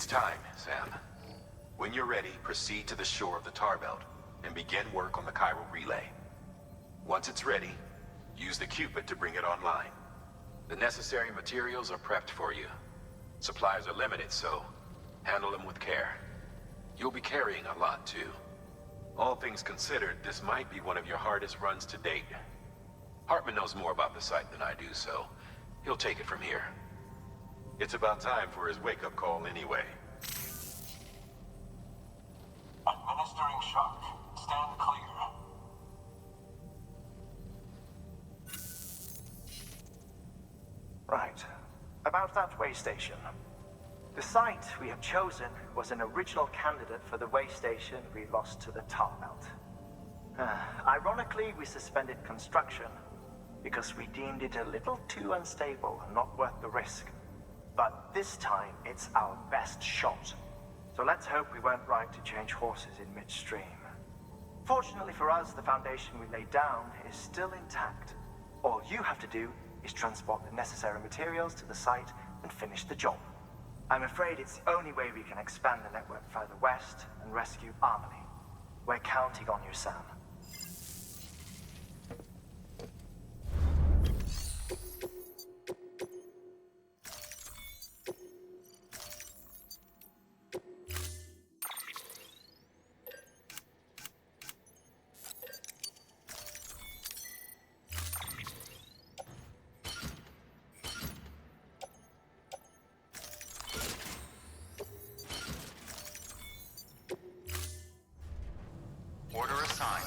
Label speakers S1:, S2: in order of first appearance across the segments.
S1: time, Sam. When you're ready, proceed to the shore of the Tar Belt and begin work on the chiral relay. Once it's ready, use the Cupid to bring it online. The necessary materials are prepped for you. Supplies are limited, so handle them with care. You'll be carrying a lot, too. All things considered, this might be one of your hardest runs to date. Hartman knows more about the site than I do, so he'll take it from here. It's about time for his wake-up call anyway.
S2: Administering shock. Stand clear.
S3: Right. About that way station. The site we have chosen was an original candidate for the way station we lost to the Tar Belt. Ironically, we suspended construction because we deemed it a little too unstable and not worth the risk. But this time, it's our best shot. So let's hope we weren't right to change horses in midstream. Fortunately for us, the foundation we laid down is still intact. All you have to do is transport the necessary materials to the site and finish the job. I'm afraid it's the only way we can expand the network further west and rescue Harmony. We're counting on you, Sam.
S4: Order assigned.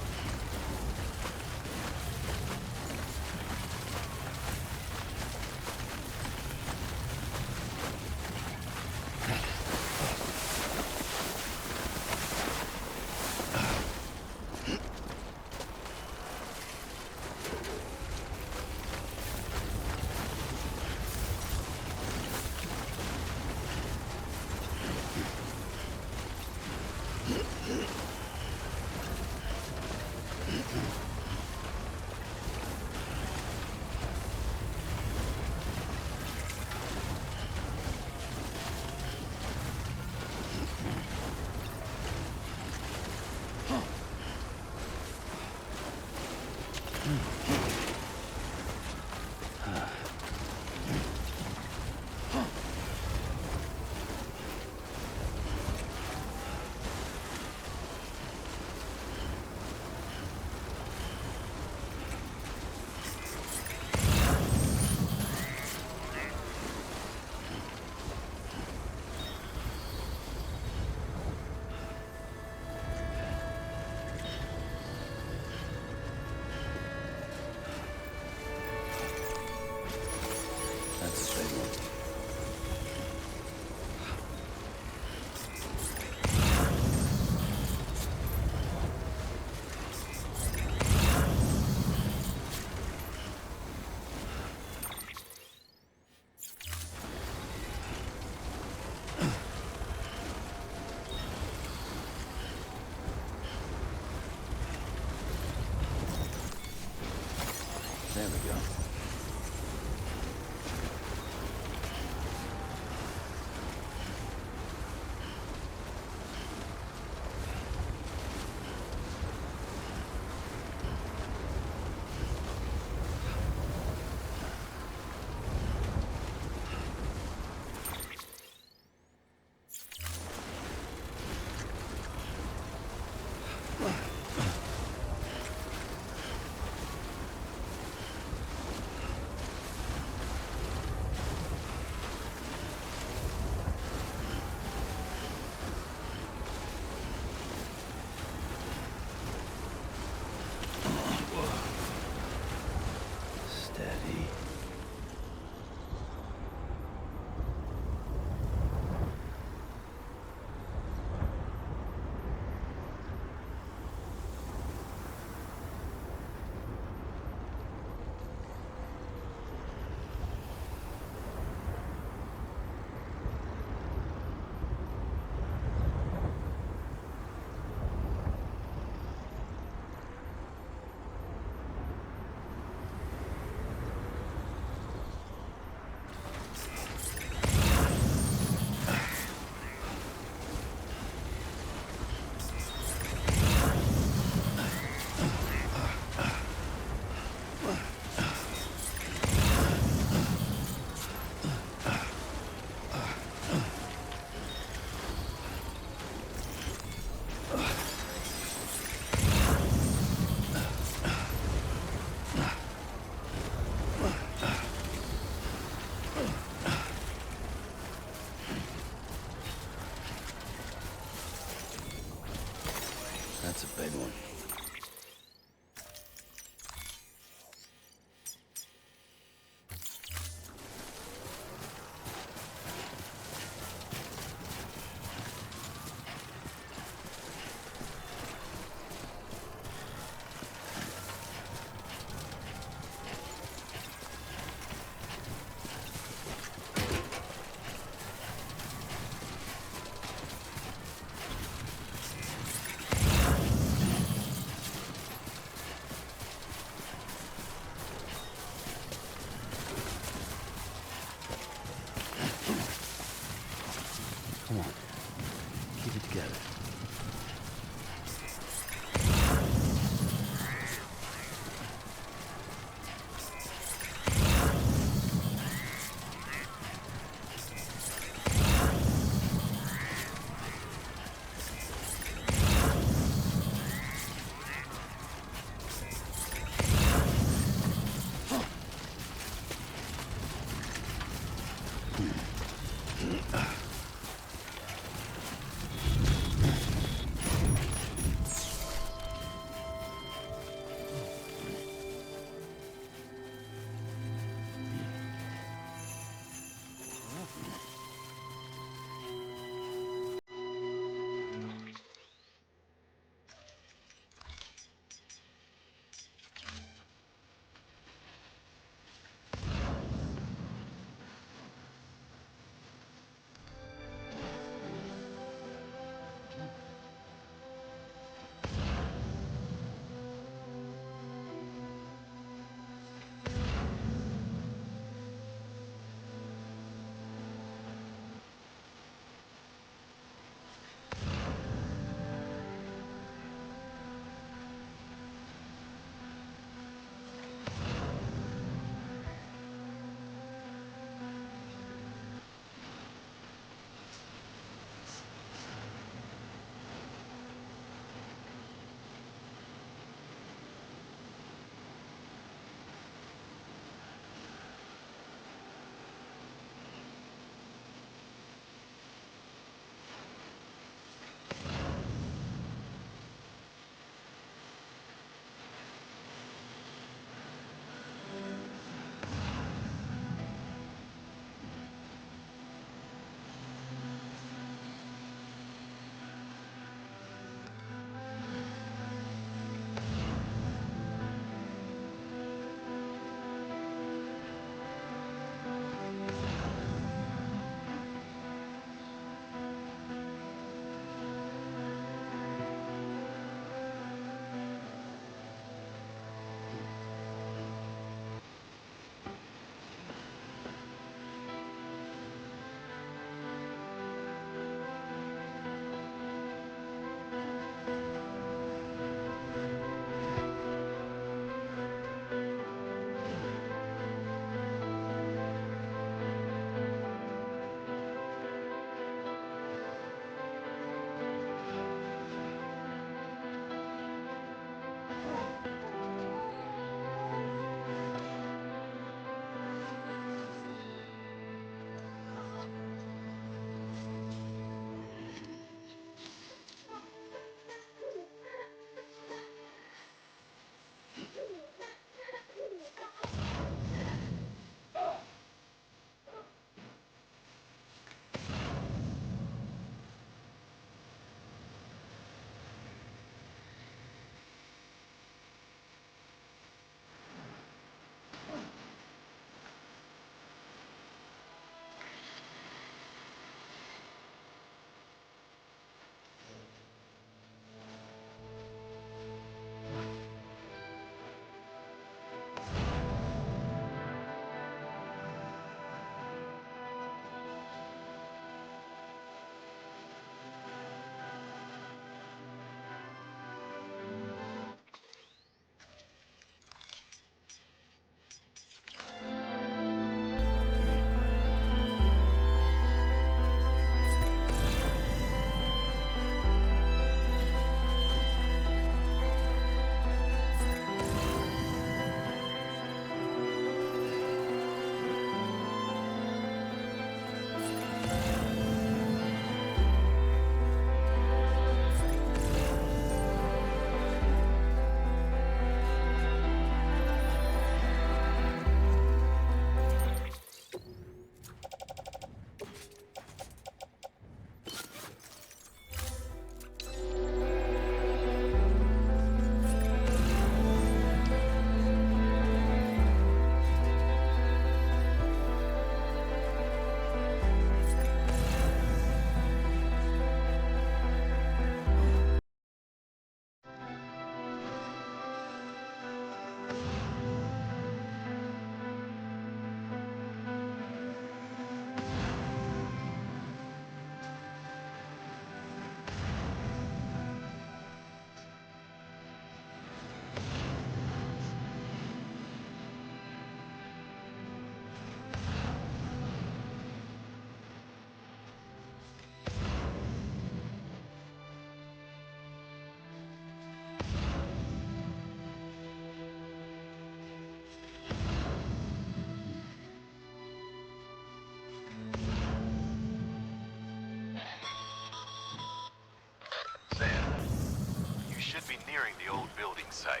S1: site.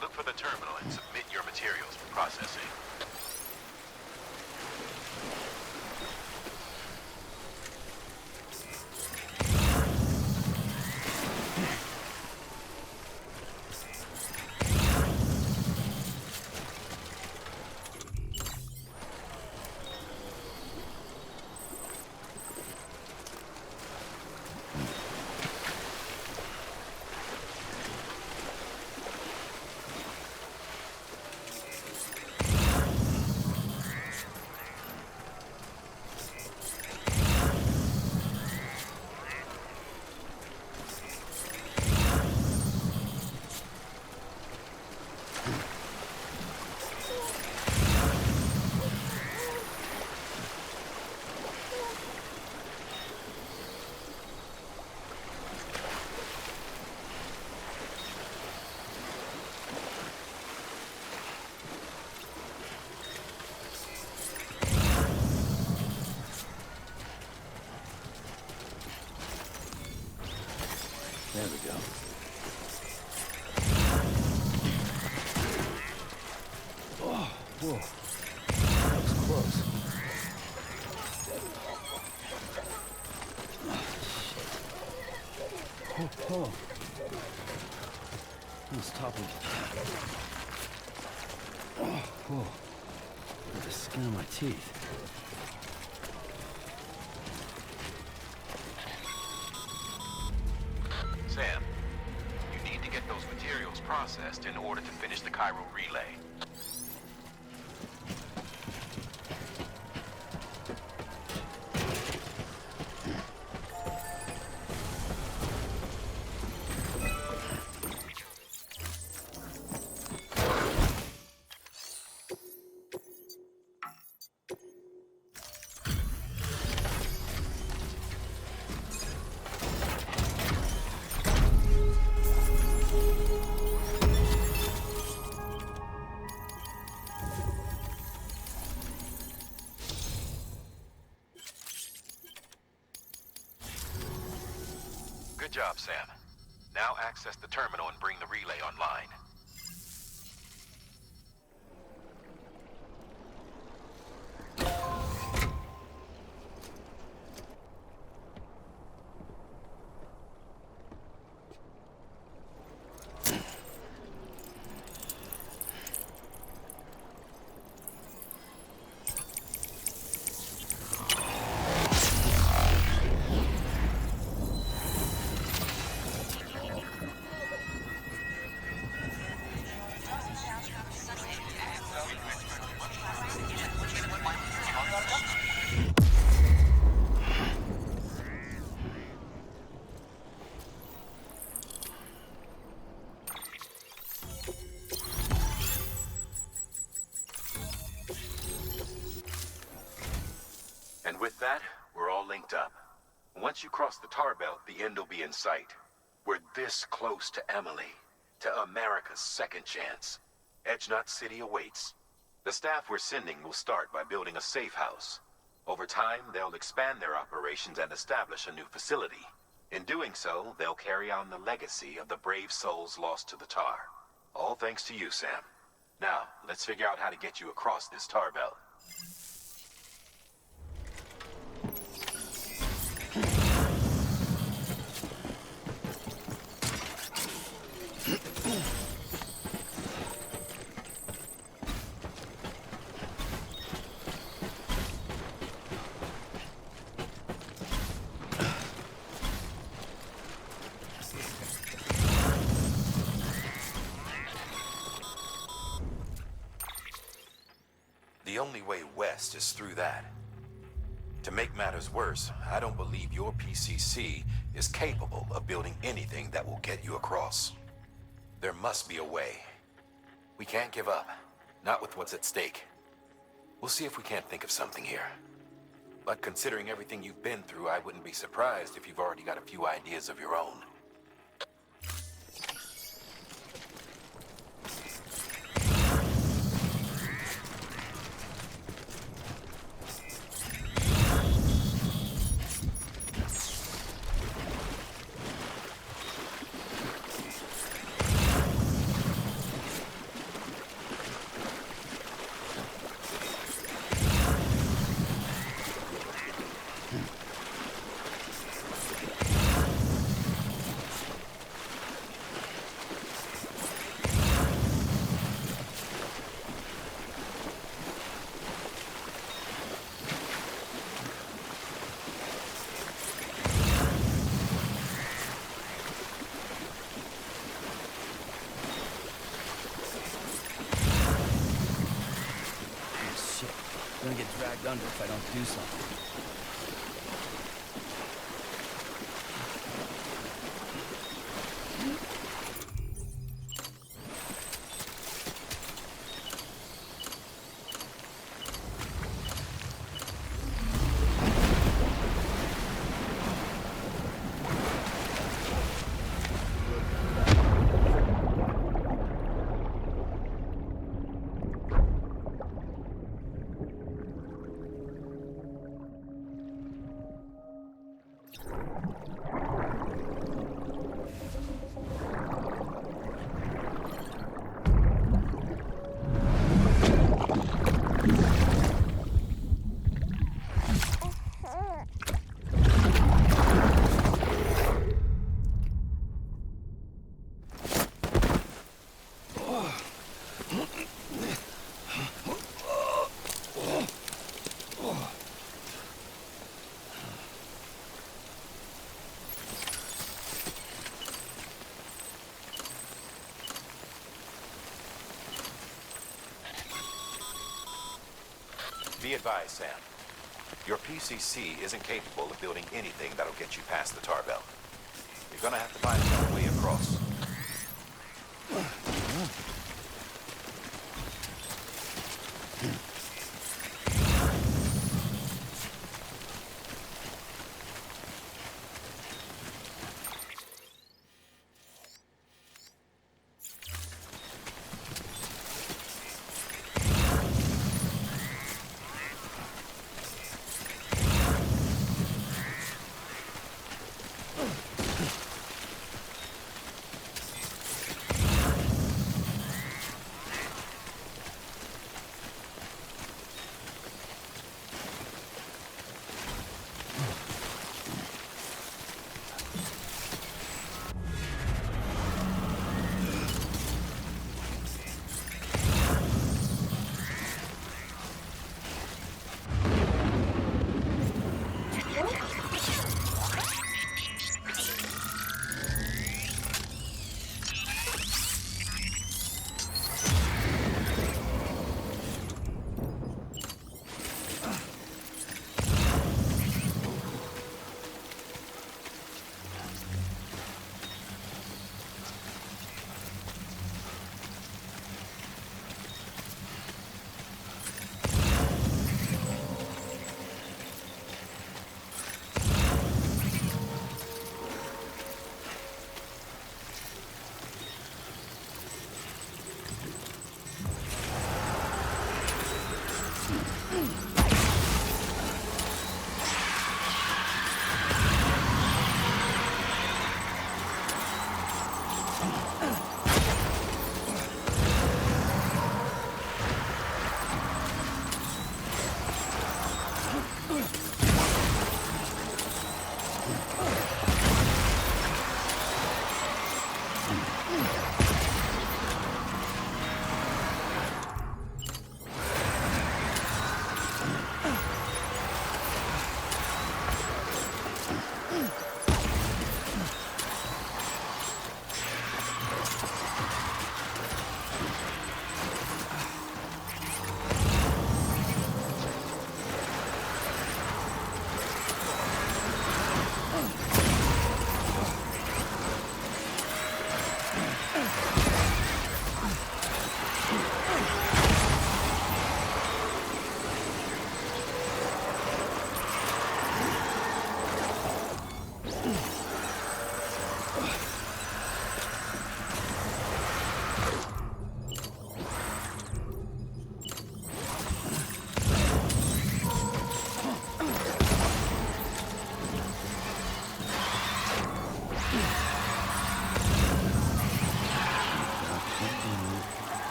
S1: Look for the terminal and submit your materials for processing.
S5: There we go. Oh, whoa. That was close. Oh, oh. Almost toppled. Oh, whoa. Got the skin on my teeth.
S1: Sam, you need to get those materials processed in order to finish the chiral relay. Good job, Sam. Now access the terminal and bring the relay online. And with that, we're all linked up. Once you cross the tar belt, the end will be in sight. We're this close to Emily, to America's second chance. Edgenut City awaits. The staff we're sending will start by building a safe house. Over time, they'll expand their operations and establish a new facility. In doing so, they'll carry on the legacy of the brave souls lost to the tar. All thanks to you, Sam. Now, let's figure out how to get you across this tar belt. The only way west is through that. To make matters worse, I don't believe your PCC is capable of building anything that will get you across. There must be a way. We can't give up, not with what's at stake. We'll see if we can't think of something here. But considering everything you've been through, I wouldn't be surprised if you've already got a few ideas of your own.
S5: under if I don't do something.
S1: Be advised, Sam. Your PCC isn't capable of building anything that'll get you past the tar belt. You're gonna have to find another way across.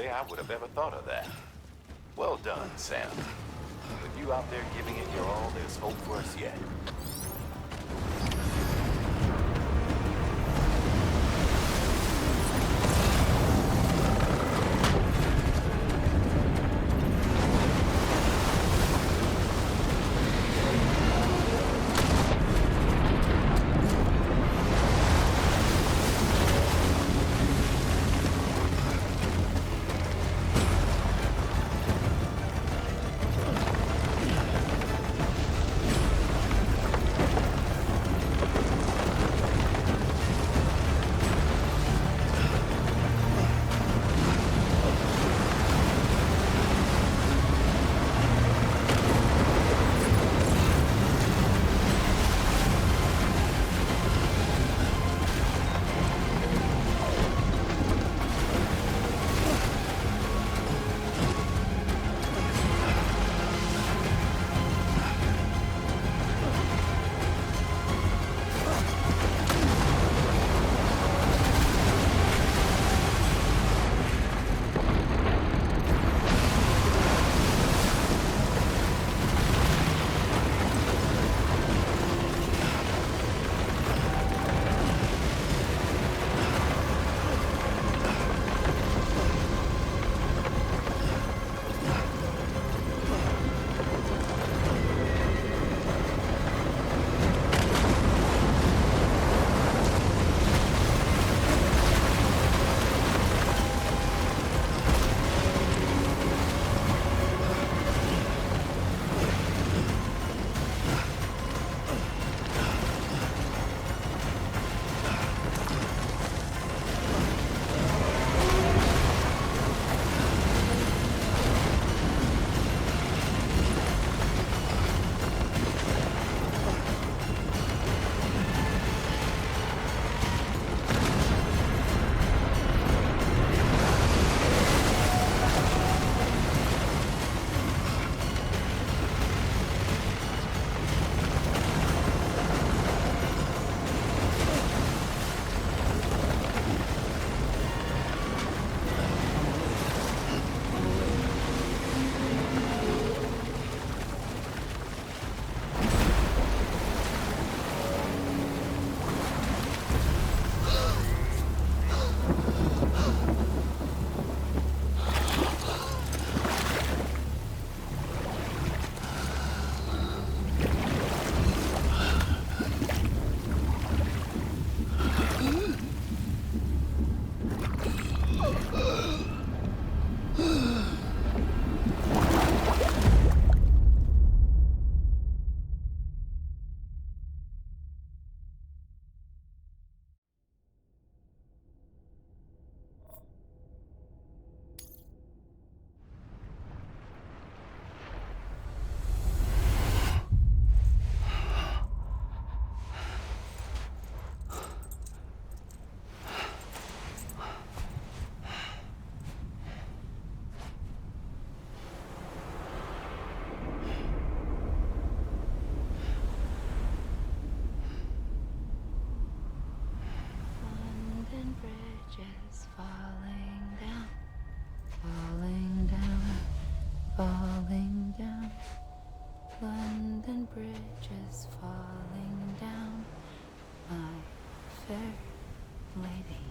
S1: way I would have ever thought of that. Well done, Sam. With you out there giving it your all, there's hope for us yet.
S6: falling down. London Bridge is falling down, my fair lady.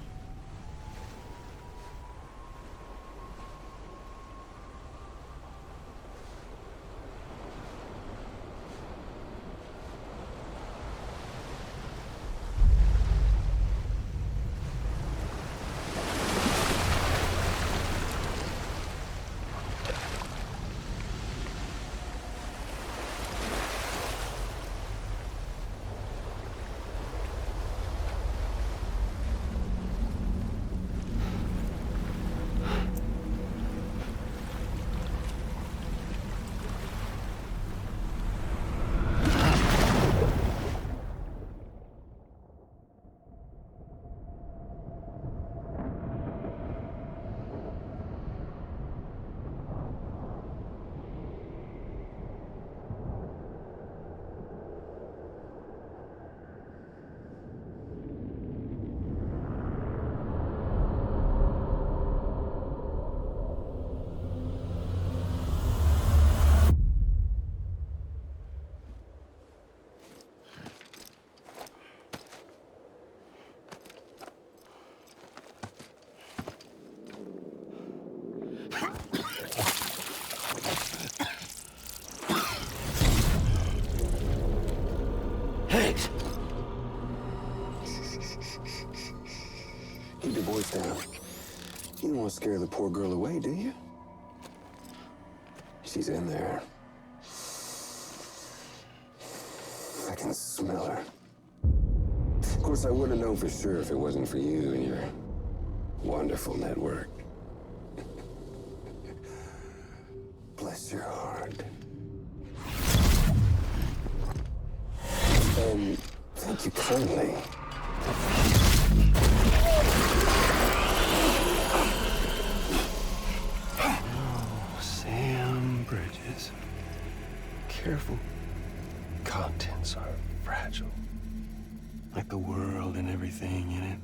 S5: Hanks!
S7: Keep your voice down. You don't want to scare the poor girl away, do you? She's in there. I can smell her. Of course, I wouldn't have known for sure if it wasn't for you and your wonderful network. Bless your heart. And thank you kindly.
S5: Oh, Sam Bridges. Careful. Contents are fragile. Like the world and everything in it.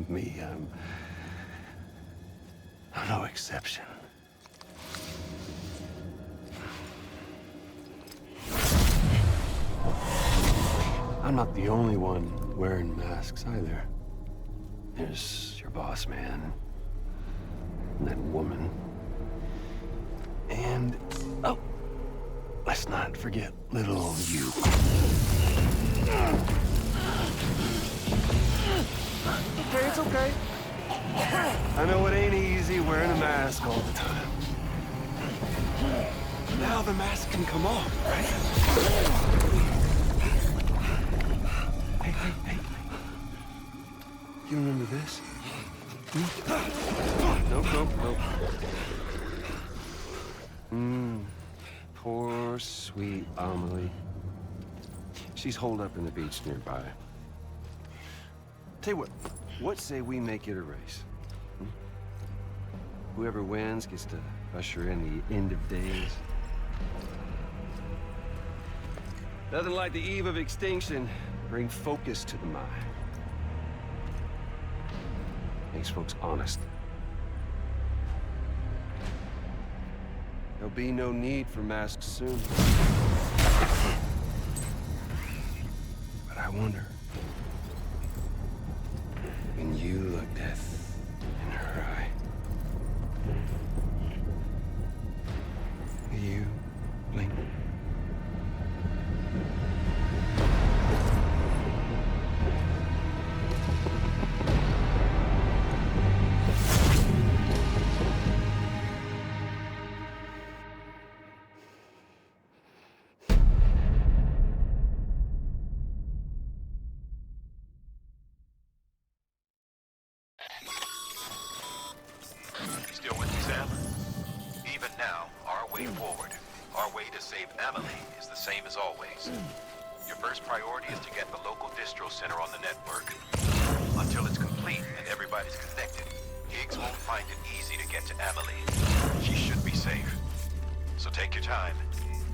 S5: Me, I'm no exception. I'm not the only one wearing masks either. There's your boss man, and that woman, and, oh, let's not forget little old you. Okay, it's okay. I know it ain't easy wearing a mask all the time. Now the mask can come off, right? Hey. You remember this? Nope. Poor, sweet Amelie. She's holed up in the beach nearby. Tell you what say we make it a race? Whoever wins gets to usher in the end of days. Nothing like the eve of extinction. Bring focus to the mind. Makes folks honest. There'll be no need for masks soon. But I wonder, when you look death in her eye, will you blink?
S1: Still with me, Sam? Even now, our way forward, our way to save Amelie is the same as always. Your first priority is to get the local distro center on the network. Until it's complete and everybody's connected, Higgs won't find it easy to get to Amelie. She should be safe. So take your time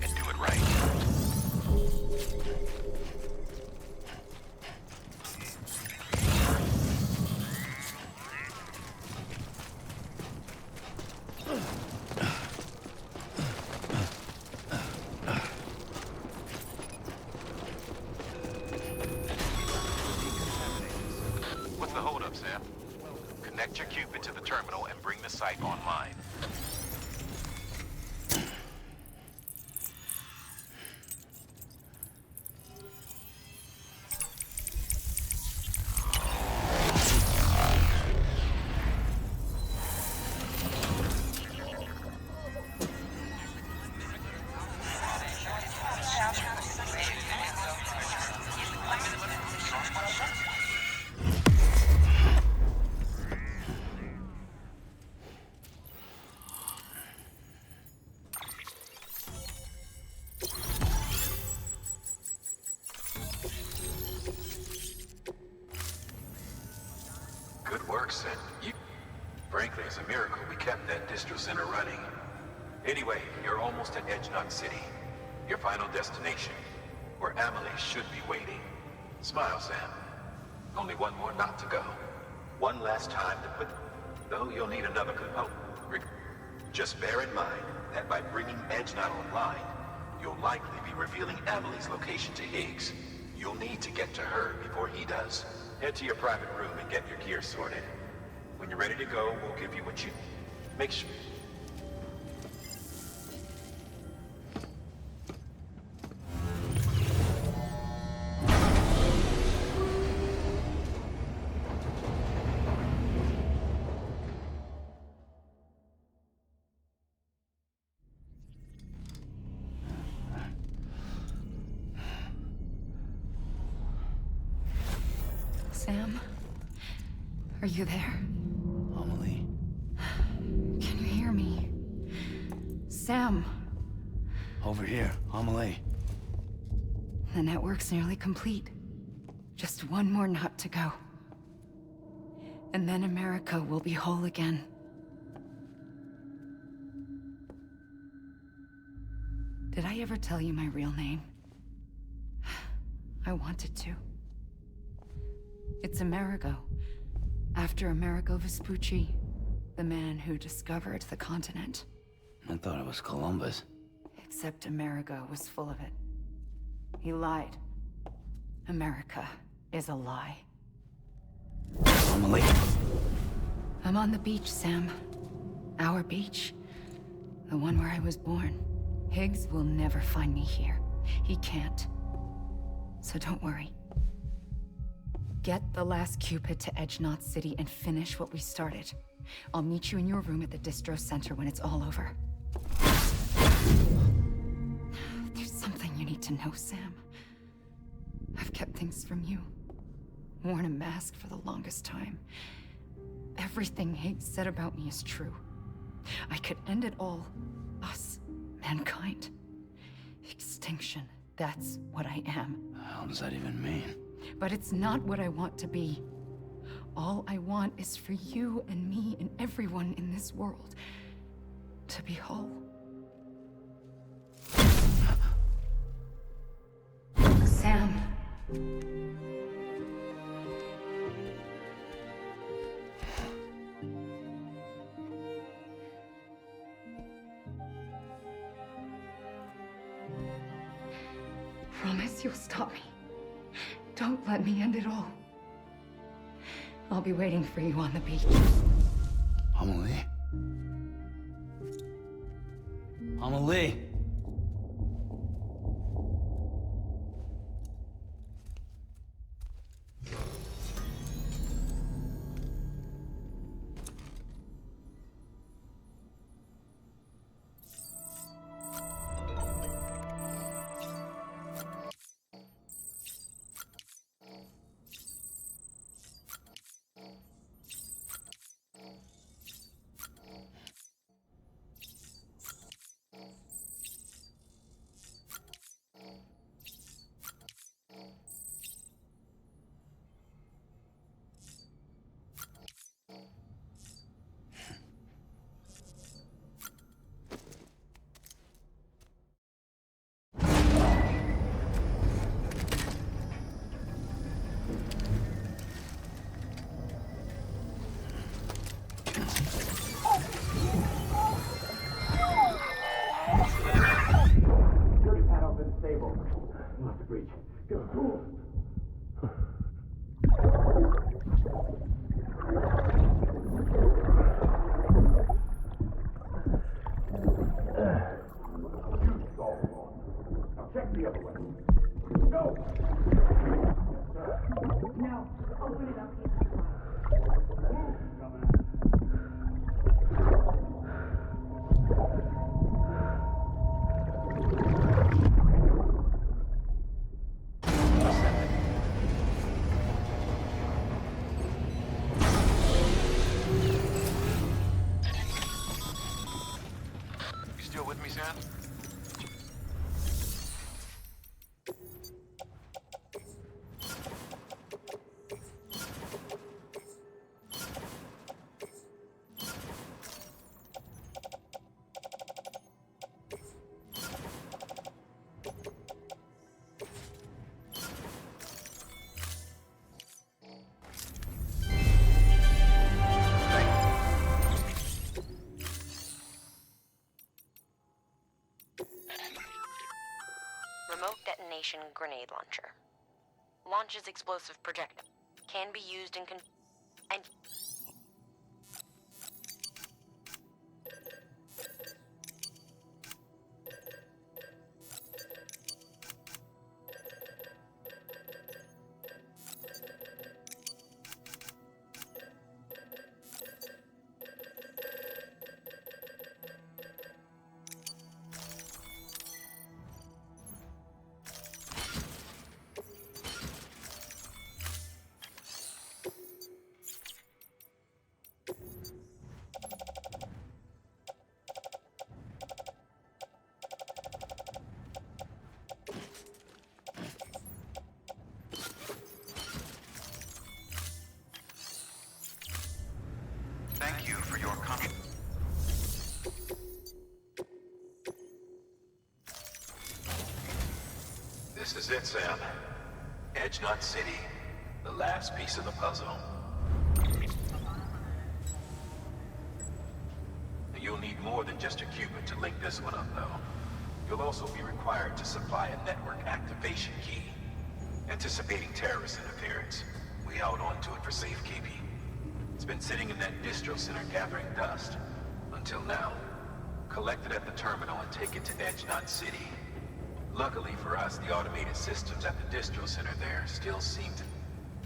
S1: and do it right. What's the holdup, Sam? Connect your Cupid to the terminal and bring the site online. Good work, Sid. Frankly, it's a miracle we kept that distro center running. Anyway, you're almost at Edge Knot City, your final destination, where Amelie should be waiting. Smile, Sam. Only one more knot to go. One last time to put... Though you'll need another component. Just bear in mind that by bringing Edge Knot online, you'll likely be revealing Amelie's location to Higgs. You'll need to get to her before he does. Head to your private room and get your gear sorted. When you're ready to go, we'll give you what you... Make sure...
S6: Sam? Are you there?
S5: Amelie.
S6: Can you hear me? Sam!
S5: Over here, Amelie.
S6: The network's nearly complete. Just one more knot to go. And then America will be whole again. Did I ever tell you my real name? I wanted to. It's Amerigo. After Amerigo Vespucci, the man who discovered the continent.
S5: I thought it was Columbus.
S6: Except Amerigo was full of it. He lied. America is a lie.
S5: Amelie.
S6: I'm on the beach, Sam. Our beach. The one where I was born. Higgs will never find me here. He can't. So don't worry. Get the last Cupid to Edge Knot City and finish what we started. I'll meet you in your room at the distro center when it's all over. There's something you need to know, Sam. I've kept things from you. Worn a mask for the longest time. Everything Higgs said about me is true. I could end it all. Us. Mankind. Extinction. That's what I am.
S5: How does that even mean?
S6: But it's not what I want to be. All I want is for you and me and everyone in this world to be whole. Sam. Promise you'll stop me. Don't let me end it all. I'll be waiting for you on the beach.
S5: Amelie? Amelie!
S1: Still with me, Sam?
S8: Remote detonation grenade launcher. Launches explosive projectile. Can be used in and
S1: This is it, Sam. Edge Knot City, the last piece of the puzzle. You'll need more than just a Cupid to link this one up, though. You'll also be required to supply a network activation key. Anticipating terrorist interference, we held on to it for safekeeping. It's been sitting in that distro center gathering dust. Until now. Collect it at the terminal and take it to Edge Knot City. Luckily for us, the automated systems at the distro center there still seem to...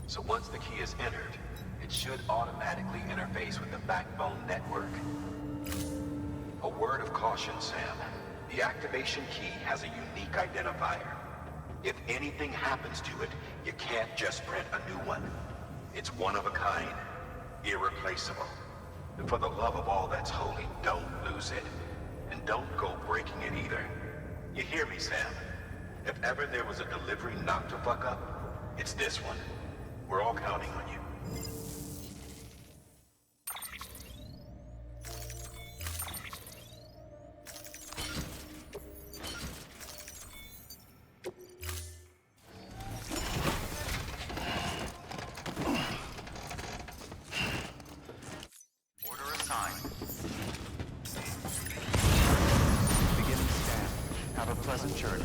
S1: So once the key is entered, it should automatically interface with the backbone network. A word of caution, Sam. The activation key has a unique identifier. If anything happens to it, you can't just print a new one. It's one of a kind, irreplaceable. And for the love of all that's holy, don't lose it. And don't go breaking it either. You hear me, Sam? If ever there was a delivery not to fuck up, it's this one. We're all counting on you.
S4: Order assigned. Beginning scan. Have a pleasant journey.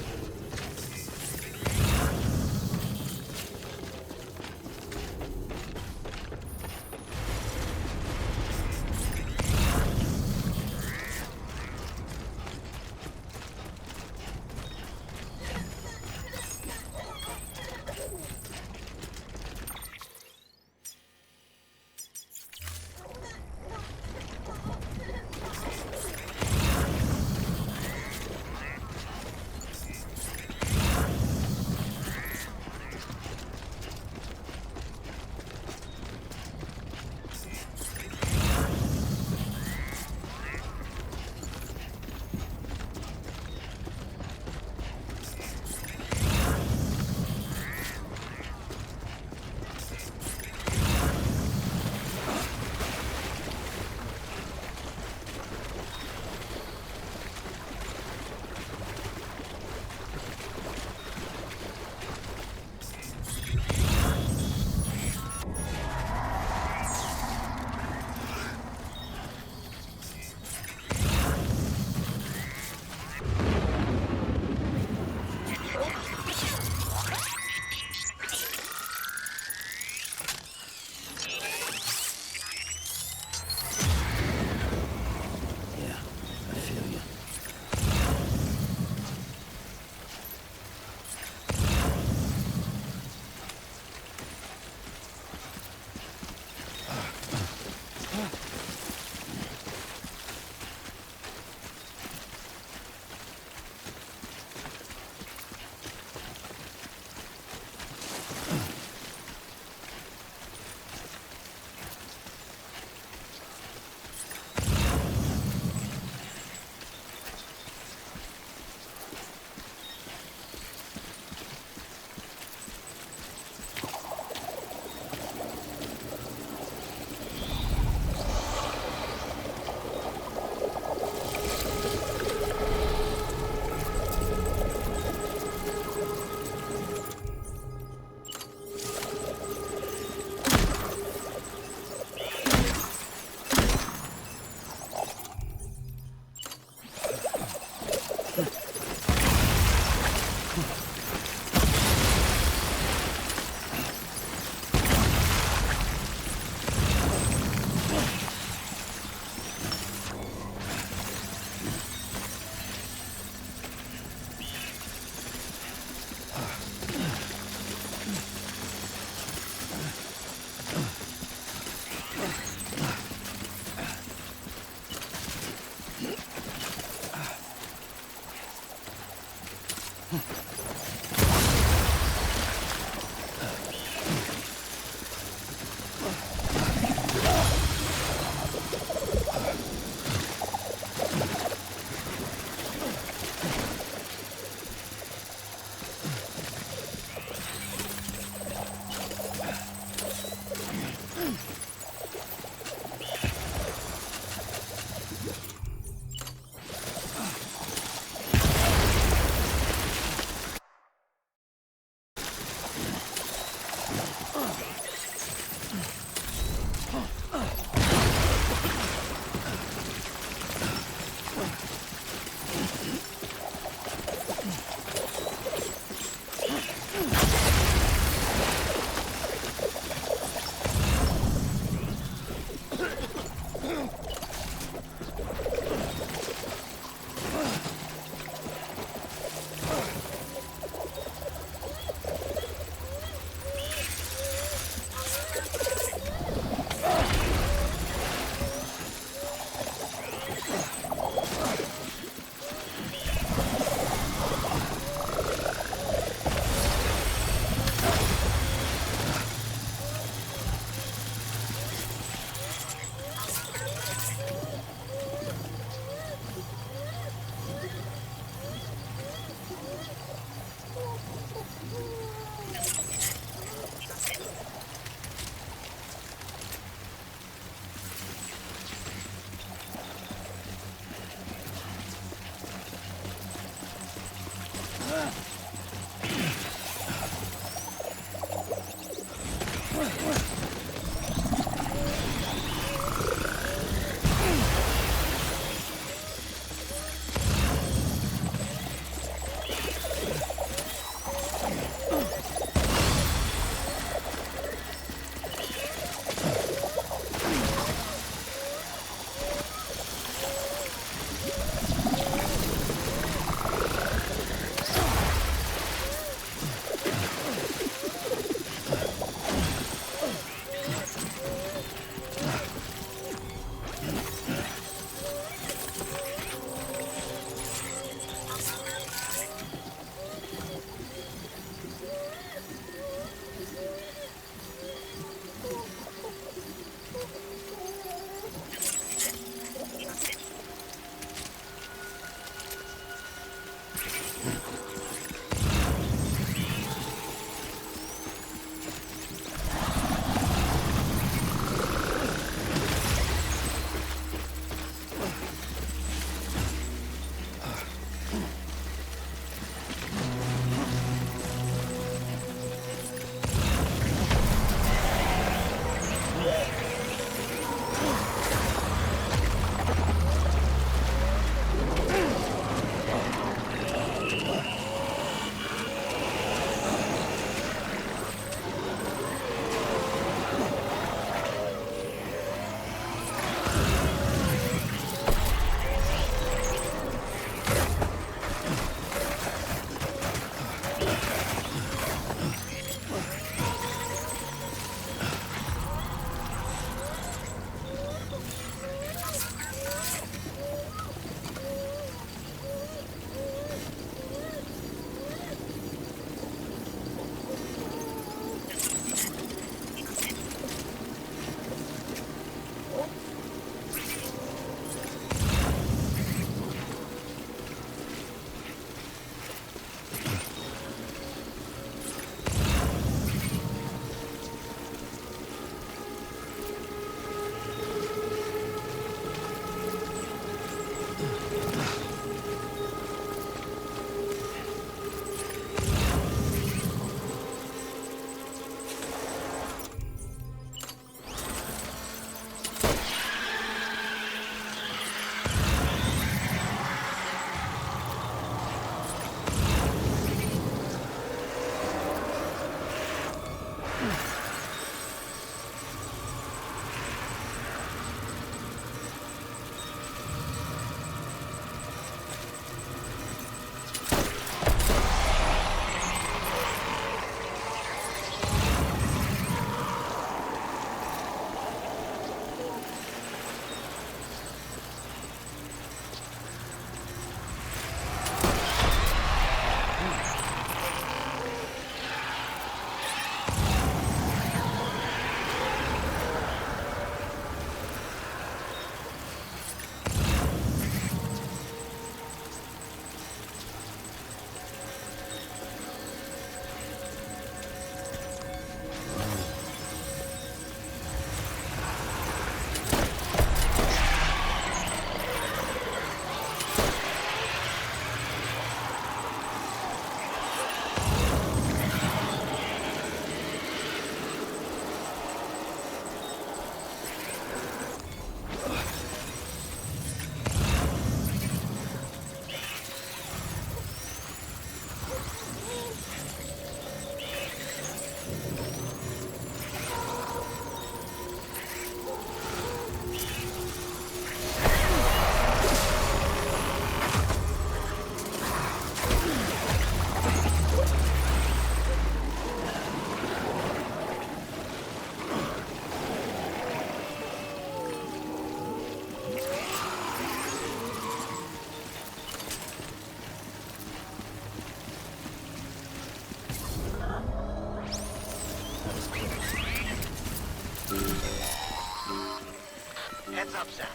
S9: Heads up, Sam.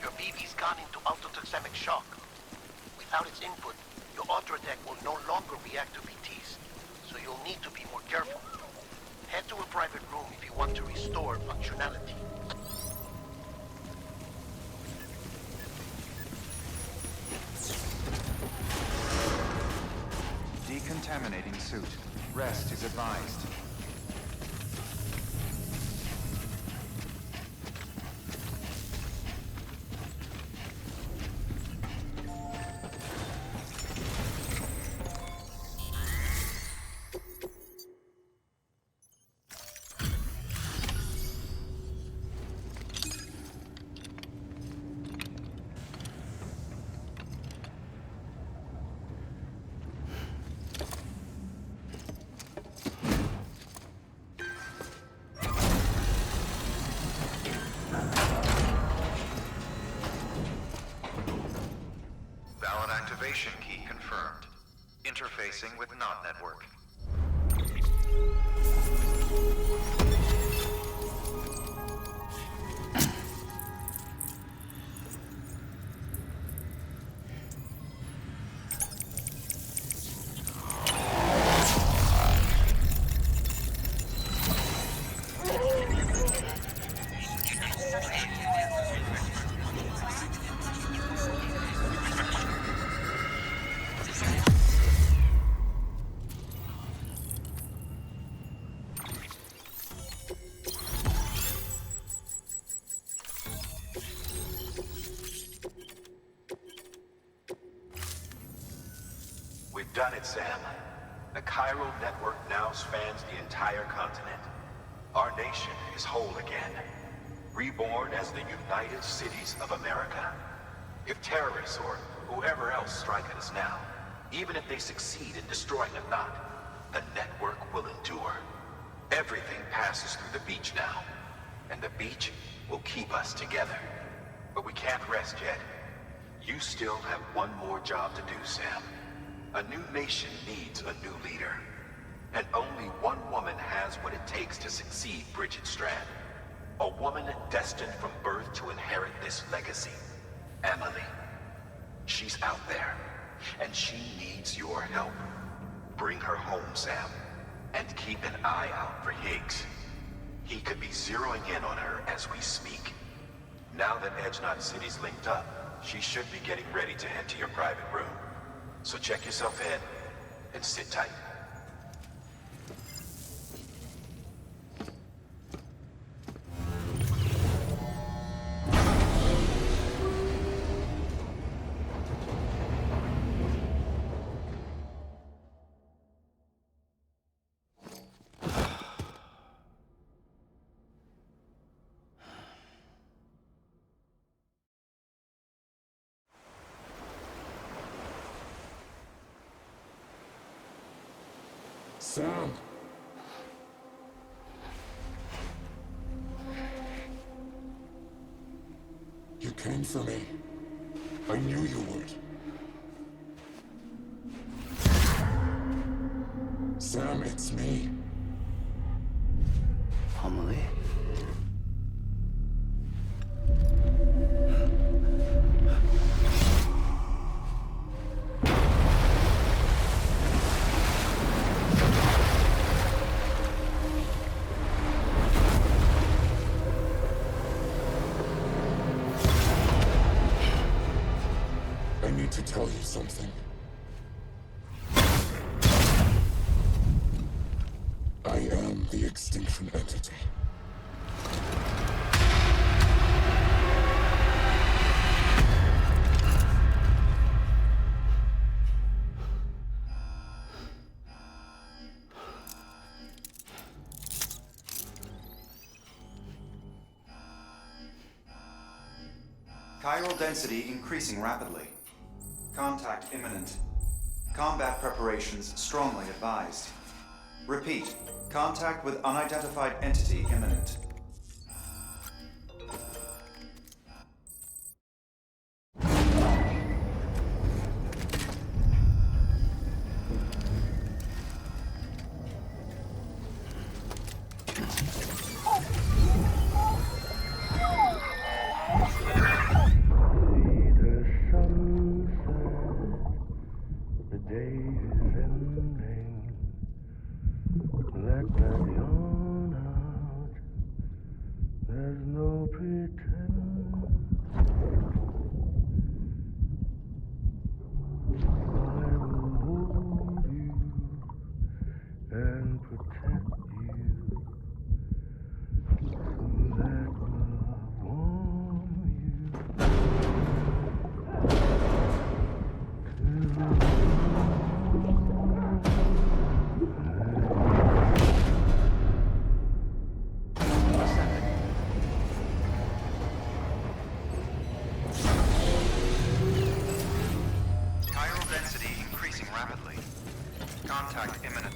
S9: Your BB's gone into autotoxemic shock. Without its input, your auto-attack will no longer react to BTs, so you'll need to be more careful. Head to a private room if you want to restore functionality.
S4: Decontaminating suit. Rest is advised.
S10: Valid activation key confirmed. Interfacing with NOT network.
S1: We've done it, Sam. The chiral network now spans the entire continent. Our nation is whole again, reborn as the United Cities of America. If terrorists or whoever else strike at us now, even if they succeed in destroying a knot, the network will endure. Everything passes through the beach now, and the beach will keep us together. But we can't rest yet. You still have one more job to do, Sam. A new nation needs a new leader. And only one woman has what it takes to succeed Bridget Strand. A woman destined from birth to inherit this legacy. Emily. She's out there, and she needs your help. Bring her home, Sam, and keep an eye out for Higgs. He could be zeroing in on her as we speak. Now that Edge Knot City's linked up, she should be getting ready to head to your private room. So check yourself in, and sit tight.
S7: Sam! You came for me. I knew you would. Sam, it's me.
S5: Emily?
S7: I need to tell you something. I am the Extinction Entity.
S4: Chiral density increasing rapidly. Contact imminent. Combat preparations strongly advised. Repeat. Contact with unidentified entity imminent.
S5: The day is ending. Let that yawn out.
S10: Contact imminent.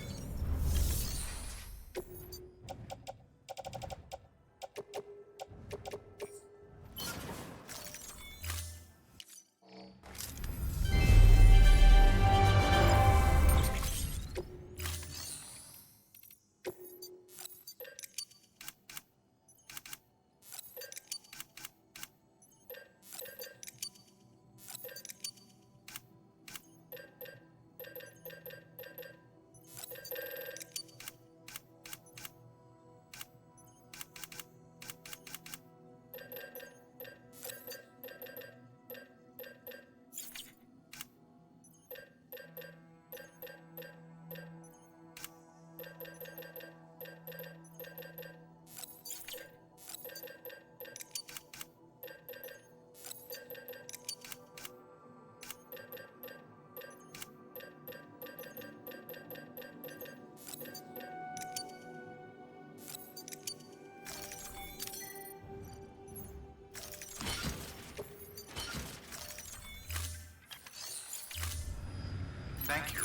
S10: Thank you.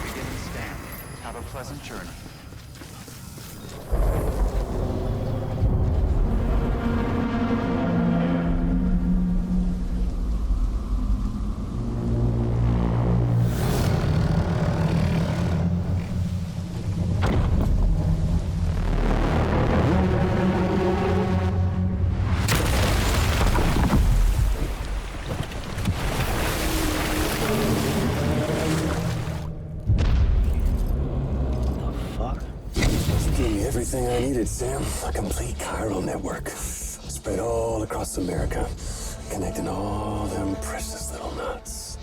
S4: Beginning scan. Have a pleasant journey.
S7: Everything I needed, Sam. A complete chiral network. Spread all across America. Connecting all them precious little nuts.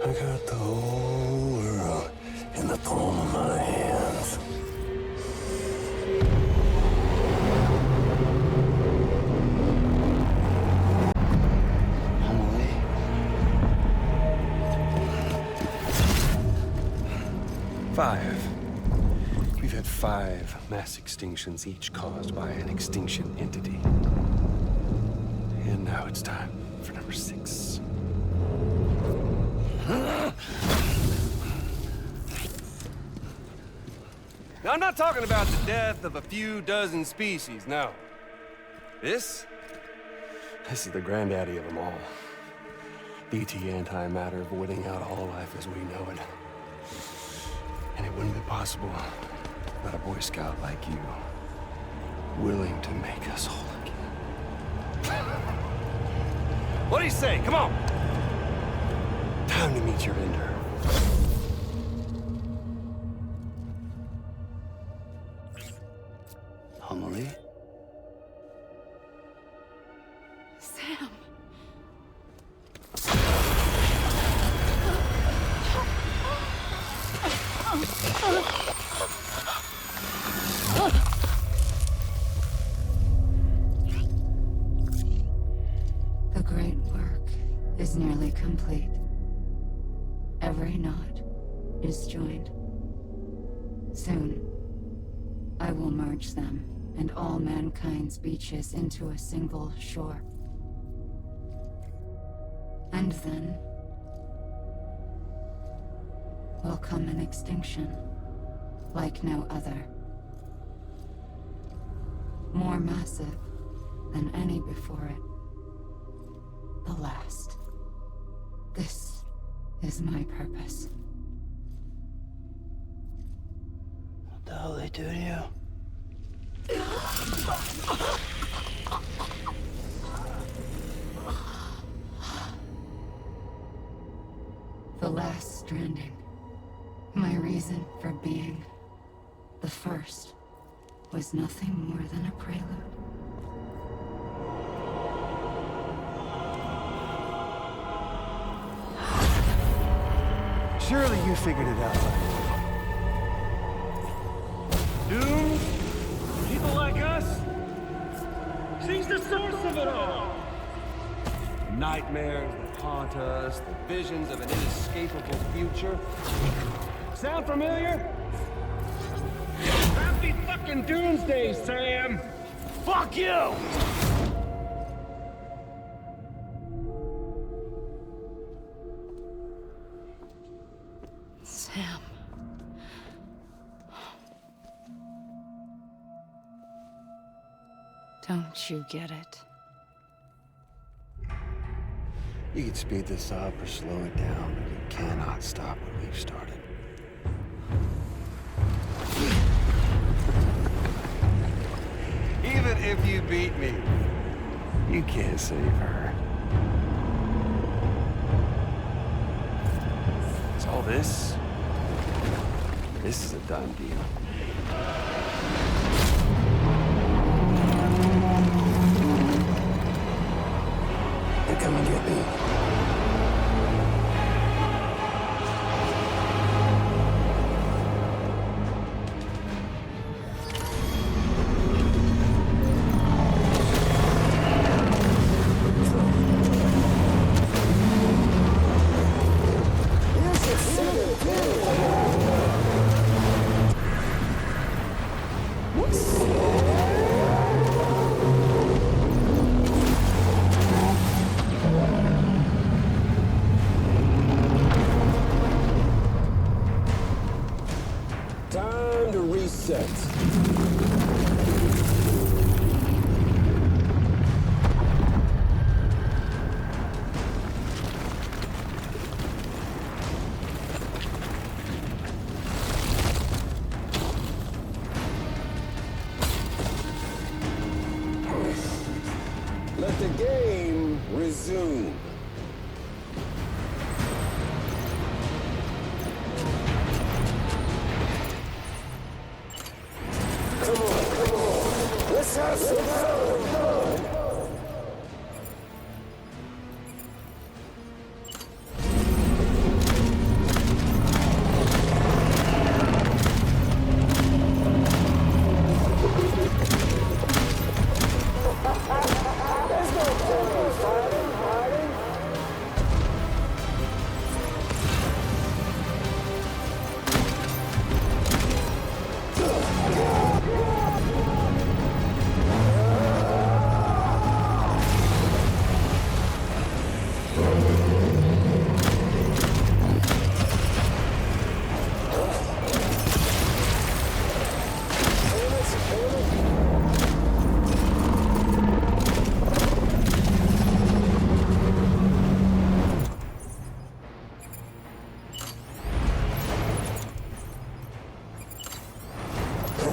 S7: I got the whole world in the palm of my hands.
S5: Five. We've had 5 mass extinctions, each caused by an extinction entity. And now it's time for number 6. Now, I'm not talking about the death of a few dozen species, no. This is the granddaddy of them all. BT antimatter voiding out all life as we know it. And it wouldn't be possible without a Boy Scout like you, willing to make us whole again. What do you say? Come on! Time to meet your ender. Homily?
S6: Sam. The great work is nearly complete. Every knot is joined. Soon, I will merge them and all mankind's beaches into a single shore. And then will come an extinction like no other. More massive than any before it. The last. This is my purpose.
S5: What the hell they do to you?
S6: The last stranding. My reason for being. The first was nothing more than a prelude.
S5: Surely you figured it out.
S11: Doom? People like us? She's the source of it all!
S5: Nightmares that haunt us, the visions of an inescapable future. Sound familiar?
S11: That Happy fucking Doomsday, Sam! Fuck you!
S6: Sam. Don't you get it?
S5: You can speed this up or slow it down, but you cannot stop what we've started. Even if you beat me, you can't save her. So all this is a done deal.
S7: They're coming to get me. Time to reset. Let the game resume. Come on. Let's have some fun. There's no point in hiding.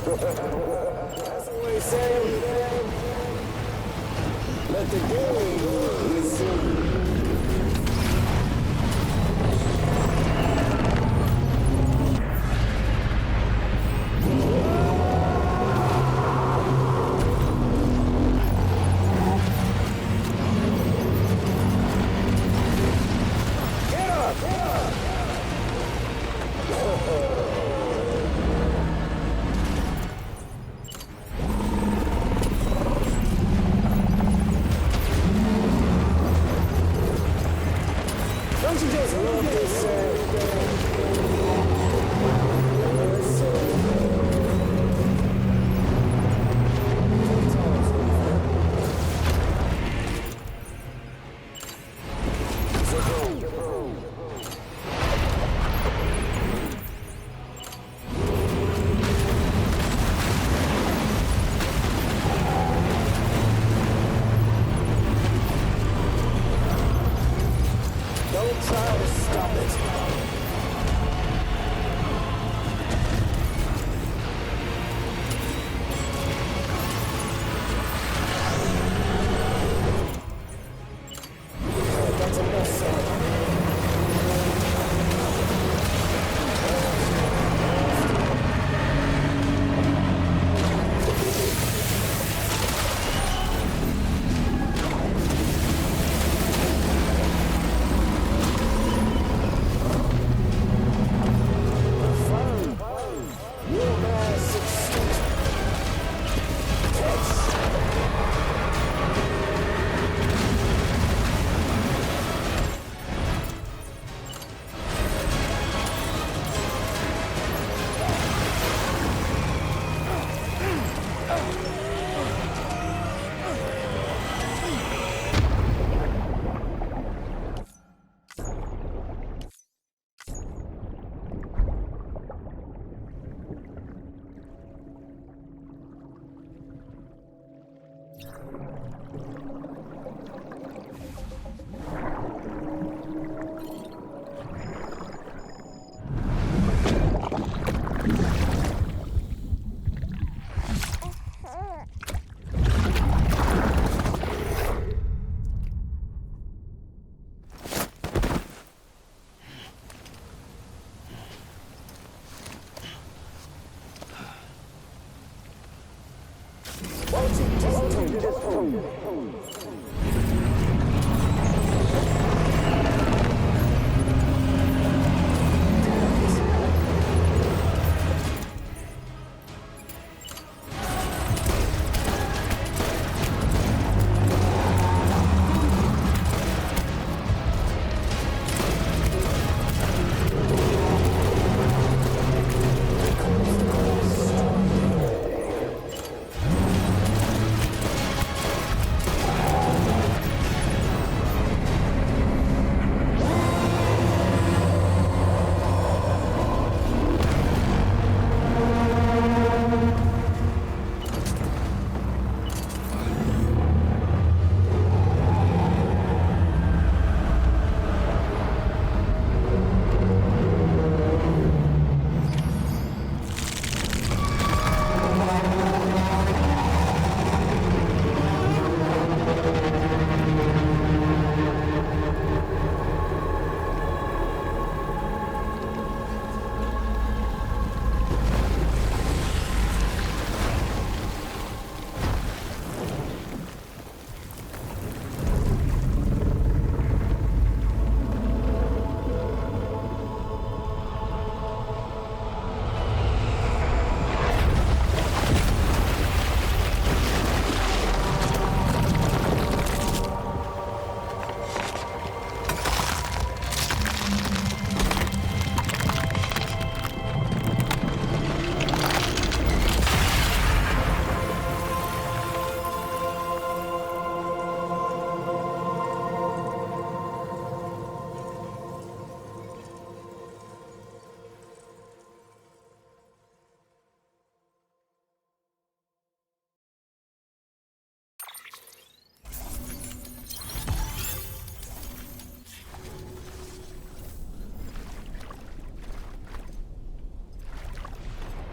S7: That's the way, Sam. Let the game resume. Get up!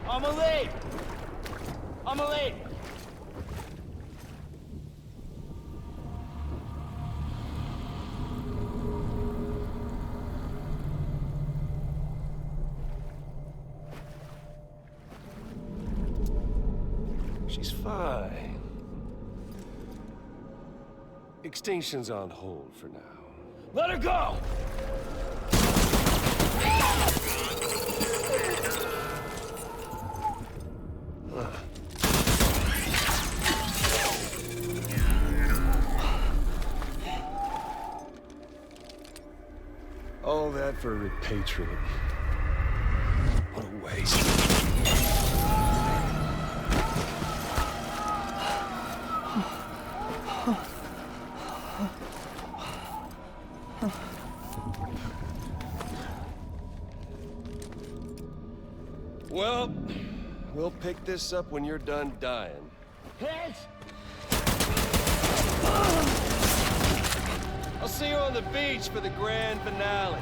S11: Amelie! Amelie!
S5: She's fine. Extinction's on hold for now.
S11: Let her go!
S5: All that for repatriating. What a waste. Well, we'll pick this up when you're done dying.
S11: Hands!
S5: I'll see you on the beach for the grand finale.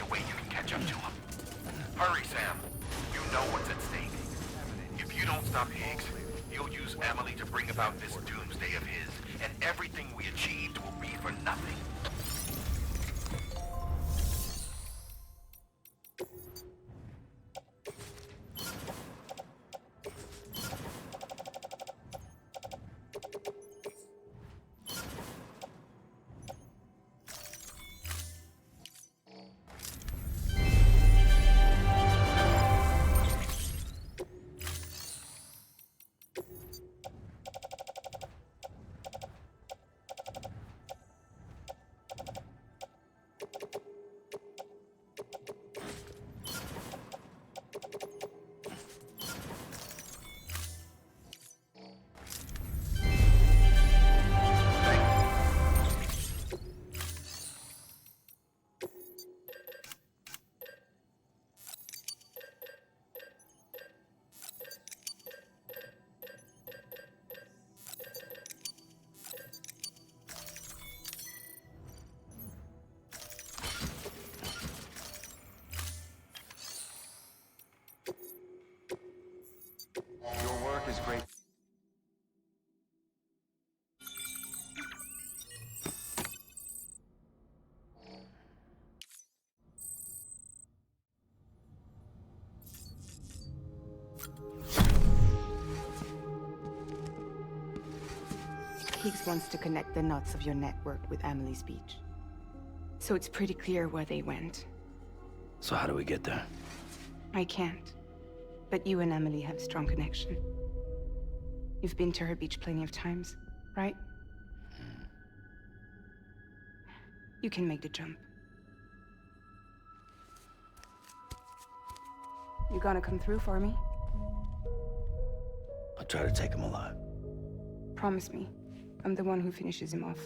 S10: a way you can catch up to him. Hurry, Sam. You know what's at stake. If you don't stop Higgs, he'll use Emily to bring about this doomsday of his, and everything we achieved will be for nothing.
S4: Your work is great.
S12: Higgs wants to connect the knots of your network with Emily's beach. So it's pretty clear where they went.
S13: So how do we get there?
S12: I can't. But you and Emily have a strong connection. You've been to her beach plenty of times, right? You can make the jump. You gonna come through for me?
S13: I'll try to take him alive.
S12: Promise me. I'm the one who finishes him off.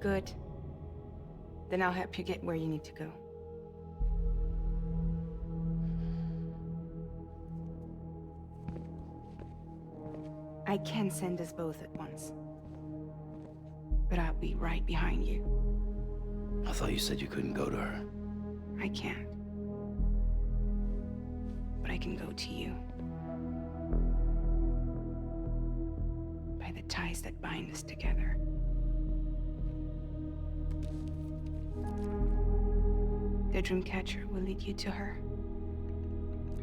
S12: Good. Then I'll help you get where you need to go. I can send us both at once. But I'll be right behind you.
S13: I thought you said you couldn't go to her.
S12: I can't. But I can go to you. By the ties that bind us together. The Dreamcatcher will lead you to her.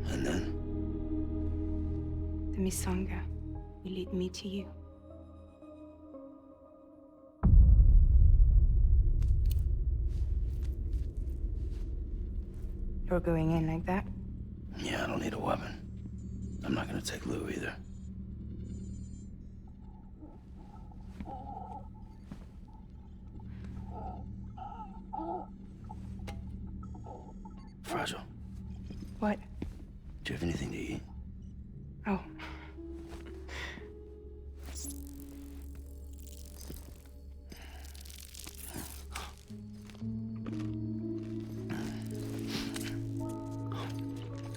S13: And then?
S12: The Misanga will lead me to you. You're going in like that?
S13: Yeah, I don't need a weapon. I'm not gonna take Lou either. Fragile.
S12: What?
S13: Do you have anything to eat?
S12: Oh.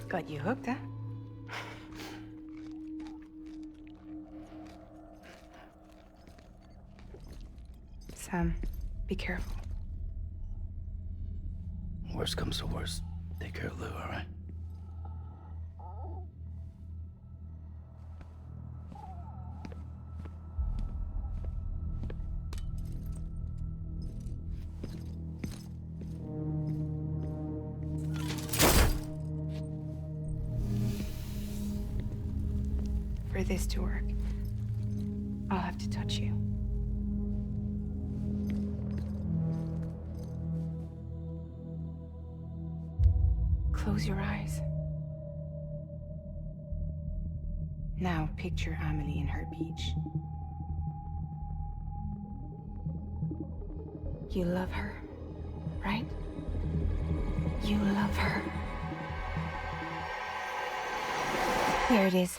S12: Got you hooked, huh? Sam, be careful.
S13: Worst comes to worst. Take care of Lou, all right?
S12: For this to work, I'll have to touch you. Close your eyes. Now picture Amelie in her beach. You love her, right? You love her. Here it is.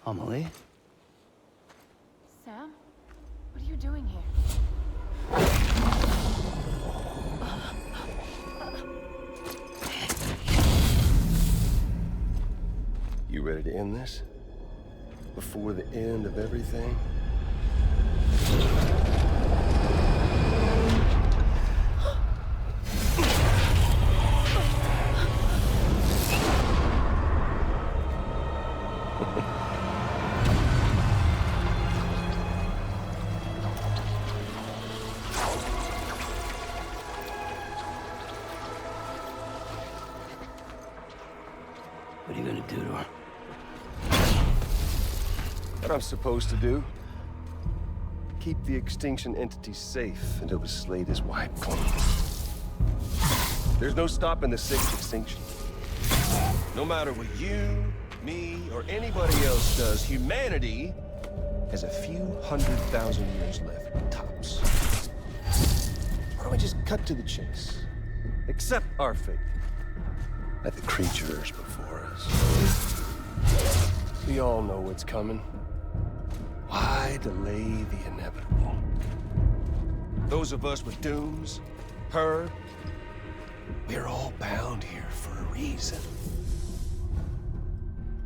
S13: Amelie?
S6: Sam? What are you doing here?
S5: You ready to end this? Before the end of everything?
S13: What are you gonna do to her?
S5: What I'm supposed to do? Keep the extinction entity safe until the slate is wiped clean. There's no stopping the sixth extinction. No matter what you, me, or anybody else does, humanity has a few 100,000 years left, tops. Why don't we just cut to the chase? Accept our fate. Like the creatures before us. We all know what's coming. Why delay the inevitable? Those of us with dooms, her, we're all bound here for a reason.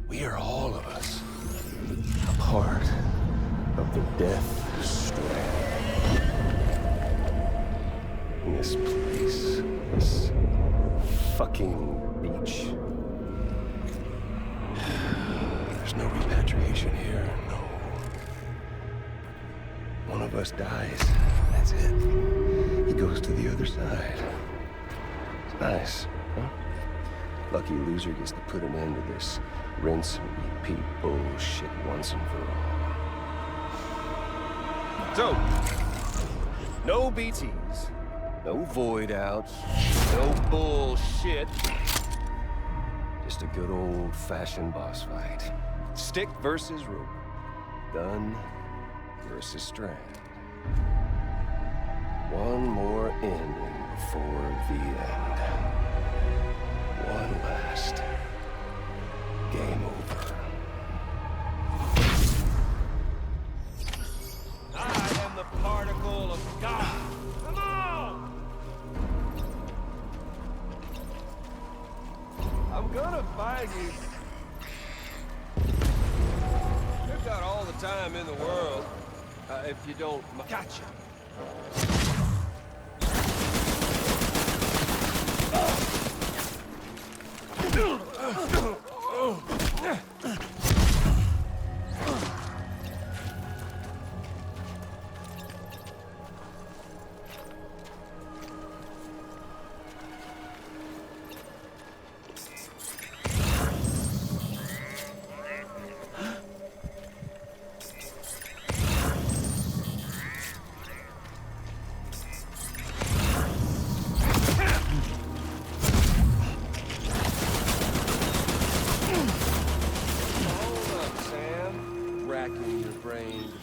S5: We are all of us a part of the Death Strand. In this place, this fucking beach. There's no repatriation here, no. One of us dies, that's it. He goes to the other side. It's nice, huh? Lucky loser gets to put an end to this rinse and repeat bullshit once and for all. So, no BTs, no void outs, no bullshit. Just a good old-fashioned boss fight. Stick versus rope. Gun versus strand. One more ending before the end. One last game over.
S11: I am the particle of God. Come on!
S5: I'm gonna find you. You've got all the time in the world. If you don't... Gotcha.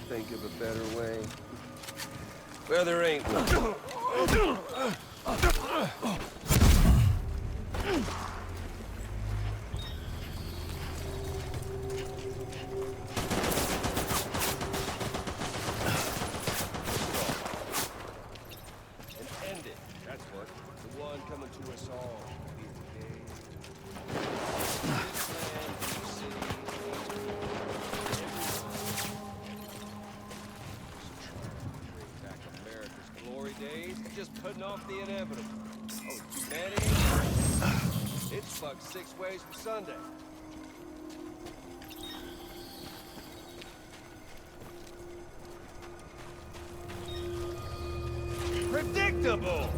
S5: Think of a better way. Well, there ain't one. And end it. That's what. The one coming to us all. Be it day. Days, just putting off the inevitable. Oh, humanity? It's fucked 6 ways from Sunday. Predictable!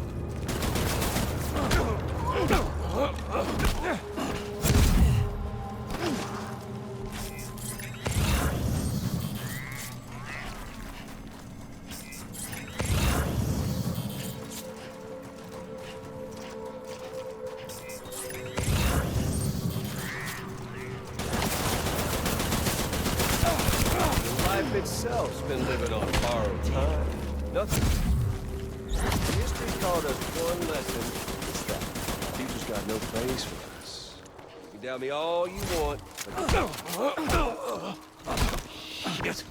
S5: Life itself's been living on borrowed time. Nothing. History taught us one lesson. It's that people's got no place for us. We can tell me all you want. Shit.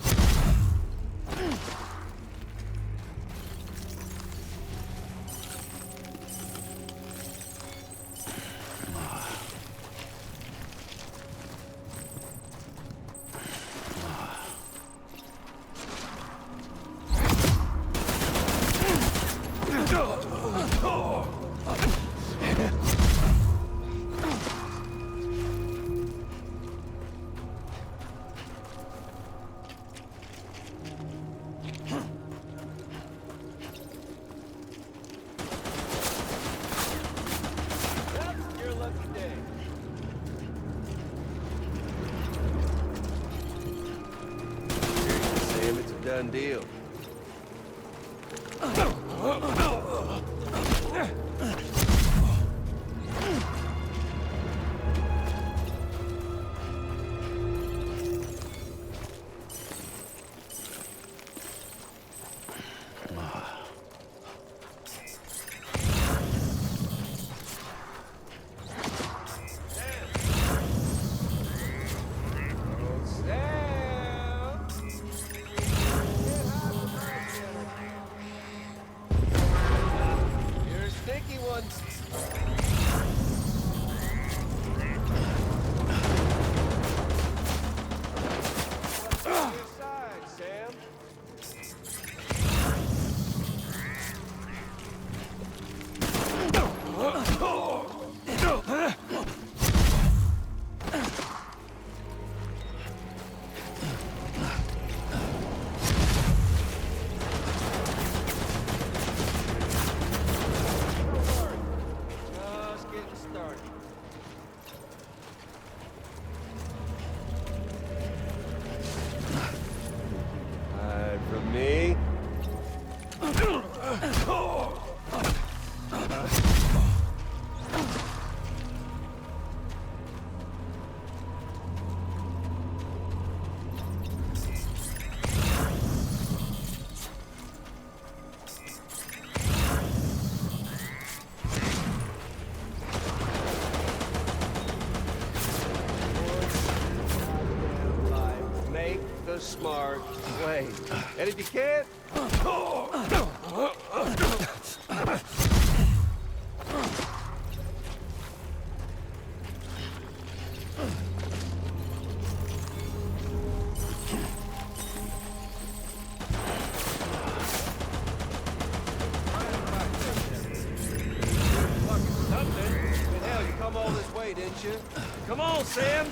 S5: Your lucky day. Sam, it's a done deal. You're a sneaky one. Your side, Sam. Just getting started. Hide from me. Make the smart play. And if you can't, hell, you come all this way, didn't you? Come on, Sam.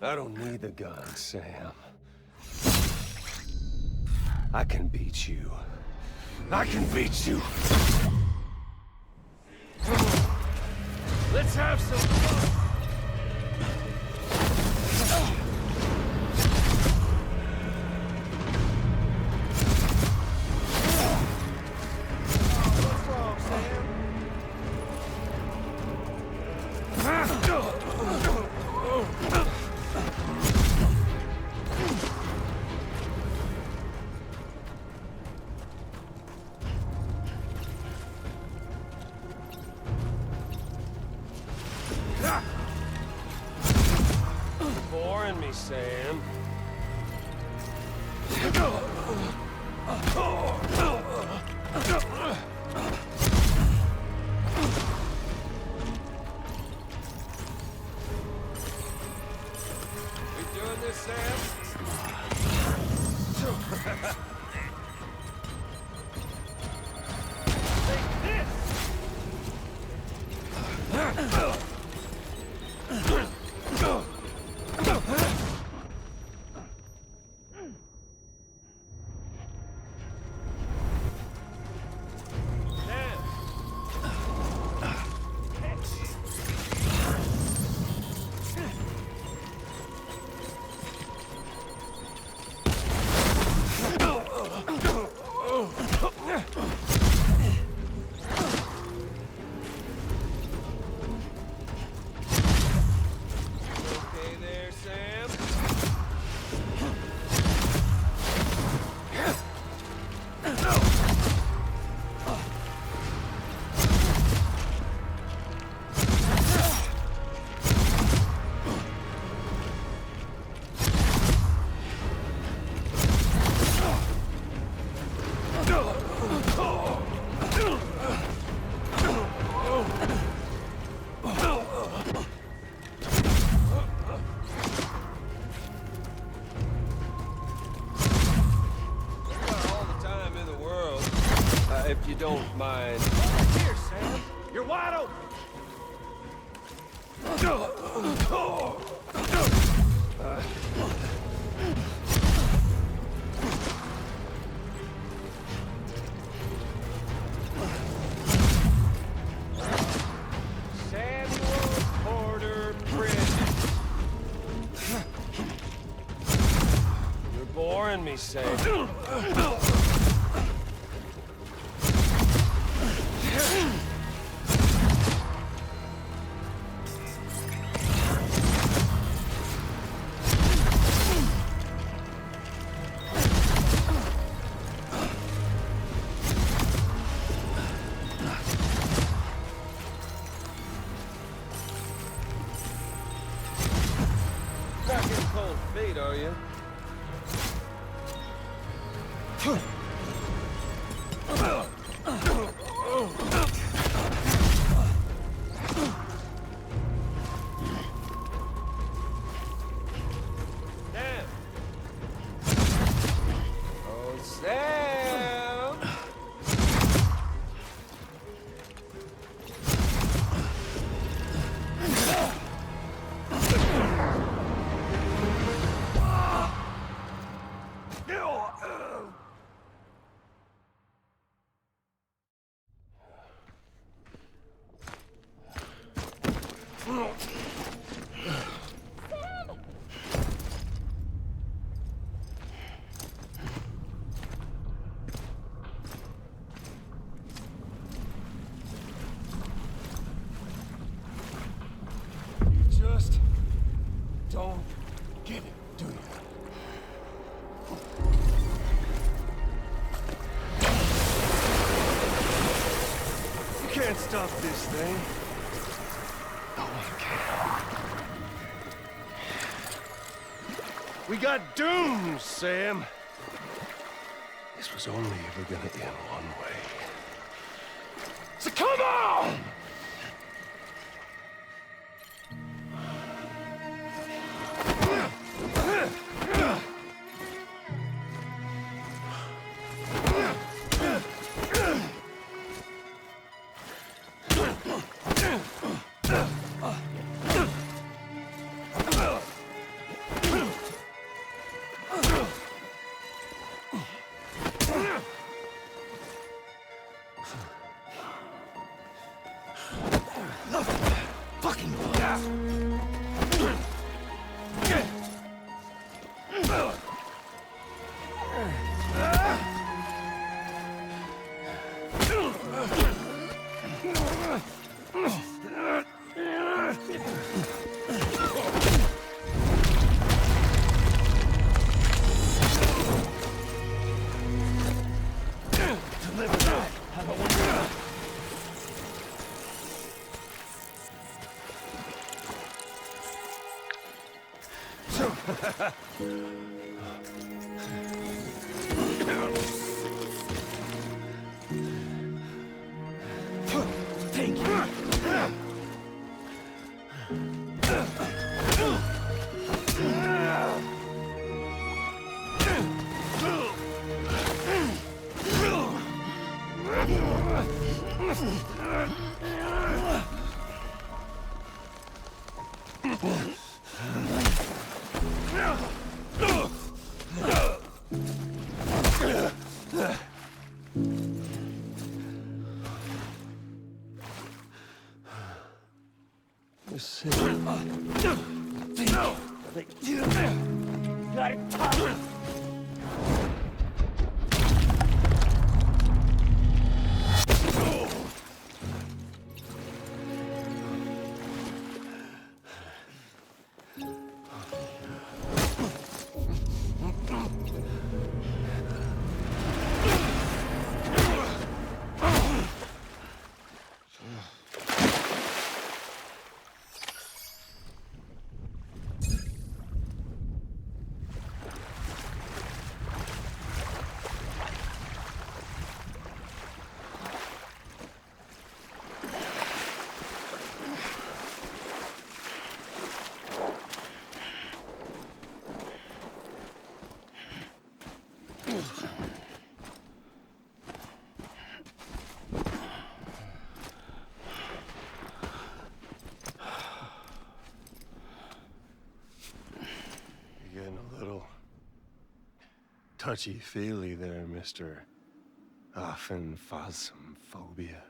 S5: I don't need the gun, Sam. I can beat you. I can beat you. Let's have some fun. What's wrong, Sam? Boring me, Sam. We doing this, Sam? Take this! Sam! you don't mind. Here, Sam. You're wide open. Samuel Porter Bridges. You're boring me, Sam. Not getting cold feet, are you? Sam! Oh, Sam! Just don't get it, do you? You can't stop this thing. No one can. We got dooms, Sam. This was only ever gonna end one way. So come on! Fucking Thank you. Got it. touchy-feely there, Mr. Phasmophobia.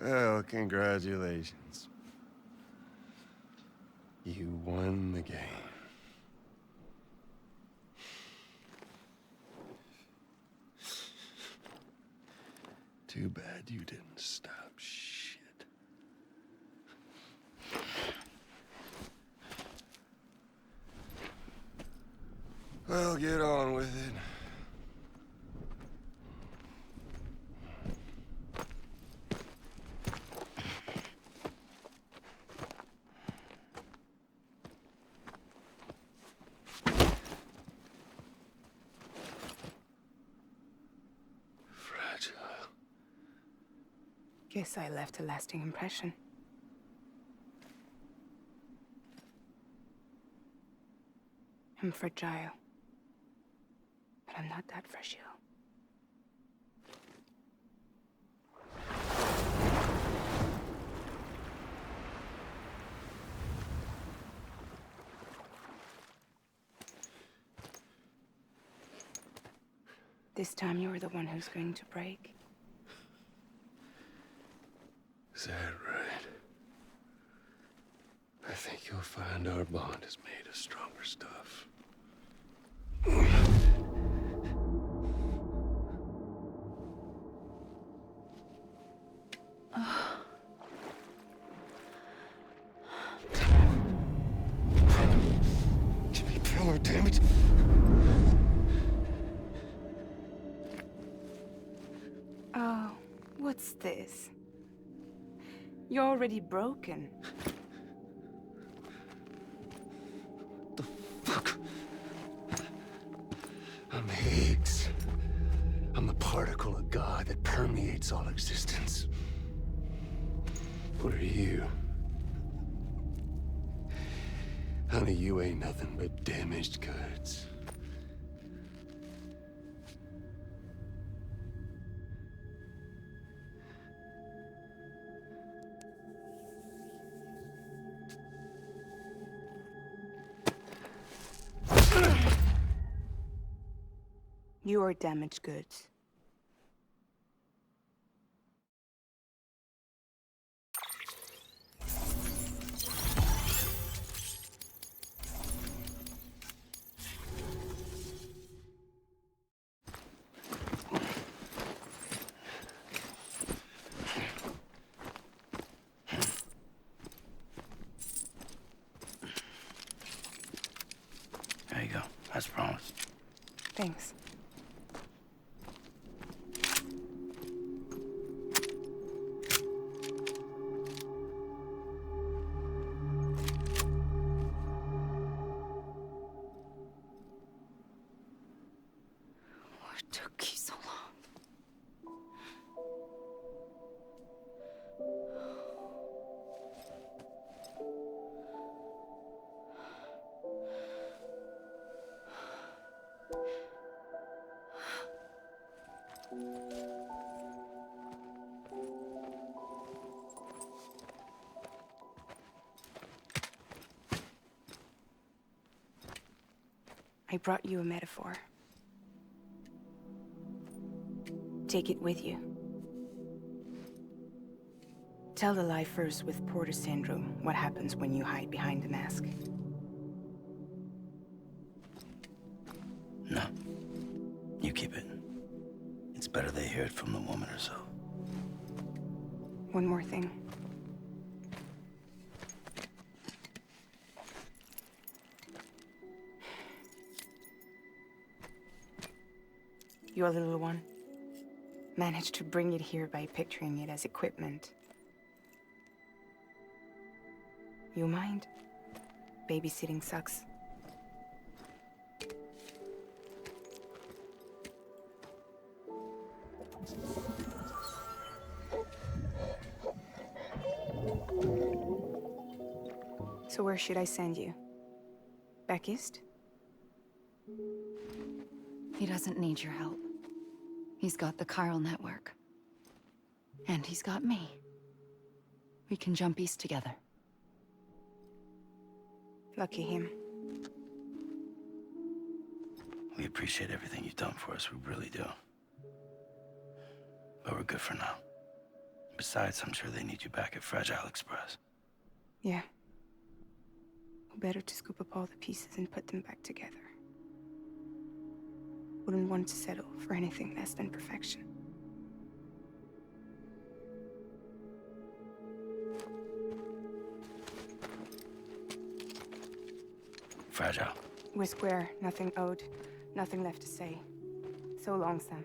S5: Well, congratulations. You won the game. Too bad you didn't stop shit. Well, get on with it. Fragile.
S12: Guess I left a lasting impression. I'm fragile. But I'm not that fragile. This time you're the one who's going to break.
S5: Is that right? I think you'll find our bond is made of stronger stuff. Jimmy Pillar, damn it!
S12: Oh, what's this? You're already broken.
S5: The fuck? I'm Higgs. I'm the particle of God that permeates all existence. What are you? Honey, you ain't nothing but damaged goods.
S12: You are damaged goods.
S13: There you go, as promised.
S12: Thanks.
S6: What took you so long?
S12: I brought you a metaphor. Take it with you. Tell the lifers with Porter syndrome what happens when you hide behind the mask.
S13: No. You keep it. It's better they hear it from the woman herself.
S12: One more thing. Your little one managed to bring it here by picturing it as equipment. You mind? Babysitting sucks. So where should I send you? Back east?
S6: He doesn't need your help. He's got the chiral network. And he's got me. We can jump east together.
S12: Lucky him.
S13: We appreciate everything you've done for us, we really do. But we're good for now. Besides, I'm sure they need you back at Fragile Express.
S12: Yeah. Better to scoop up all the pieces and put them back together. Wouldn't want to settle for anything less than perfection.
S13: Fragile.
S12: We're square, nothing owed, nothing left to say. So long, Sam.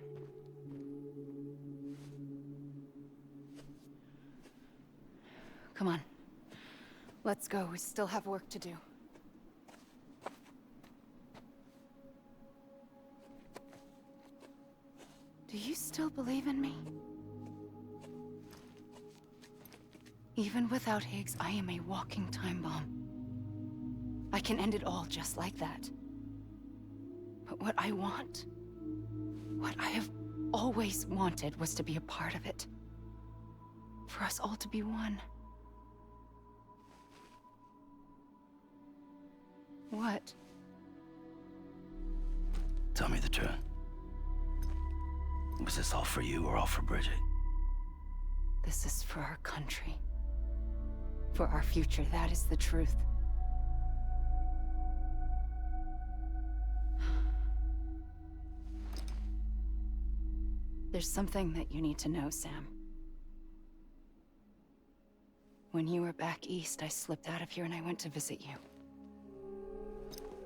S6: Come on. Let's go. We still have work to do. Do you still believe in me? Even without Higgs, I am a walking time bomb. I can end it all just like that. But what I want, what I have always wanted, was to be a part of it. For us all to be one. What?
S13: Tell me the truth. Was this all for you or all for Bridget?
S6: This is for our country. For our future, that is the truth. There's something that you need to know, Sam. When you were back east, I slipped out of here and I went to visit you.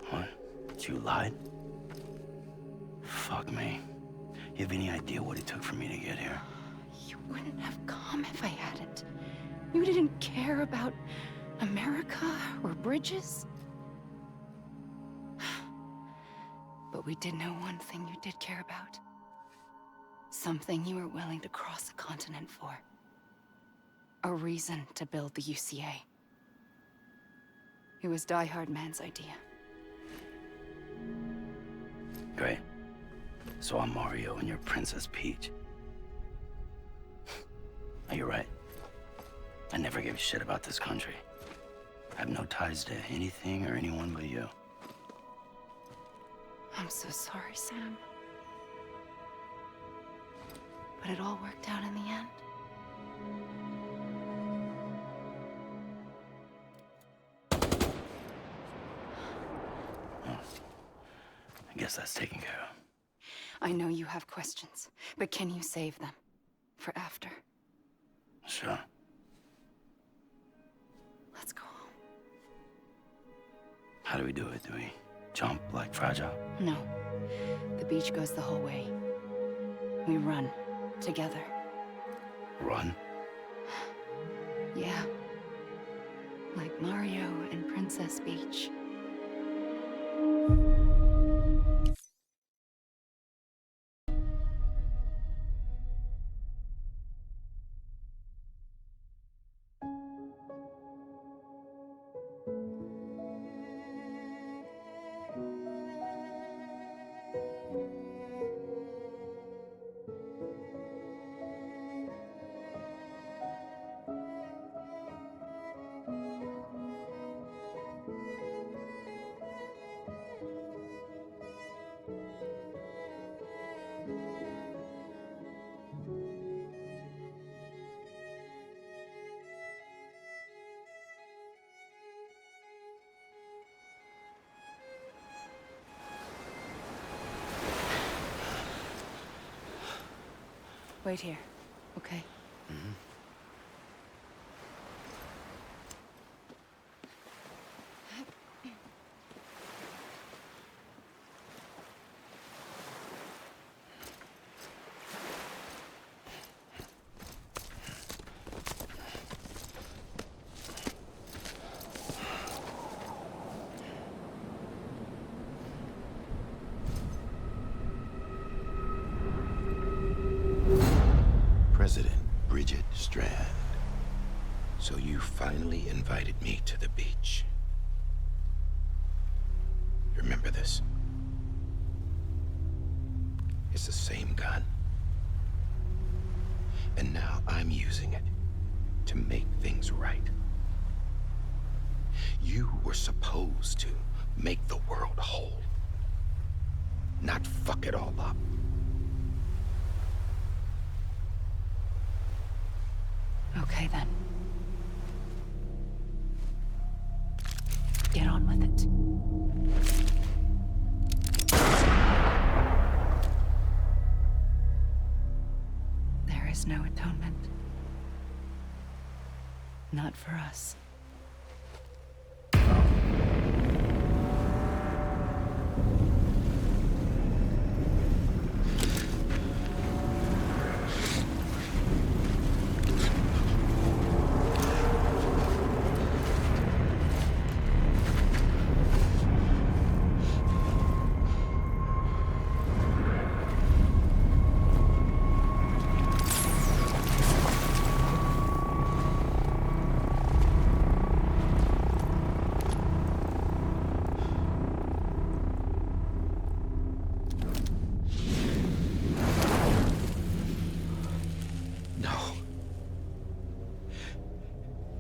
S13: What? You lied? Fuck me. You have any idea what it took for me to get here?
S6: You wouldn't have come if I hadn't. You didn't care about America or bridges. But we did know one thing you did care about. Something you were willing to cross a continent for. A reason to build the UCA. It was Die Hard Man's idea.
S13: Great. So I'm Mario and you're Princess Peach. You're right. I never gave a shit about this country. I have no ties to anything or anyone but you.
S6: I'm so sorry, Sam. But it all worked out in the end.
S13: Oh. I guess that's taken care of.
S6: I know you have questions, but can you save them? For after?
S13: Sure.
S6: Let's go home.
S13: How do we do it? Do we jump like Fragile?
S6: No. The beach goes the whole way. We run. Together.
S13: Run?
S6: Yeah. Like Mario and Princess Peach. Wait here, okay?
S13: Mm-hmm.
S14: President Bridget Strand. So you finally invited me to the beach. Remember this? It's the same gun. And now I'm using it to make things right. You were supposed to make the world whole, not fuck it all up.
S6: Okay, then. Get on with it. There is no atonement. Not for us.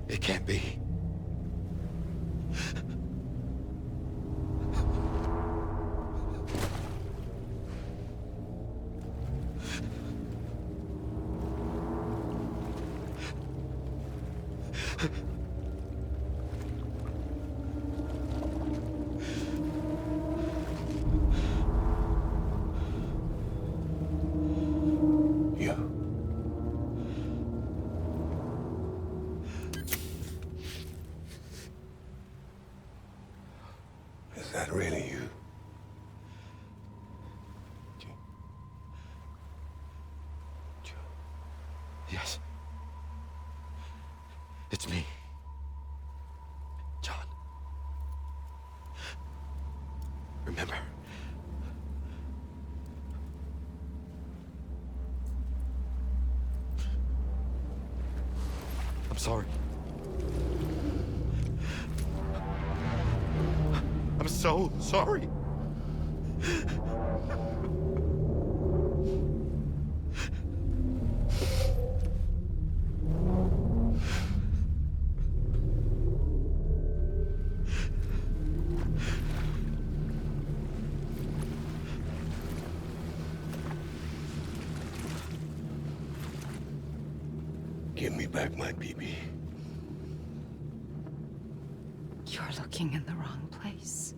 S14: It can't be.
S7: Is that really you?
S14: Yes. It's me. John. Remember? I'm sorry. I'm so sorry.
S7: Give me back my BB.
S6: You're looking in the wrong place.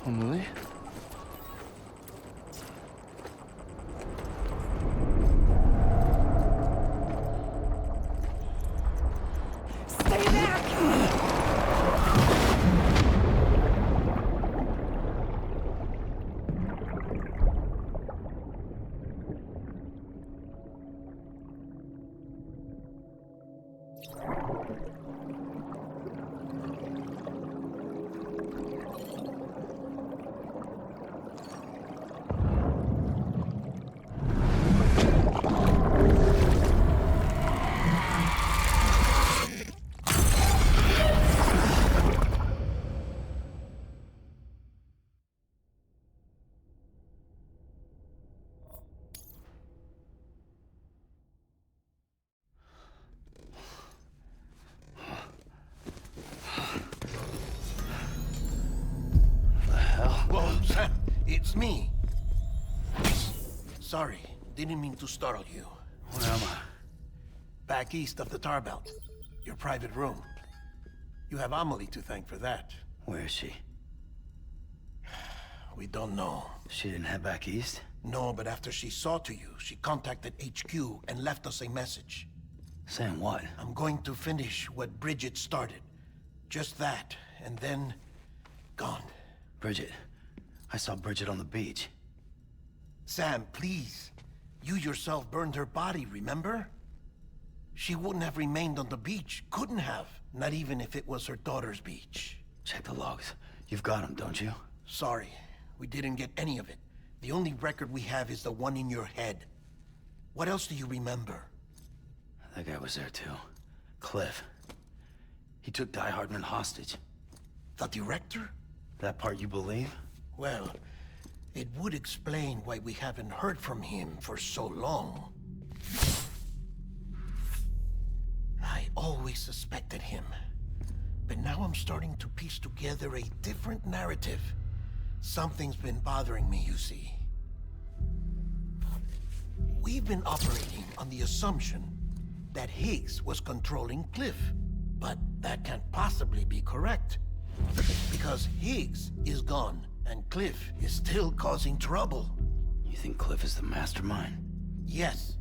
S5: Emily?
S6: Stay back!
S9: Whoa, Sam, it's me. Sorry, didn't mean to startle you.
S13: Where am I?
S9: Back east of the tar belt. Your private room. You have Amelie to thank for that.
S13: Where is she?
S9: We don't know.
S13: She didn't head back east?
S9: No, but after she saw to you, she contacted HQ and left us a message.
S13: Saying what?
S9: I'm going to finish what Bridget started. Just that, and then... gone.
S13: Bridget. I saw Bridget on the beach.
S9: Sam, please. You yourself burned her body, remember? She wouldn't have remained on the beach. Couldn't have. Not even if it was her daughter's beach.
S13: Check the logs. You've got them, don't you?
S9: Sorry. We didn't get any of it. The only record we have is the one in your head. What else do you remember?
S13: That guy was there too. Cliff. He took Die Hardman hostage.
S9: The director?
S13: That part you believe?
S9: Well, it would explain why we haven't heard from him for so long. I always suspected him. But now I'm starting to piece together a different narrative. Something's been bothering me, you see. We've been operating on the assumption that Higgs was controlling Cliff. But that can't possibly be correct. Because Higgs is gone, and Cliff is still causing trouble.
S13: You think Cliff is the mastermind?
S9: Yes.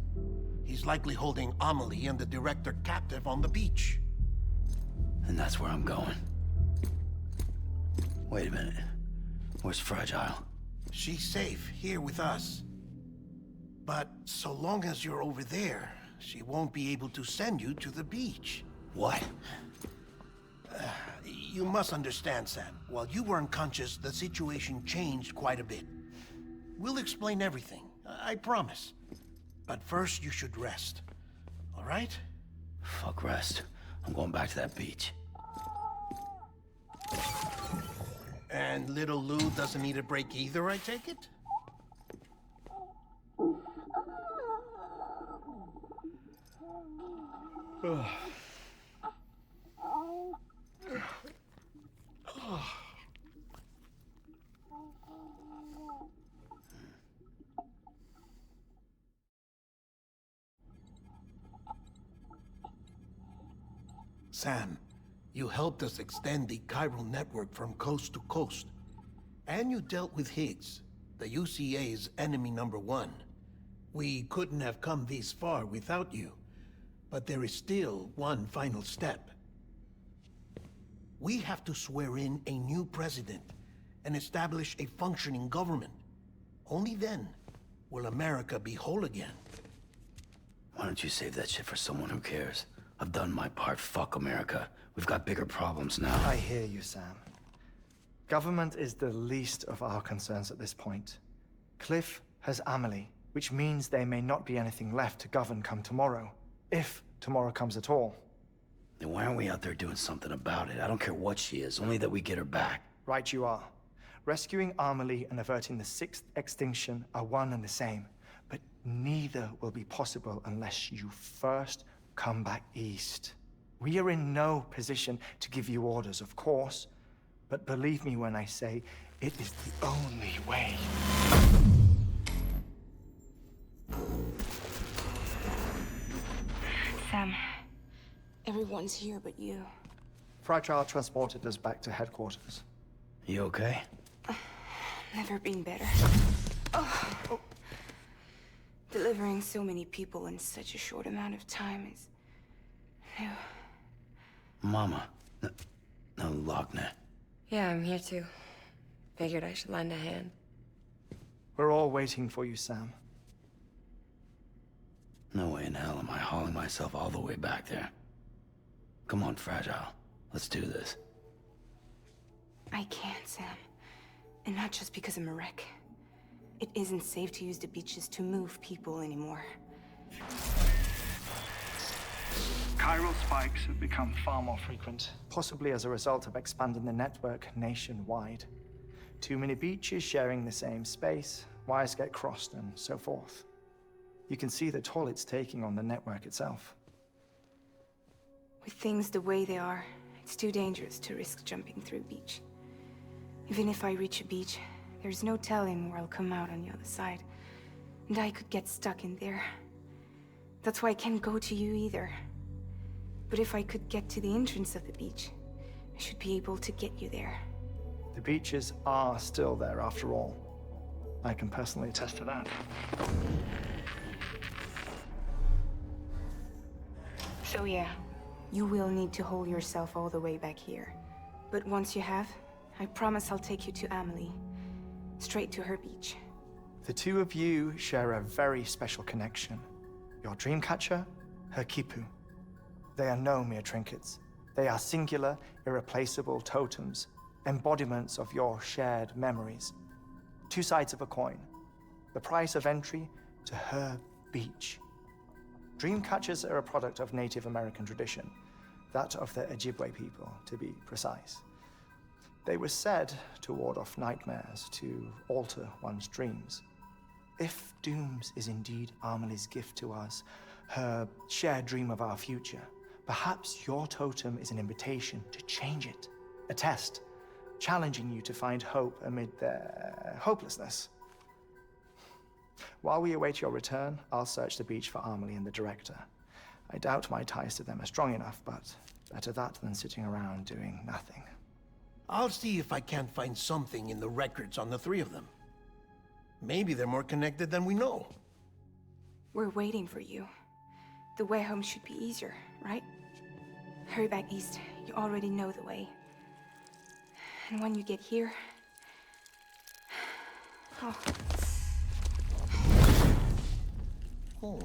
S9: He's likely holding Amelie and the director captive on the beach.
S13: And that's where I'm going. Wait a minute. Where's Fragile?
S9: She's safe here with us. But so long as you're over there, she won't be able to send you to the beach.
S13: What?
S9: You must understand, Sam. While you were unconscious, the situation changed quite a bit. We'll explain everything, I promise. But first, you should rest. All right?
S13: Fuck rest. I'm going back to that beach.
S9: And little Lou doesn't need a break either, I take it? Sam, you helped us extend the chiral network from coast to coast. And you dealt with Higgs, the UCA's enemy #1. We couldn't have come this far without you. But there is still one final step. We have to swear in a new president and establish a functioning government. Only then will America be whole again.
S13: Why don't you save that shit for someone who cares? I've done my part. Fuck America. We've got bigger problems now.
S3: I hear you, Sam. Government is the least of our concerns at this point. Cliff has Amelie, which means there may not be anything left to govern come tomorrow. If tomorrow comes at all.
S13: Then why aren't we out there doing something about it? I don't care what she is, only that we get her back.
S3: Right you are. Rescuing Amelie and averting the 6th extinction are one and the same. But neither will be possible unless you first come back east. We are in no position to give you orders, of course. But believe me when I say, it is the only way.
S12: Sam, everyone's here but you.
S3: Fragile transported us back to headquarters.
S13: You okay?
S12: Never been better. Oh. Delivering so many people in such a short amount of time is new.
S13: Mama. No, Lochner.
S15: Yeah, I'm here too. Figured I should lend a hand.
S3: We're all waiting for you, Sam.
S13: No way in hell am I hauling myself all the way back there. Come on, Fragile. Let's do this.
S12: I can't, Sam. And not just because I'm a wreck. It isn't safe to use the beaches to move people anymore.
S3: Chiral spikes have become far more frequent, possibly as a result of expanding the network nationwide. Too many beaches sharing the same space, wires get crossed, and so forth. You can see the toll it's taking on the network itself.
S12: With things the way they are, it's too dangerous to risk jumping through a beach. Even if I reach a beach, there's no telling where I'll come out on the other side. And I could get stuck in there. That's why I can't go to you either. But if I could get to the entrance of the beach, I should be able to get you there.
S3: The beaches are still there after all. I can personally attest to that.
S12: So yeah, you will need to haul yourself all the way back here. But once you have, I promise I'll take you to Amelie. Straight to her beach.
S3: The two of you share a very special connection. Your dreamcatcher, her kipu. They are no mere trinkets. They are singular, irreplaceable totems, embodiments of your shared memories. Two sides of a coin. The price of entry to her beach. Dreamcatchers are a product of Native American tradition, that of the Ojibwe people, to be precise. They were said to ward off nightmares, to alter one's dreams. If Dooms is indeed Amelie's gift to us, her shared dream of our future, perhaps your totem is an invitation to change it. A test, challenging you to find hope amid their hopelessness. While we await your return, I'll search the beach for Amelie and the director. I doubt my ties to them are strong enough, but better that than sitting around doing nothing.
S16: I'll see if I can't find something in the records on the three of them. Maybe they're more connected than we know.
S12: We're waiting for you. The way home should be easier, right? Hurry back east. You already know the way. And when you get here... Oh.
S16: Oh.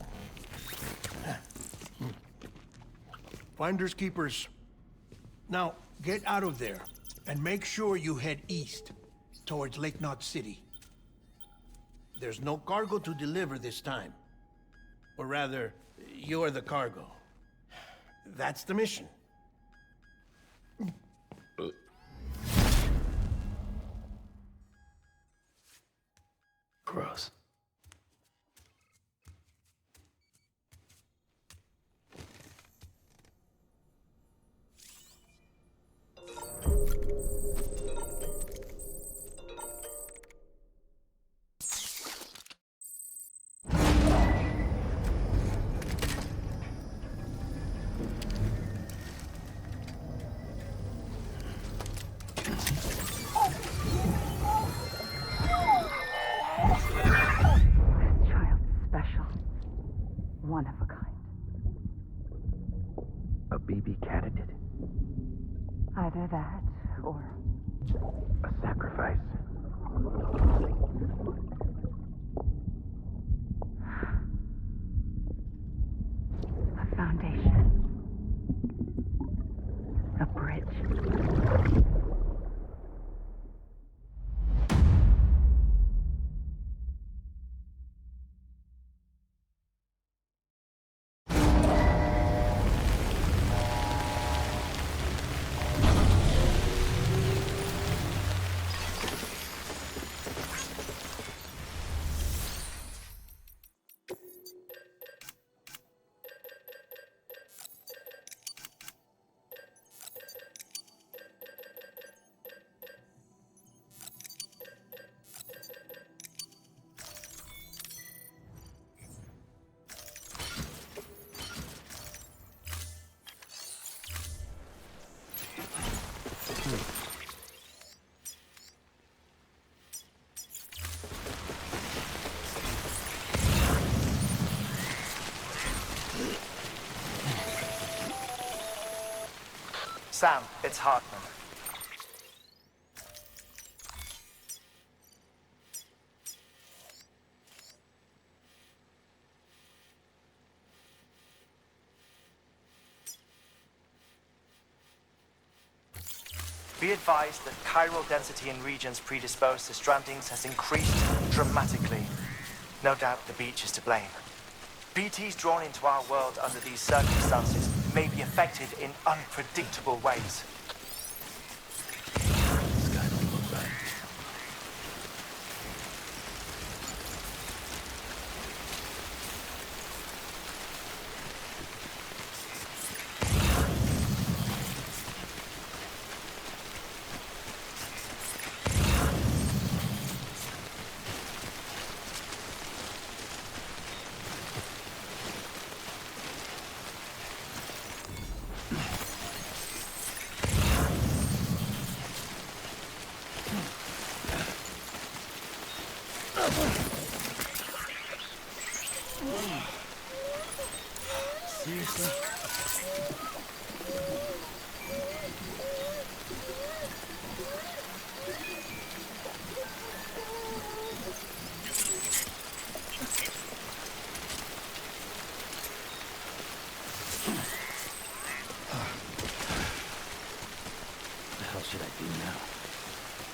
S16: Finders keepers. Now, get out of there, and make sure you head east, towards Lake Knot City. There's no cargo to deliver this time. Or rather, you're the cargo. That's the mission.
S13: Gross.
S6: One of a kind.
S14: A BB candidate?
S6: Either that, or...
S14: a sacrifice?
S6: A foundation. A bridge.
S3: Sam, it's Hartman. Be advised that chiral density in regions predisposed to strandings has increased dramatically. No doubt the beach is to blame. BTs drawn into our world under these circumstances may be affected in unpredictable ways.
S14: This guy don't look right.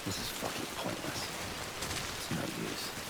S13: This is fucking pointless. It's no use.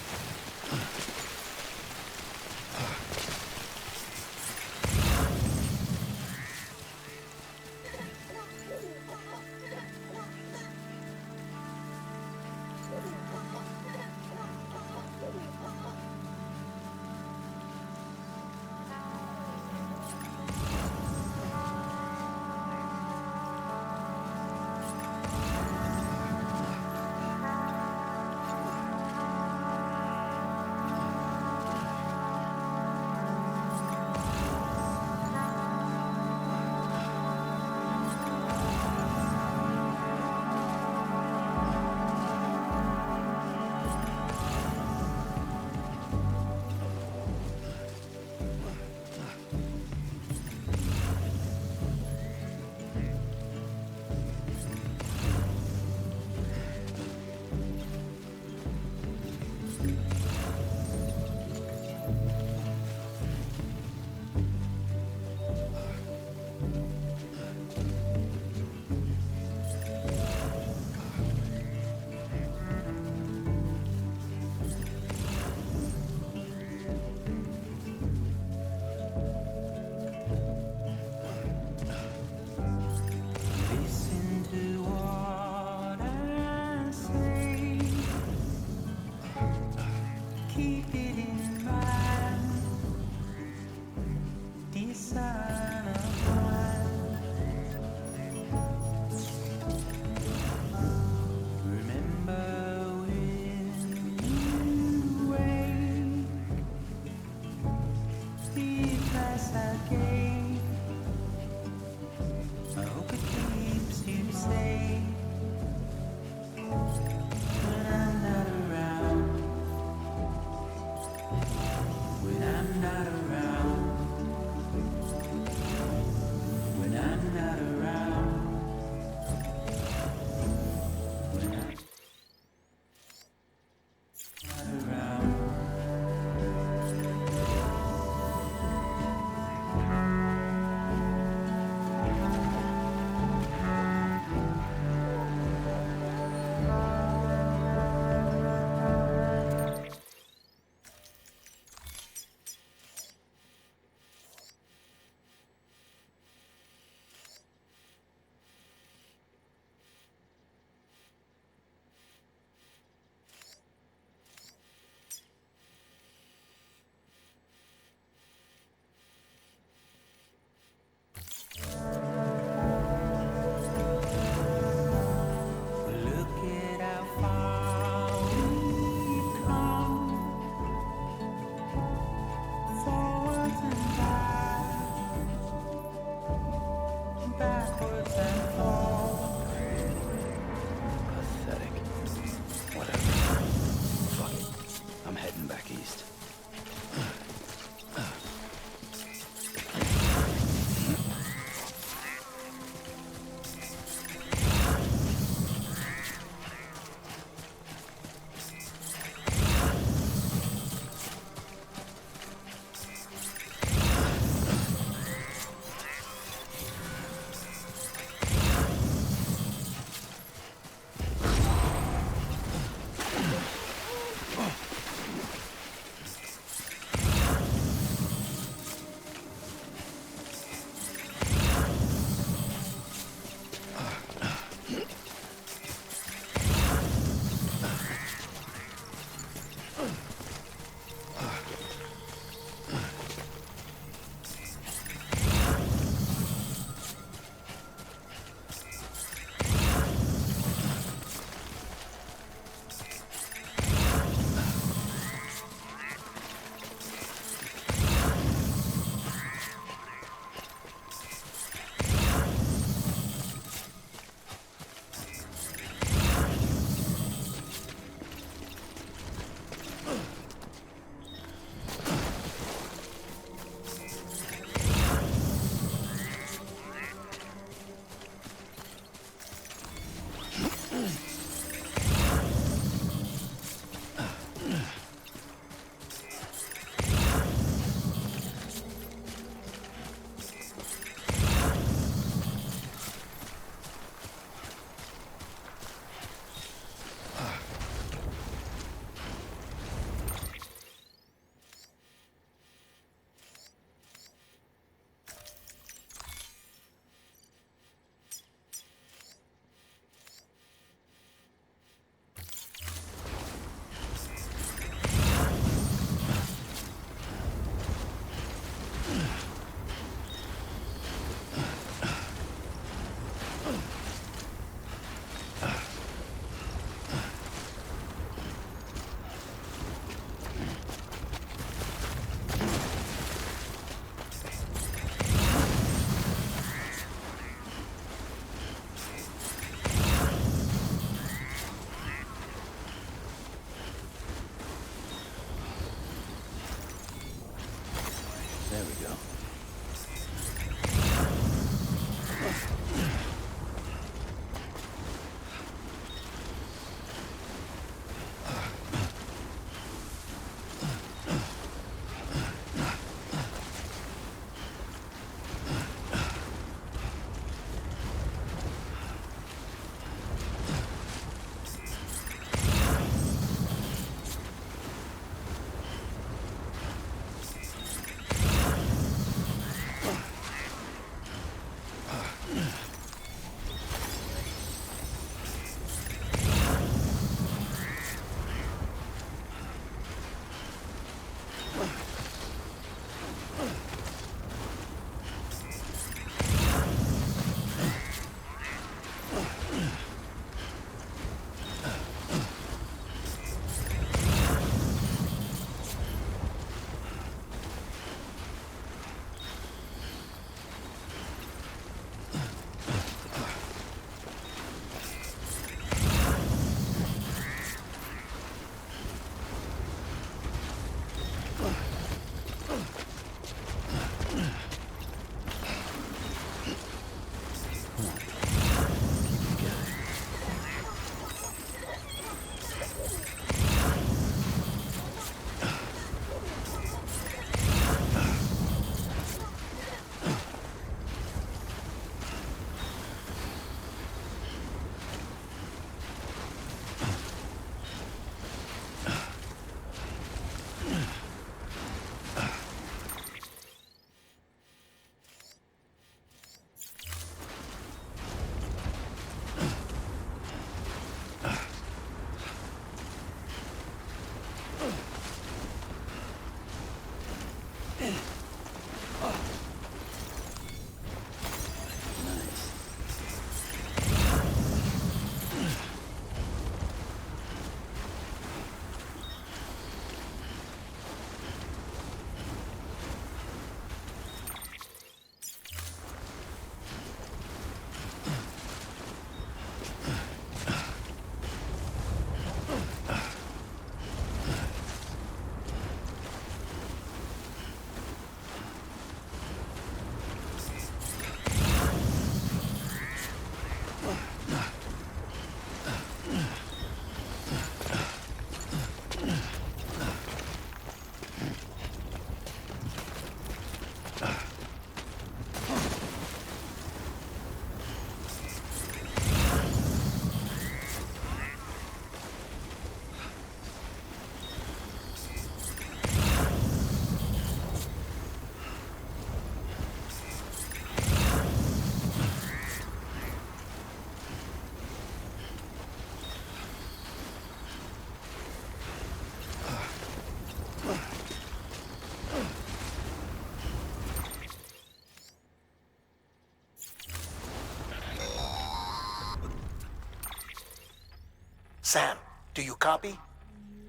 S9: Sam, do you copy?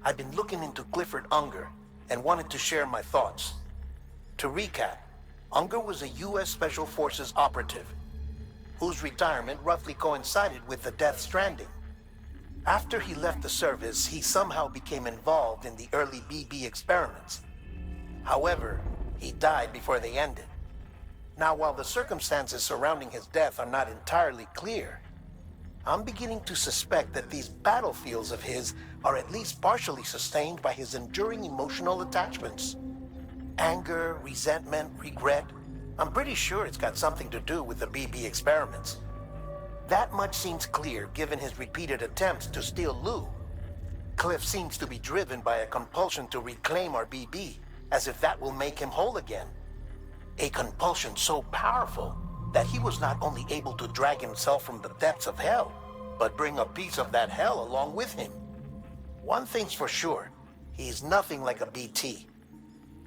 S9: I've been looking into Clifford Unger and wanted to share my thoughts. To recap, Unger was a U.S. Special Forces operative whose retirement roughly coincided with the Death Stranding. After he left the service, he somehow became involved in the early BB experiments. However, he died before they ended. Now, while the circumstances surrounding his death are not entirely clear, I'm beginning to suspect that these battlefields of his are at least partially sustained by his enduring emotional attachments. Anger, resentment, regret. I'm pretty sure it's got something to do with the BB experiments. That much seems clear given his repeated attempts to steal Lou. Cliff seems to be driven by a compulsion to reclaim our BB, as if that will make him whole again. A compulsion so powerful that he was not only able to drag himself from the depths of hell, but bring a piece of that hell along with him. One thing's for sure, he's nothing like a BT.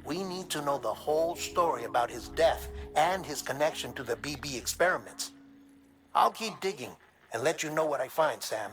S9: We need to know the whole story about his death and his connection to the BB experiments. I'll keep digging and let you know what I find, Sam.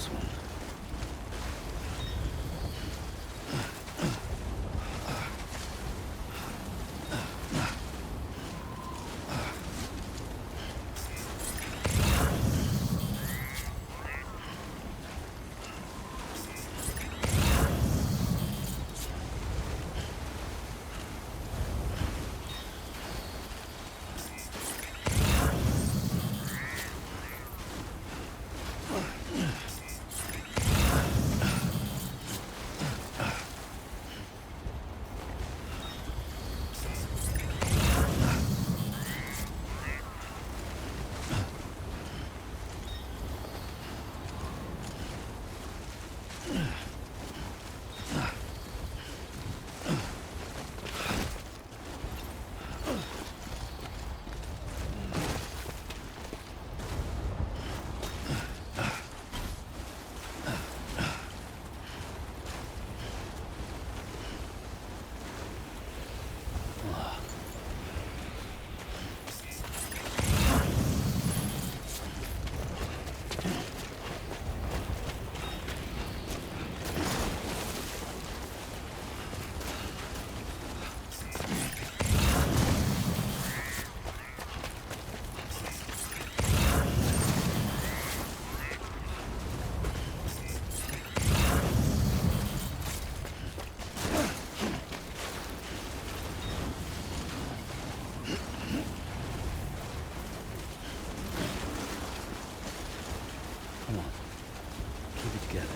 S13: close one. Come on. Keep it together.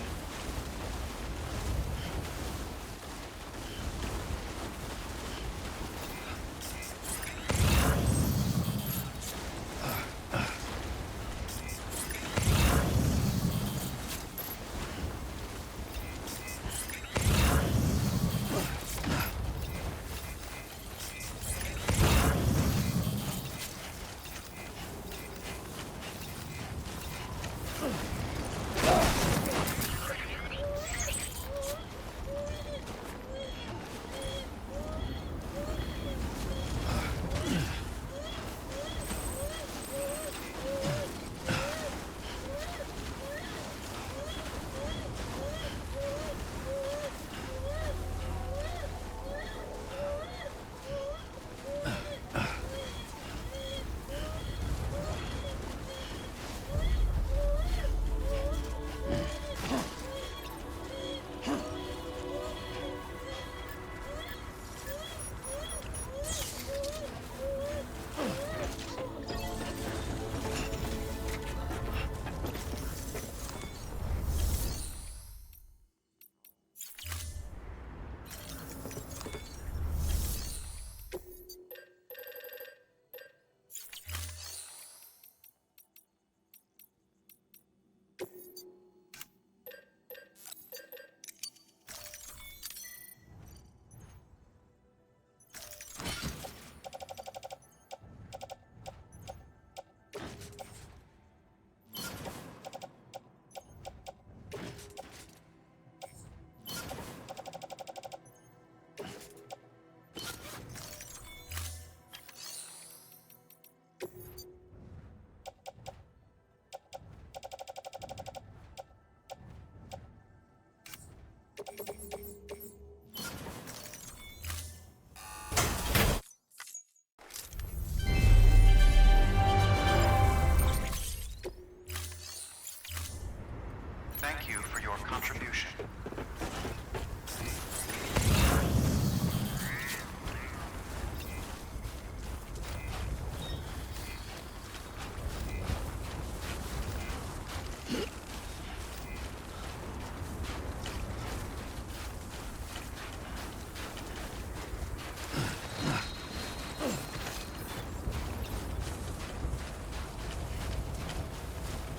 S10: Thank you for your contribution.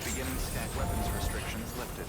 S4: Beginning stack weapons restrictions lifted.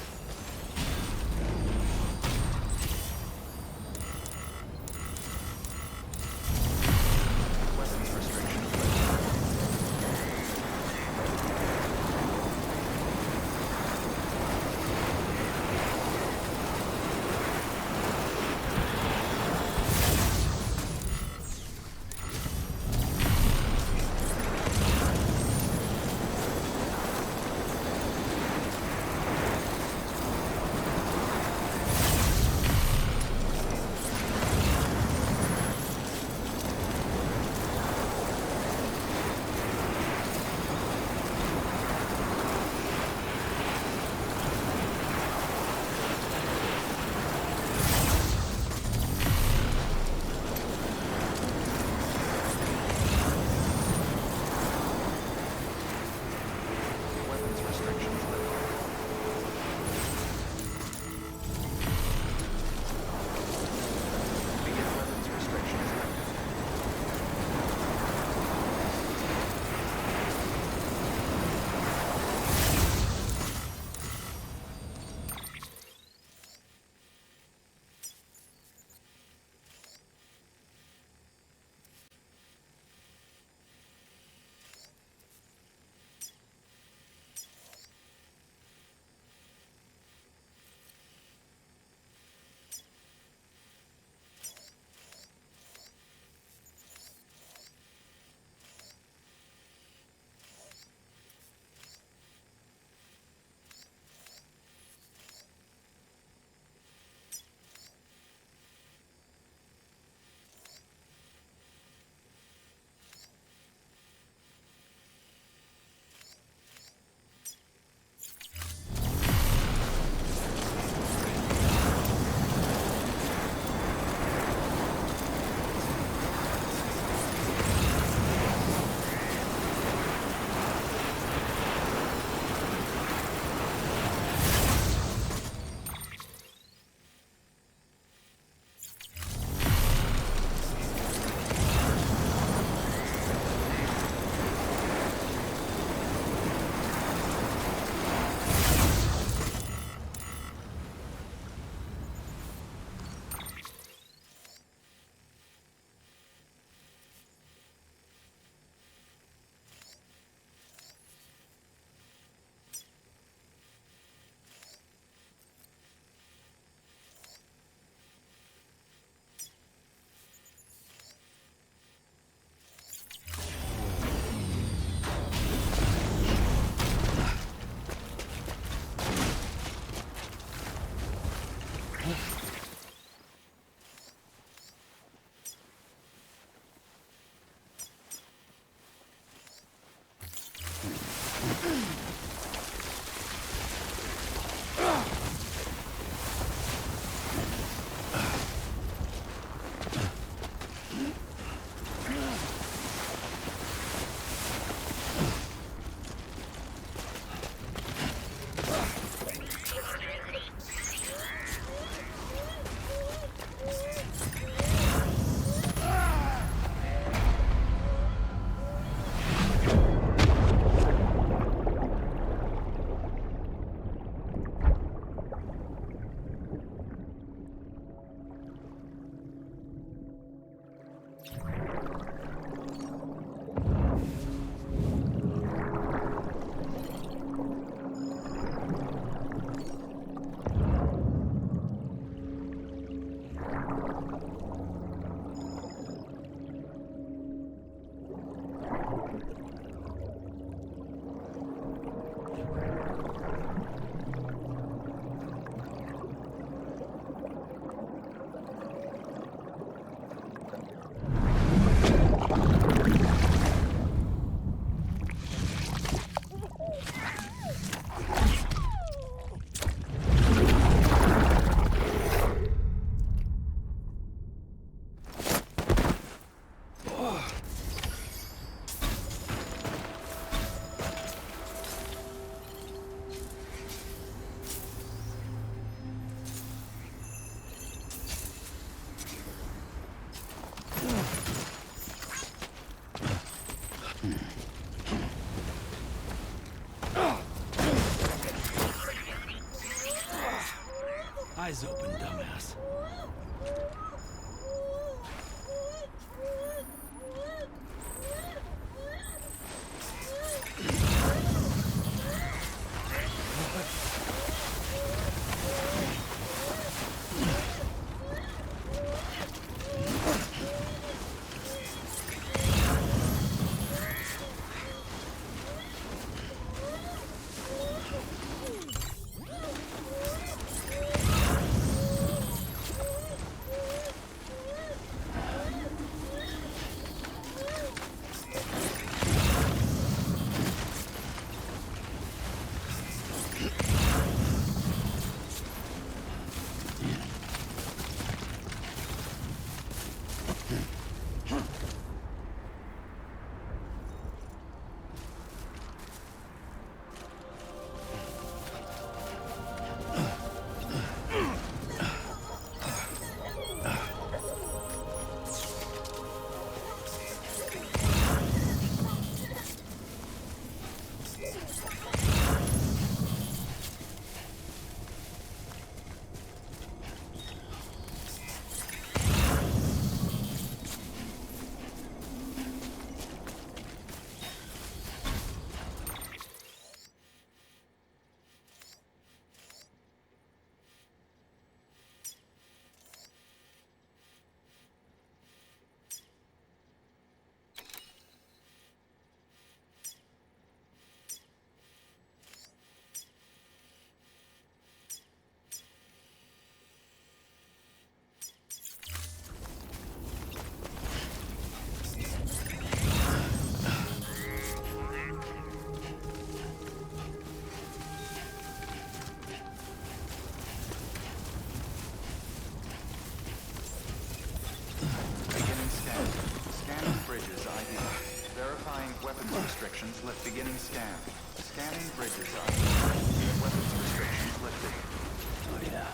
S11: eyes open, dumbass.
S4: Restrictions lift. Beginning scan. Scanning bridges up. Weapons restrictions lifted.
S13: Oh yeah.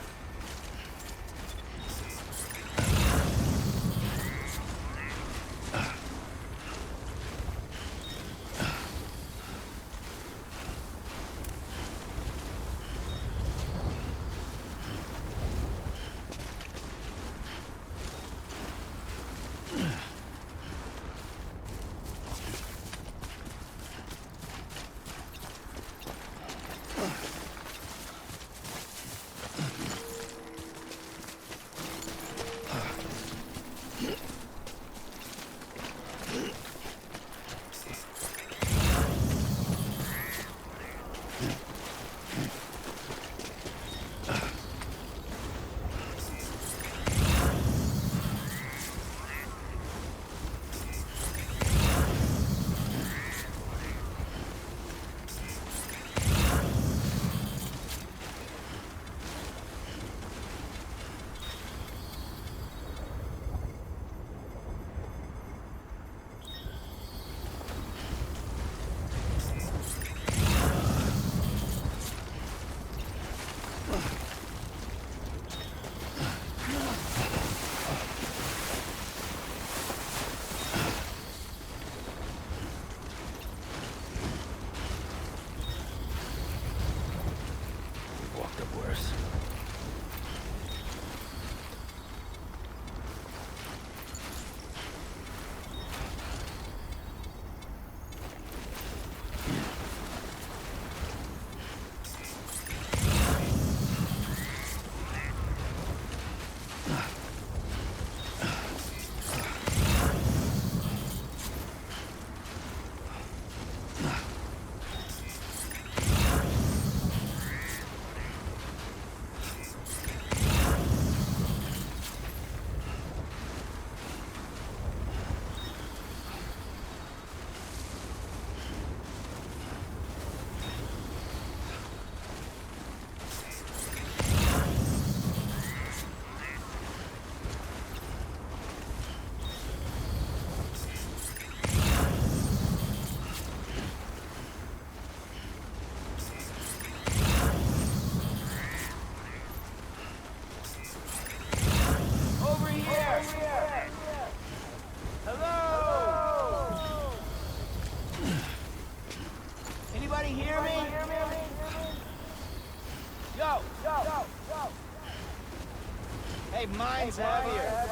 S17: Hey, mine's heavier.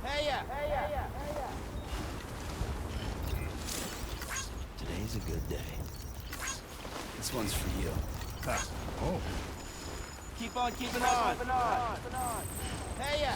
S17: Hey-ya!
S13: Today's a good day. This one's for you.
S17: Oh. Keep on keeping on. Hey-ya!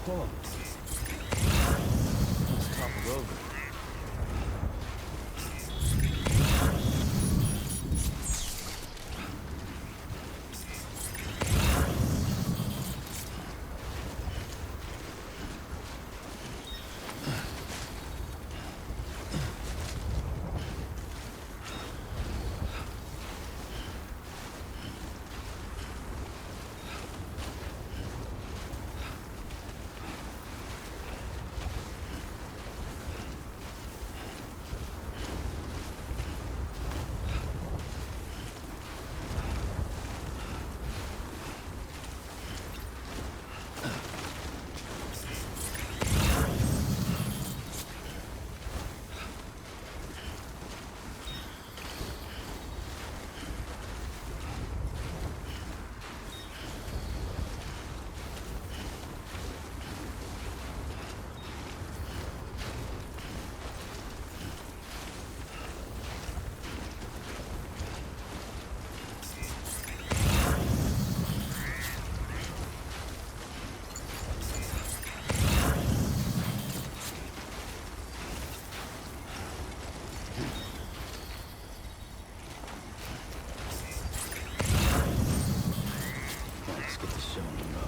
S5: Hold on. Almost toppled over.
S13: Let's get this show on the road.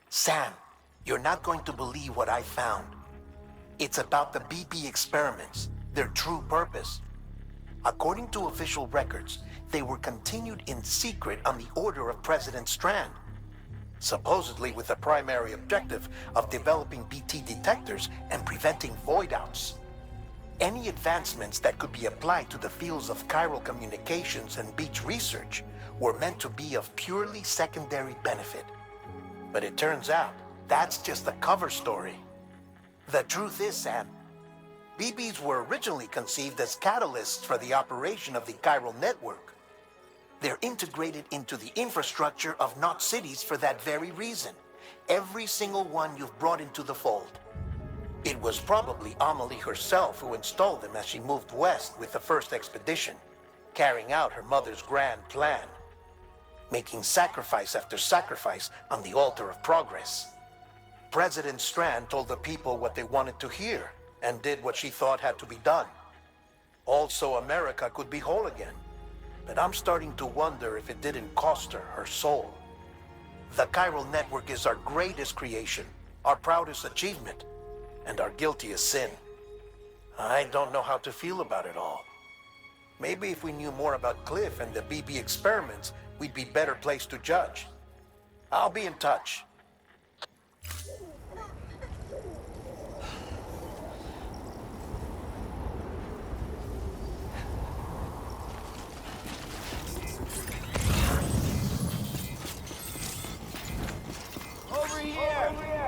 S9: Sam, you're not going to believe what I found. It's about the BP experiments, their true purpose. According to official records, they were continued in secret on the order of President Strand, supposedly with the primary objective of developing BT detectors and preventing void outs. Any advancements that could be applied to the fields of chiral communications and beach research were meant to be of purely secondary benefit. But it turns out, that's just a cover story. The truth is, Sam, BBs were originally conceived as catalysts for the operation of the chiral network. They're integrated into the infrastructure of Knot cities for that very reason. Every single one you've brought into the fold. It was probably Amelie herself who installed them as she moved west with the first expedition, carrying out her mother's grand plan, making sacrifice after sacrifice on the altar of progress. President Strand told the people what they wanted to hear, and did what she thought had to be done. Also, America could be whole again. But I'm starting to wonder if it didn't cost her soul. The chiral network is our greatest creation, our proudest achievement, and our guiltiest sin. I don't know how to feel about it all. Maybe if we knew more about Cliff and the BB experiments, we'd be better placed to judge. I'll be in touch.
S17: Over here! Over here!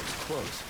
S5: was close.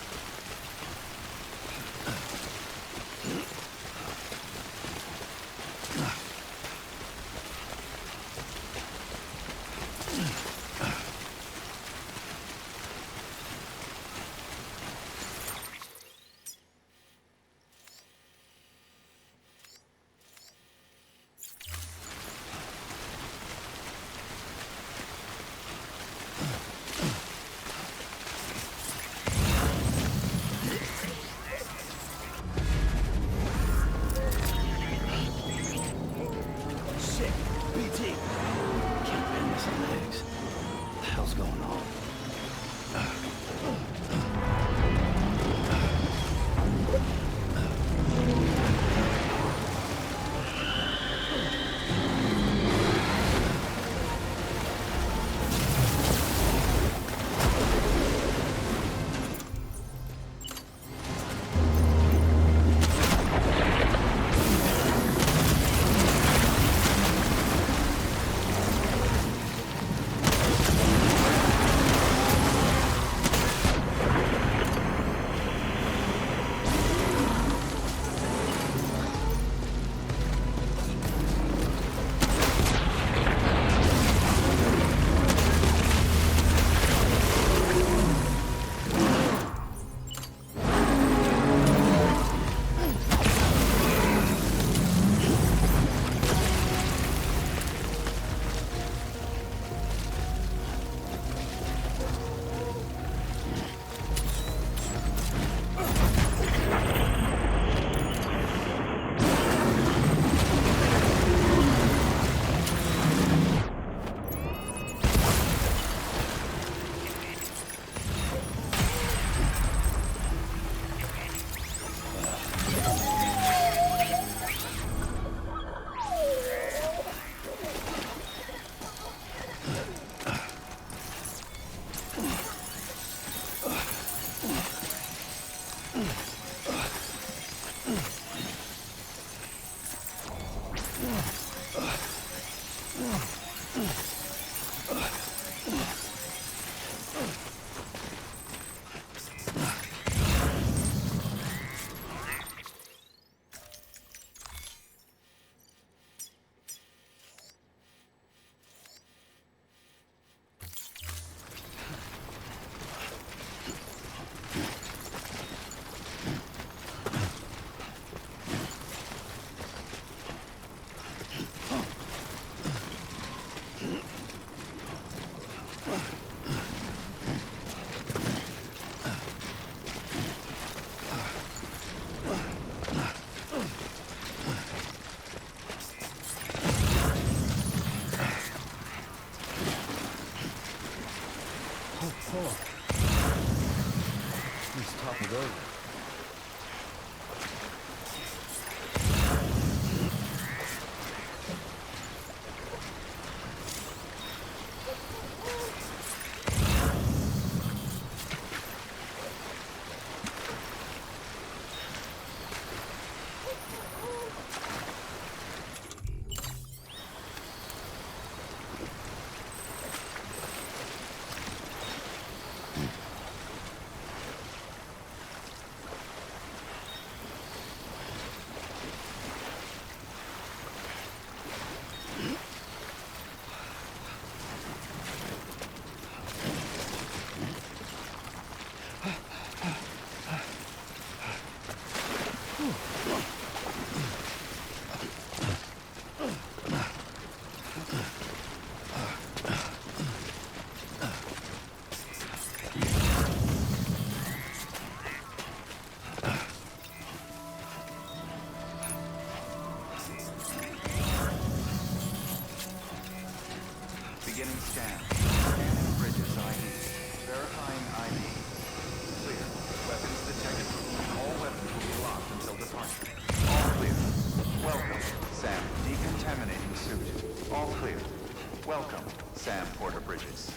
S4: Let's talk it over. Beginning scan. Scanning bridges ID. Verifying ID. Clear. Weapons detected. All weapons will be locked until departure. All clear. Welcome, Sam. Decontaminating suit. All clear. Welcome, Sam Porter Bridges.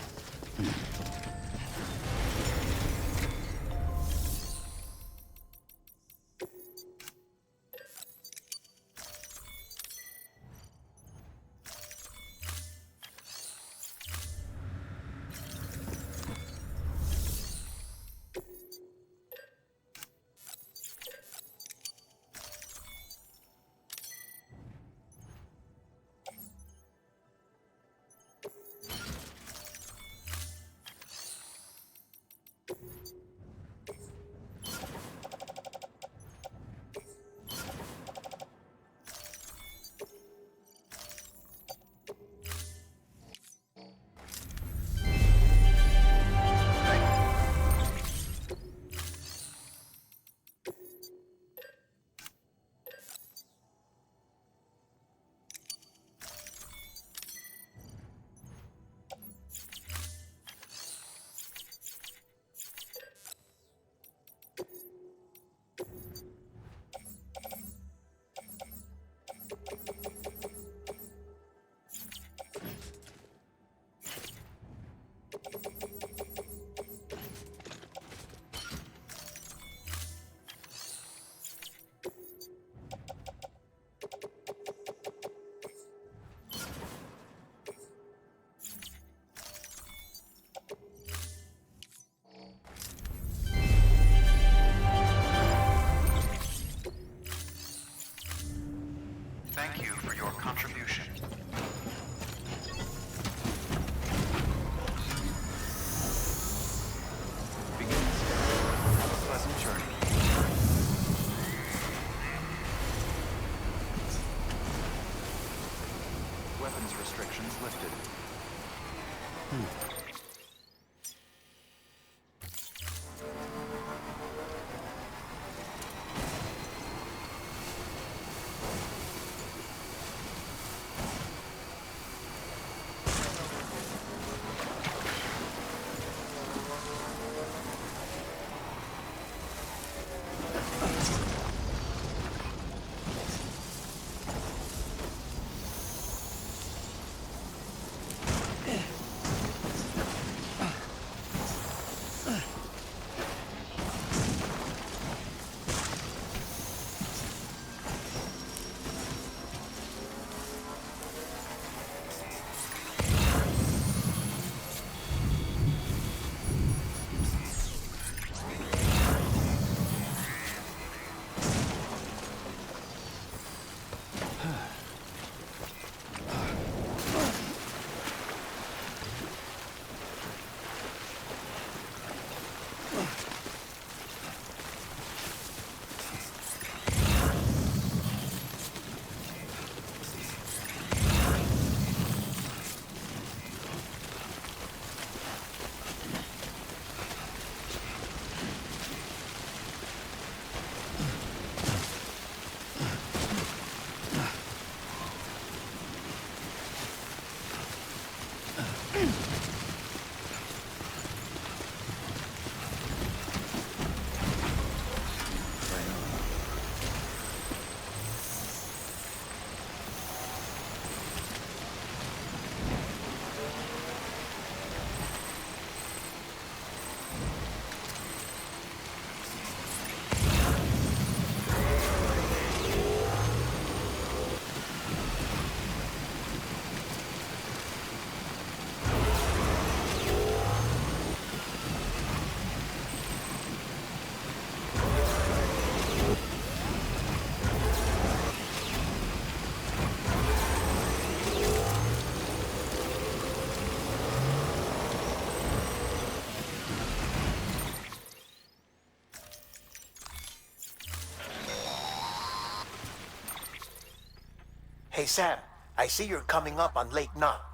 S9: Hey, Sam, I see you're coming up on Lake Knot.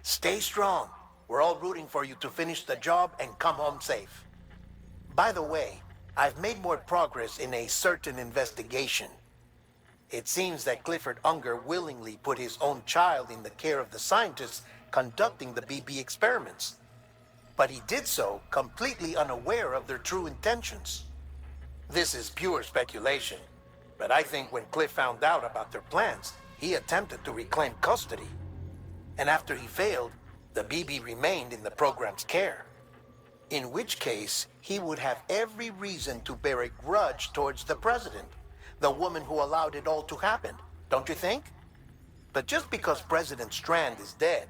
S9: Stay strong. We're all rooting for you to finish the job and come home safe. By the way, I've made more progress in a certain investigation. It seems that Clifford Unger willingly put his own child in the care of the scientists conducting the BB experiments. But he did so completely unaware of their true intentions. This is pure speculation, but I think when Cliff found out about their plans, he attempted to reclaim custody. And after he failed, the BB remained in the program's care. In which case, he would have every reason to bear a grudge towards the president, the woman who allowed it all to happen, don't you think? But just because President Strand is dead,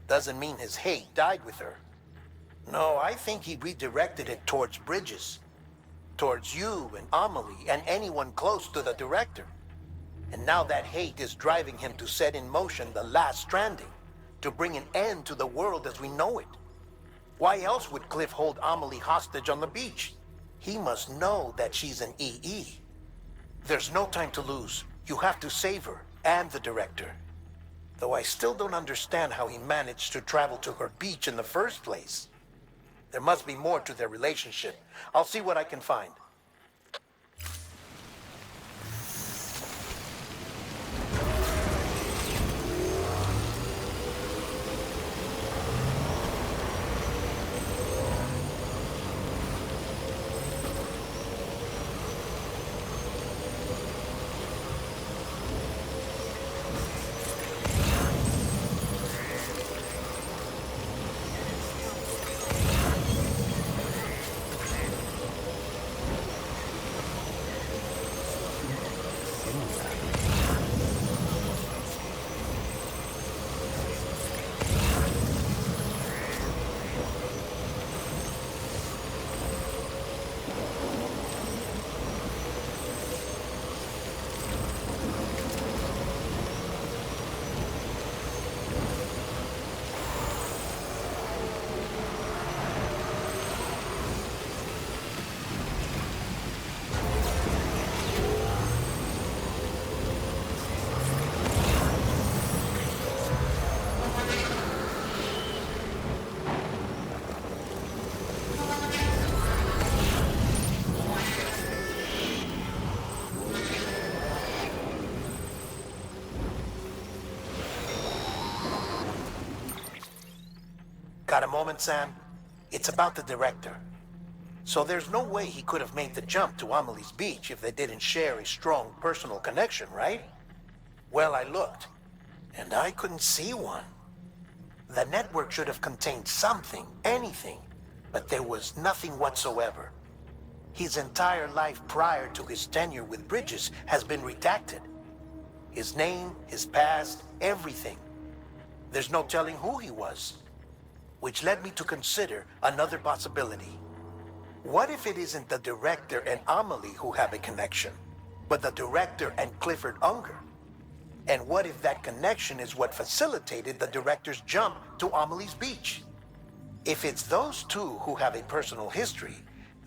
S9: doesn't mean his hate died with her. No, I think he redirected it towards Bridges. Towards you and Amelie and anyone close to the director. And now that hate is driving him to set in motion the last Stranding, to bring an end to the world as we know it. Why else would Cliff hold Amelie hostage on the beach? He must know that she's an EE. There's no time to lose. You have to save her, and the director. Though I still don't understand how he managed to travel to her beach in the first place. There must be more to their relationship. I'll see what I can find. Got a moment, Sam? It's about the director. So there's no way he could have made the jump to Amelie's Beach if they didn't share a strong personal connection, right? Well, I looked, and I couldn't see one. The network should have contained something, anything, but there was nothing whatsoever. His entire life prior to his tenure with Bridges has been redacted. His name, his past, everything. There's no telling who he was. Which led me to consider another possibility. What if it isn't the director and Amelie who have a connection, but the director and Clifford Unger? And what if that connection is what facilitated the director's jump to Amelie's Beach? If it's those two who have a personal history,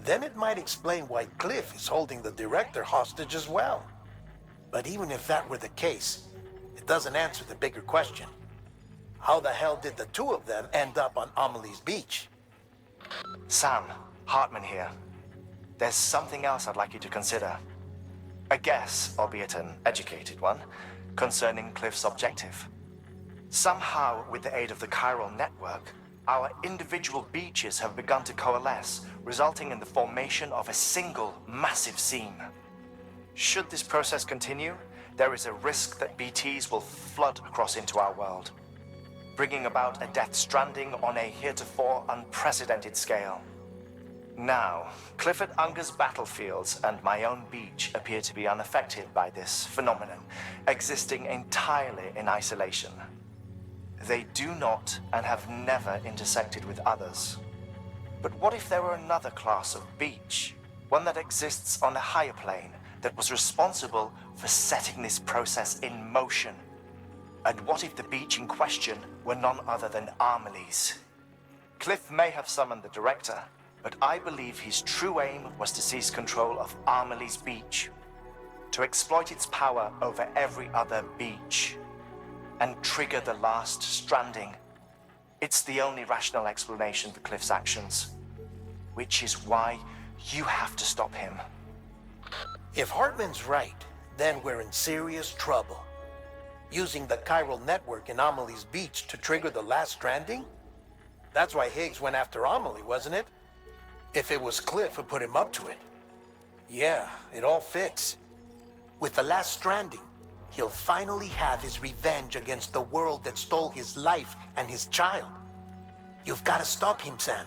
S9: then it might explain why Cliff is holding the director hostage as well. But even if that were the case, it doesn't answer the bigger question. How the hell did the two of them end up on Amelie's Beach?
S3: Sam, Hartman here. There's something else I'd like you to consider. A guess, albeit an educated one, concerning Cliff's objective. Somehow, with the aid of the chiral network, our individual beaches have begun to coalesce, resulting in the formation of a single massive seam. Should this process continue, there is a risk that BTs will flood across into our world, bringing about a death stranding on a heretofore unprecedented scale. Now, Clifford Unger's battlefields and my own beach appear to be unaffected by this phenomenon, existing entirely in isolation. They do not and have never intersected with others. But what if there were another class of beach, one that exists on a higher plane, that was responsible for setting this process in motion? And what if the beach in question were none other than Amelie's? Cliff may have summoned the director, but I believe his true aim was to seize control of Amelie's Beach, to exploit its power over every other beach, and trigger the last stranding. It's the only rational explanation for Cliff's actions, which is why you have to stop him.
S9: If Hartman's right, then we're in serious trouble. Using the chiral network in Amelie's Beach to trigger the last stranding? That's why Higgs went after Amelie, wasn't it? If it was Cliff who put him up to it. Yeah, it all fits. With the last stranding, he'll finally have his revenge against the world that stole his life and his child. You've got to stop him, Sam.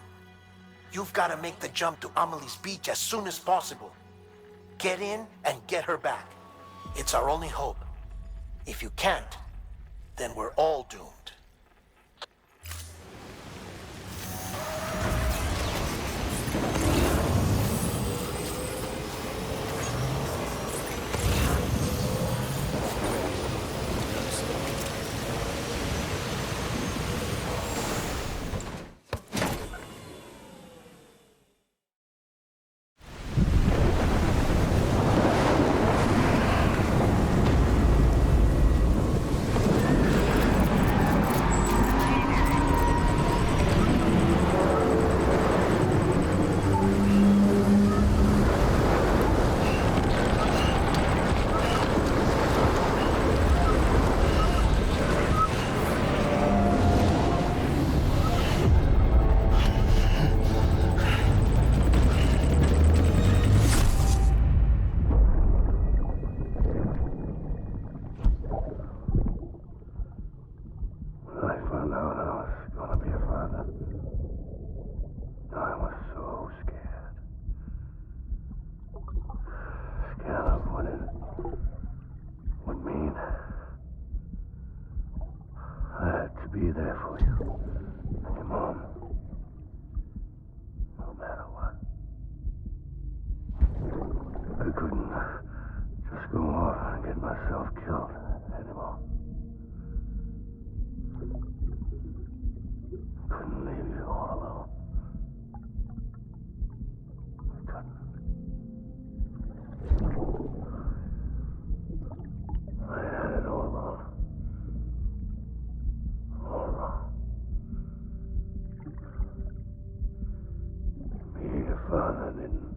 S9: You've got to make the jump to Amelie's Beach as soon as possible. Get in and get her back. It's our only hope. If you can't, then we're all doomed.
S7: Be there for you and your mom, no matter what. I couldn't just go off and get myself killed anymore. Couldn't leave you all alone. I couldn't. I had it all wrong. All wrong. Being a father didn't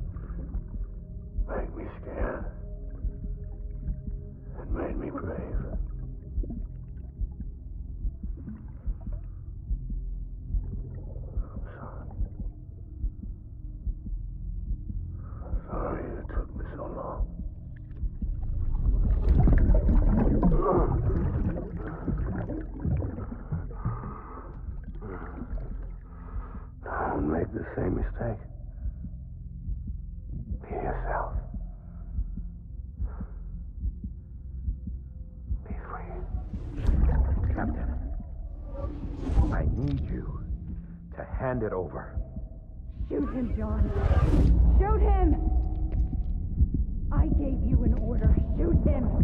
S7: make me scared. It made me brave.
S18: hand it over.
S19: Shoot him, John. Shoot him! I gave you an order. Shoot him!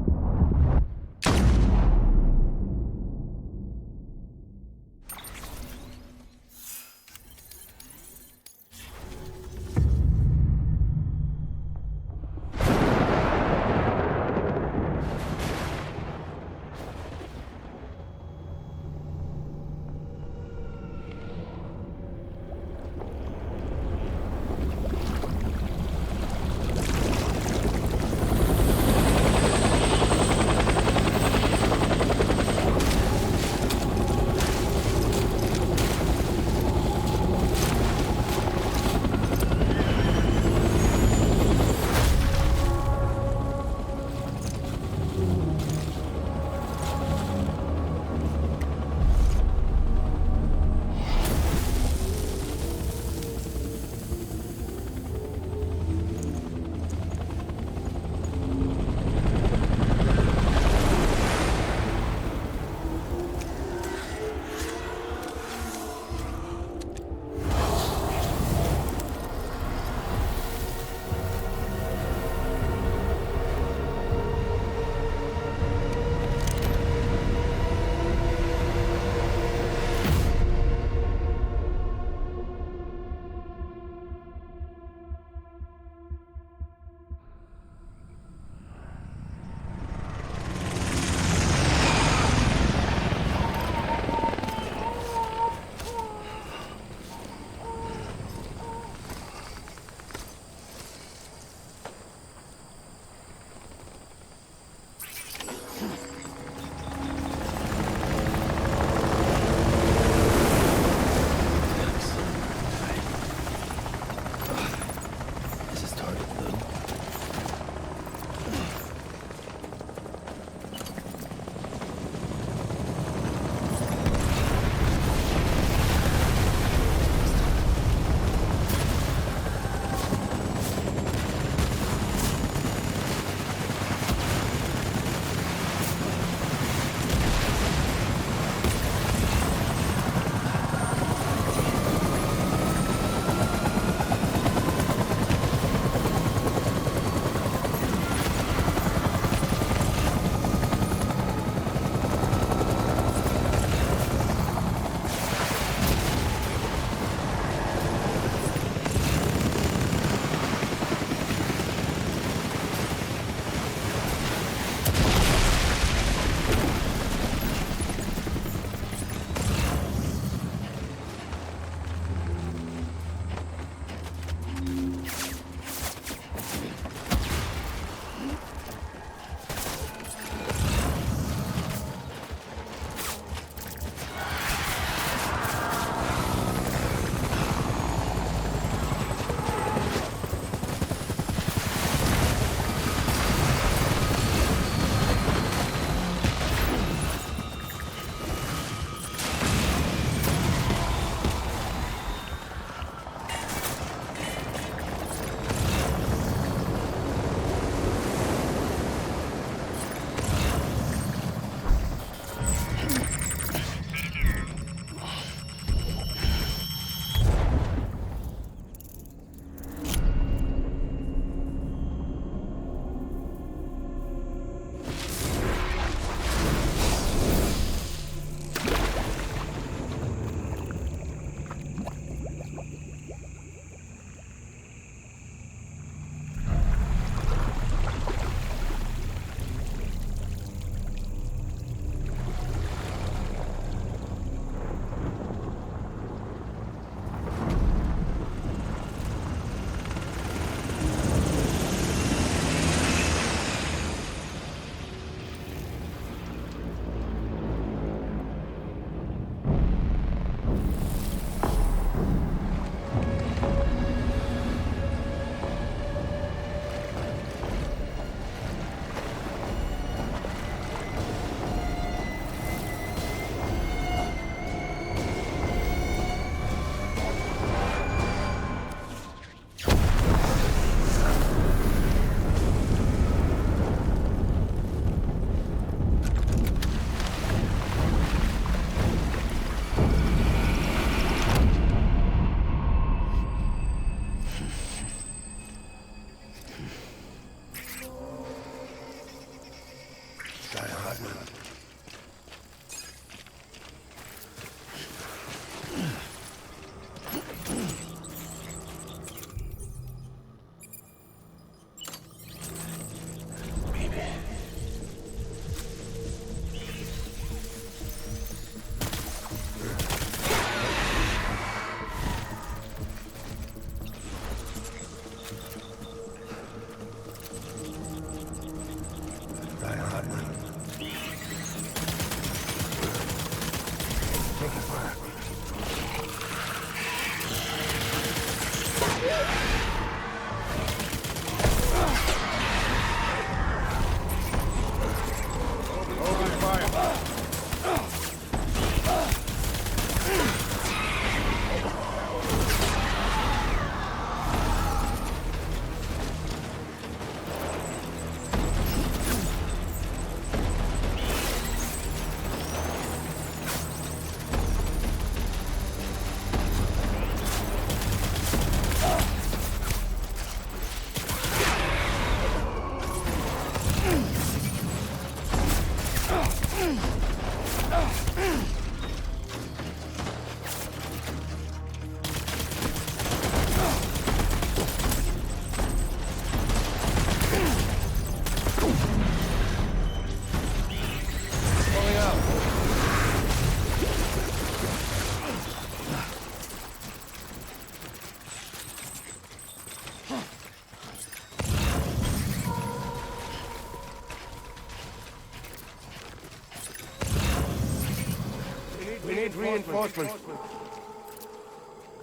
S5: need reinforcements.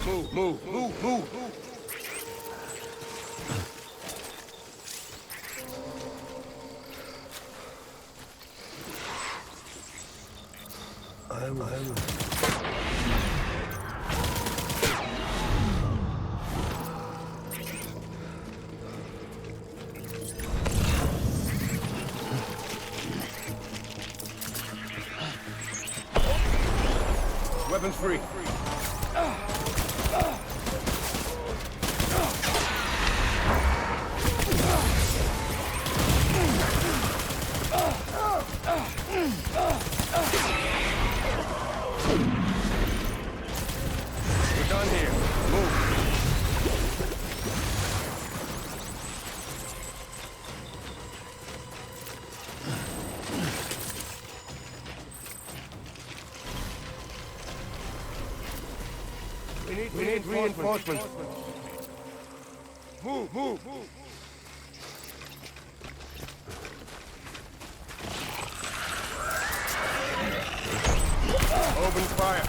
S5: Move. Weapons free. We're done here. Move. We need reinforcements. Move. Open fire.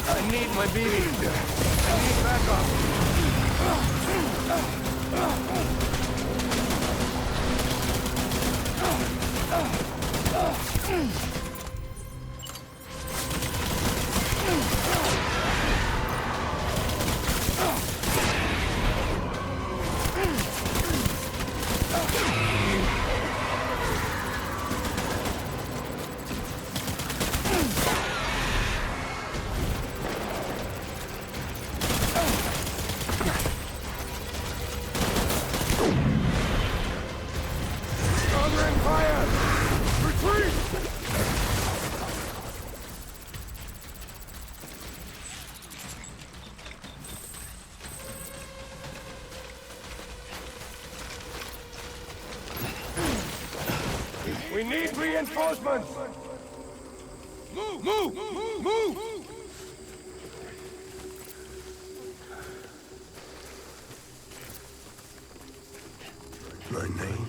S5: I need my BB. I need backup. We need reinforcements! Move!
S7: My name?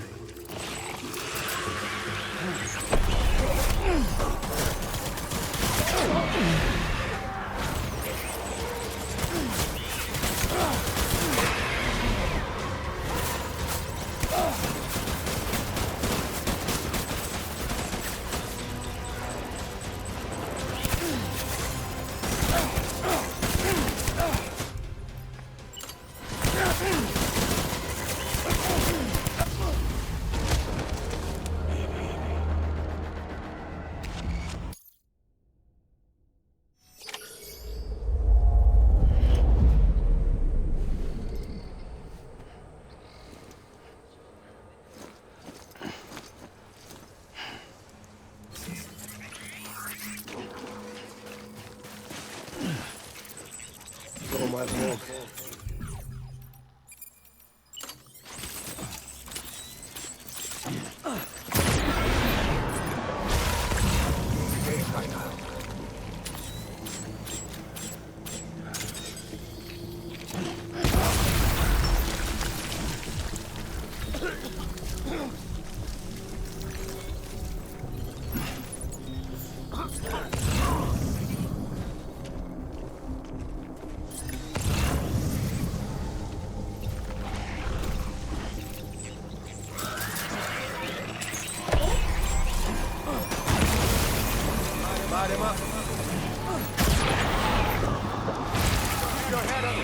S5: Oh, my book. Light him up. Keep your head up.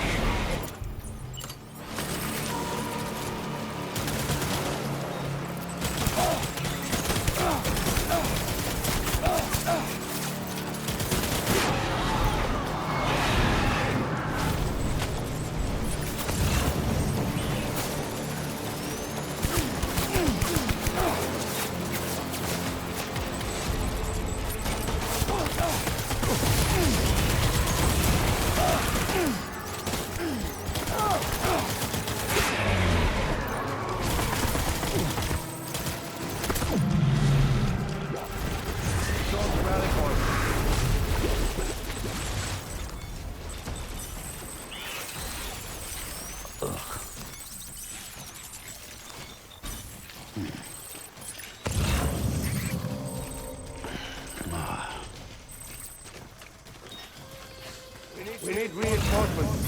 S5: reinforcements.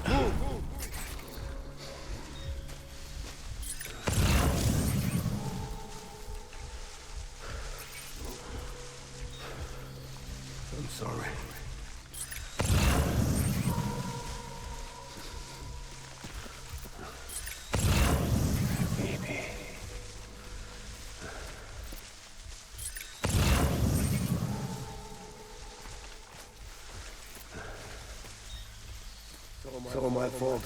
S5: Move. I'm sorry.
S7: Baby.
S5: It's all my fault.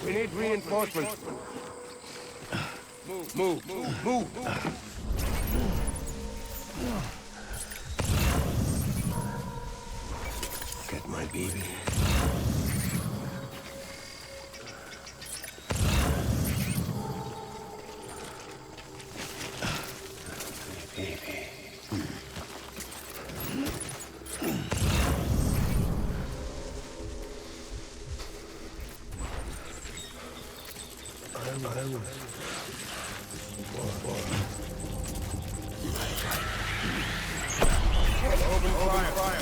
S5: We need reinforcements. Move.
S7: Get my baby. Baby.
S5: Open fire.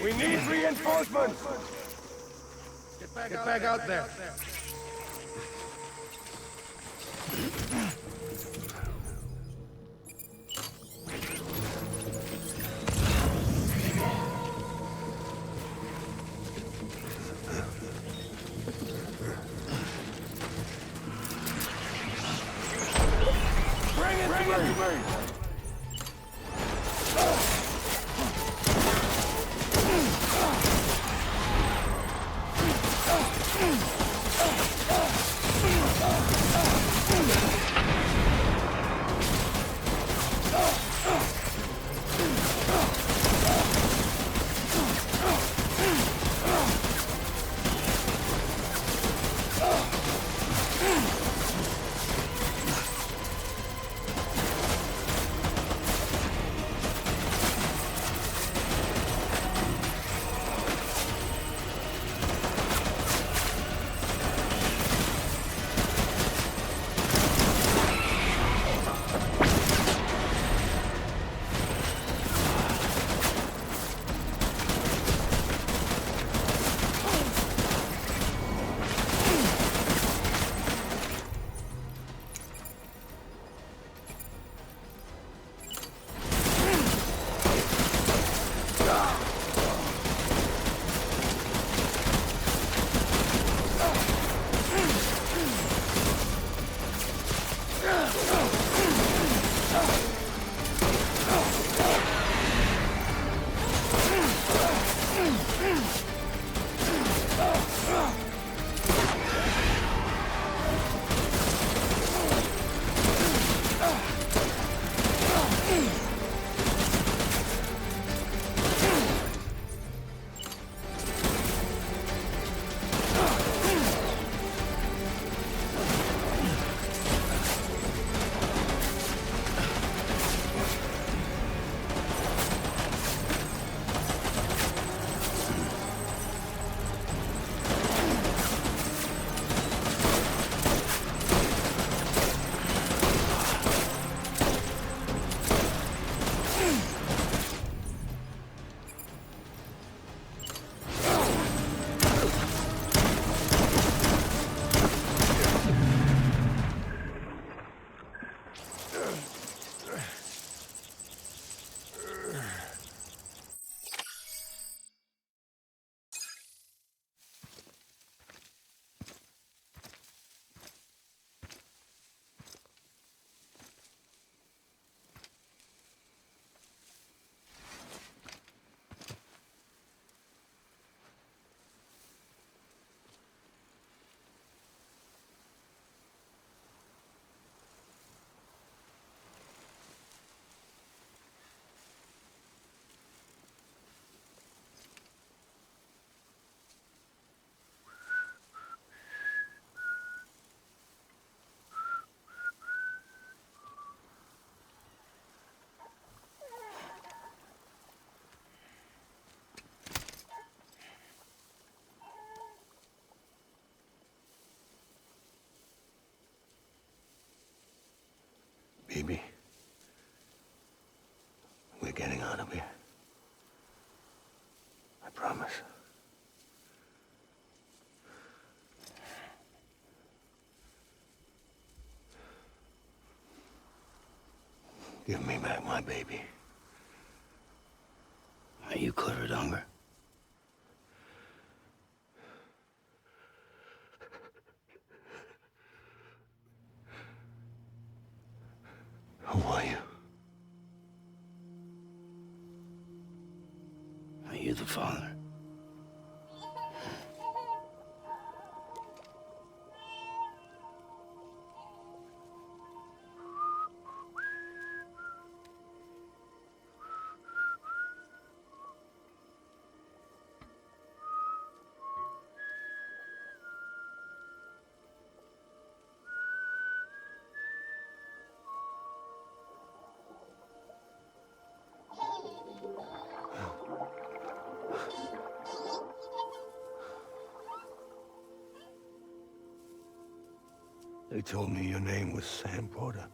S5: We need reinforcements! Get back out there. Bring it to me!
S14: Baby, we're getting out of here. I promise. Give me back my baby.
S13: Are you clear, Donger?
S14: Who are you?
S13: Are you the father?
S14: They told me your name was Sam Porter.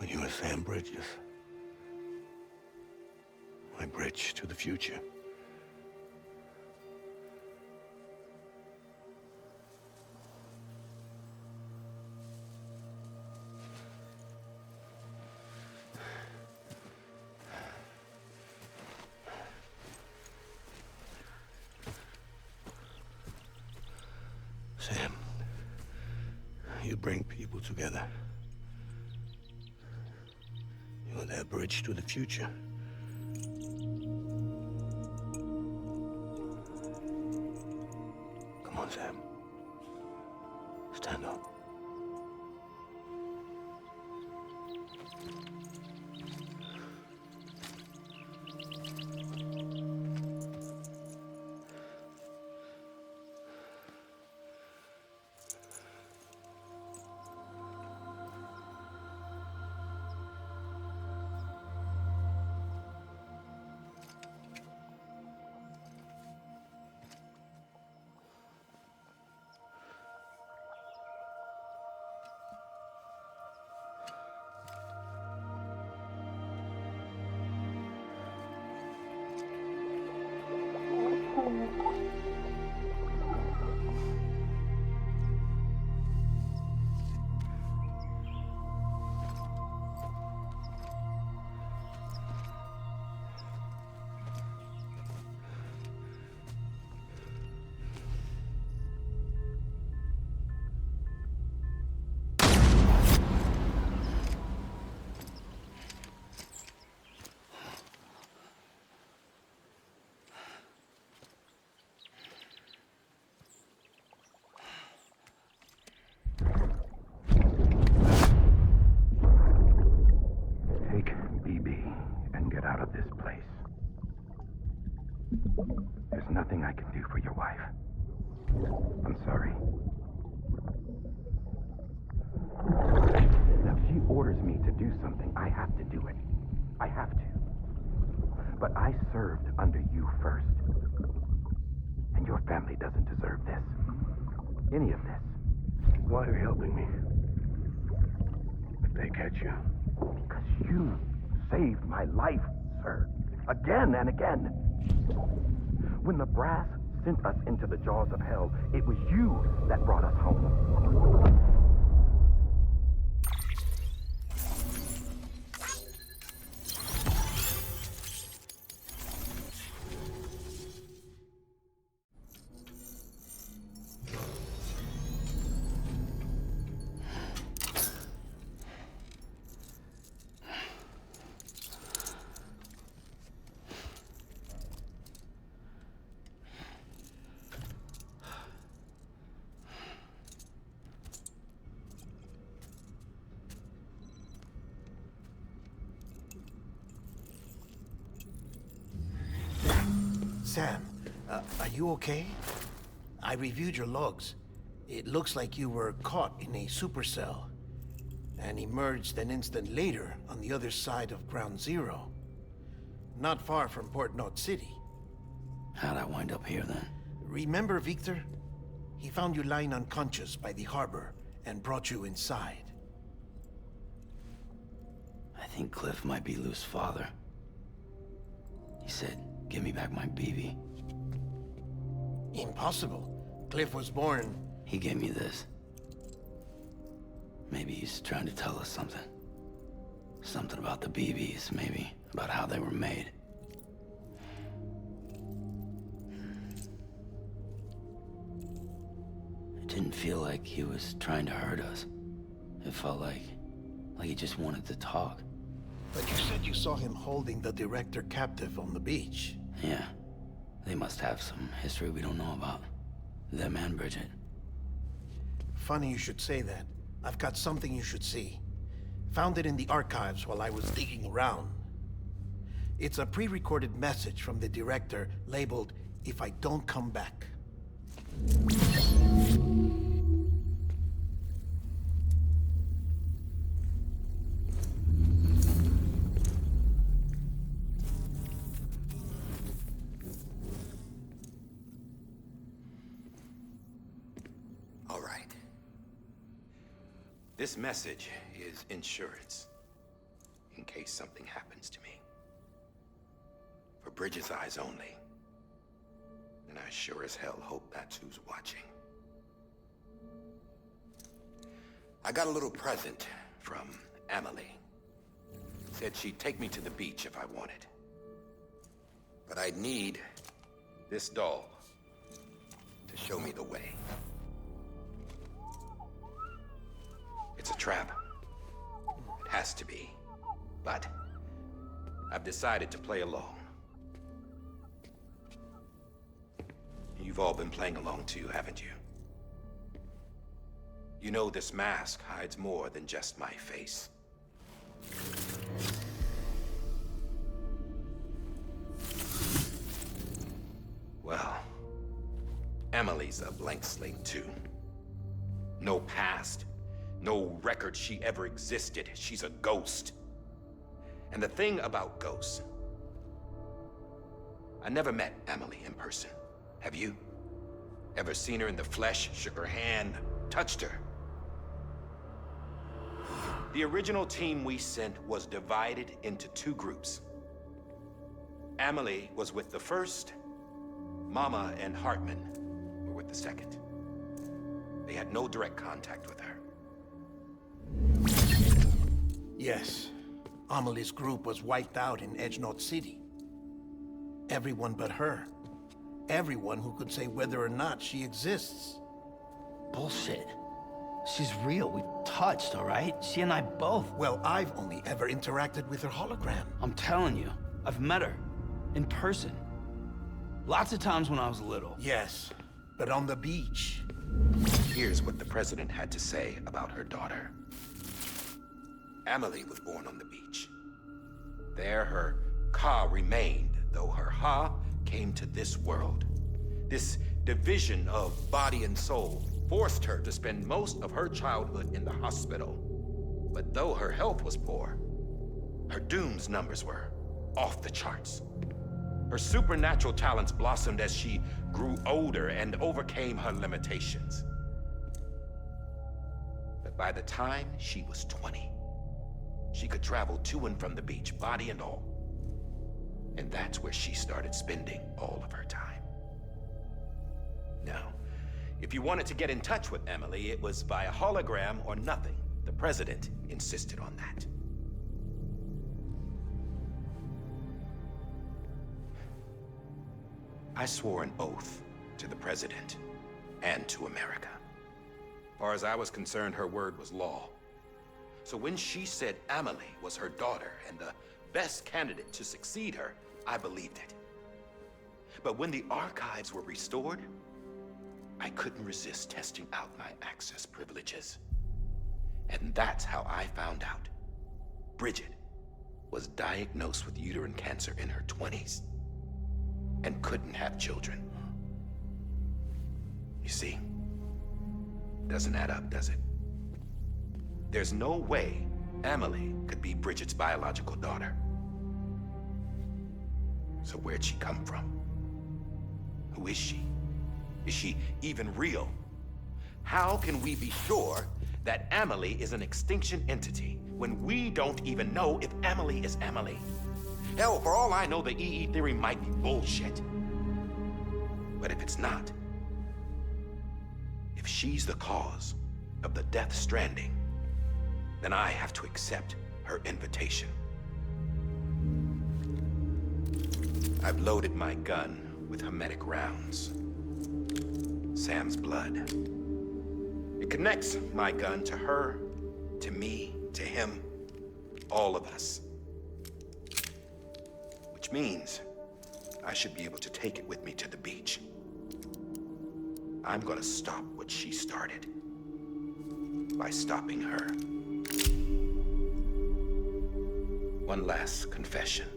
S14: But you were Sam Bridges. My bridge to the future. Sam, you bring people together. You're their bridge to the future. Come on, Sam. Stand up. Take BB and get out of this place. There's nothing I can do for your wife. I'm sorry. Now, if she orders me to do something, I have to do it. I have to. But I served under you first. And your family doesn't deserve this. Any of this. Why are you helping me? If they catch you. Because you saved my life, sir. Again and again. When the brass sent us into the jaws of hell, it was you that brought us home.
S16: Sam, are you okay? I reviewed your logs. It looks like you were caught in a supercell and emerged an instant later on the other side of Ground Zero. Not far from Port Knot City.
S13: How'd I wind up here then?
S16: Remember Victor? He found you lying unconscious by the harbor and brought you inside.
S13: I think Cliff might be Lou's father. He said, give me back my BB.
S16: Impossible. Cliff was born...
S13: He gave me this. Maybe he's trying to tell us something. Something about the BBs, maybe. About how they were made. It didn't feel like he was trying to hurt us. It felt like he just wanted to talk.
S16: But you said you saw him holding the director captive on the beach.
S13: Yeah. They must have some history we don't know about. Them and Bridget.
S16: Funny you should say that. I've got something you should see. Found it in the archives while I was digging around. It's a pre-recorded message from the director labeled, "If I don't come back."
S1: All right. This message is insurance, in case something happens to me. For Bridget's eyes only. And I sure as hell hope that's who's watching. I got a little present from Emily. Said she'd take me to the beach if I wanted. But I'd need this doll to show me the way. It's a trap. It has to be. But I've decided to play along. You've all been playing along too, haven't you? You know this mask hides more than just my face. Well, Emily's a blank slate too. No past. No record she ever existed. She's a ghost. And the thing about ghosts... I never met Emily in person. Have you? Ever seen her in the flesh, shook her hand, touched her? The original team we sent was divided into two groups. Emily was with the first. Mama and Hartman were with the second. They had no direct contact with her.
S16: Yes. Amelie's group was wiped out in Edgenot City. Everyone but her. Everyone who could say whether or not she exists.
S13: Bullshit. She's real. We've touched, all right? She and I both.
S16: Well, I've only ever interacted with her hologram.
S13: I'm telling you, I've met her. In person. Lots of times when I was little.
S16: Yes, but on the beach.
S1: Here's what the president had to say about her daughter. Emily was born on the beach. There her Ka remained, though her Ha came to this world. This division of body and soul forced her to spend most of her childhood in the hospital. But though her health was poor, her Doom's numbers were off the charts. Her supernatural talents blossomed as she grew older and overcame her limitations. But by the time she was 20, she could travel to and from the beach, body and all. And that's where she started spending all of her time. Now, if you wanted to get in touch with Emily, it was via hologram or nothing. The president insisted on that. I swore an oath to the president and to America. As far as I was concerned, her word was law. So when she said Emily was her daughter and the best candidate to succeed her, I believed it. But when the archives were restored, I couldn't resist testing out my access privileges. And that's how I found out. Bridget was diagnosed with uterine cancer in her 20s and couldn't have children. You see, doesn't add up, does it? There's no way Emily could be Bridget's biological daughter. So where'd she come from? Who is she? Is she even real? How can we be sure
S10: that Amelie is an extinction entity when we don't even know if Amelie is Amelie. Hell, for all I know, the EE theory might be bullshit. But if it's not, if she's the cause of the Death Stranding, then I have to accept her invitation. I've loaded my gun with hermetic rounds. Sam's blood. It connects my gun to her, to me, to him, all of us. Which means I should be able to take it with me to the beach. I'm gonna stop what she started by stopping her. One last confession.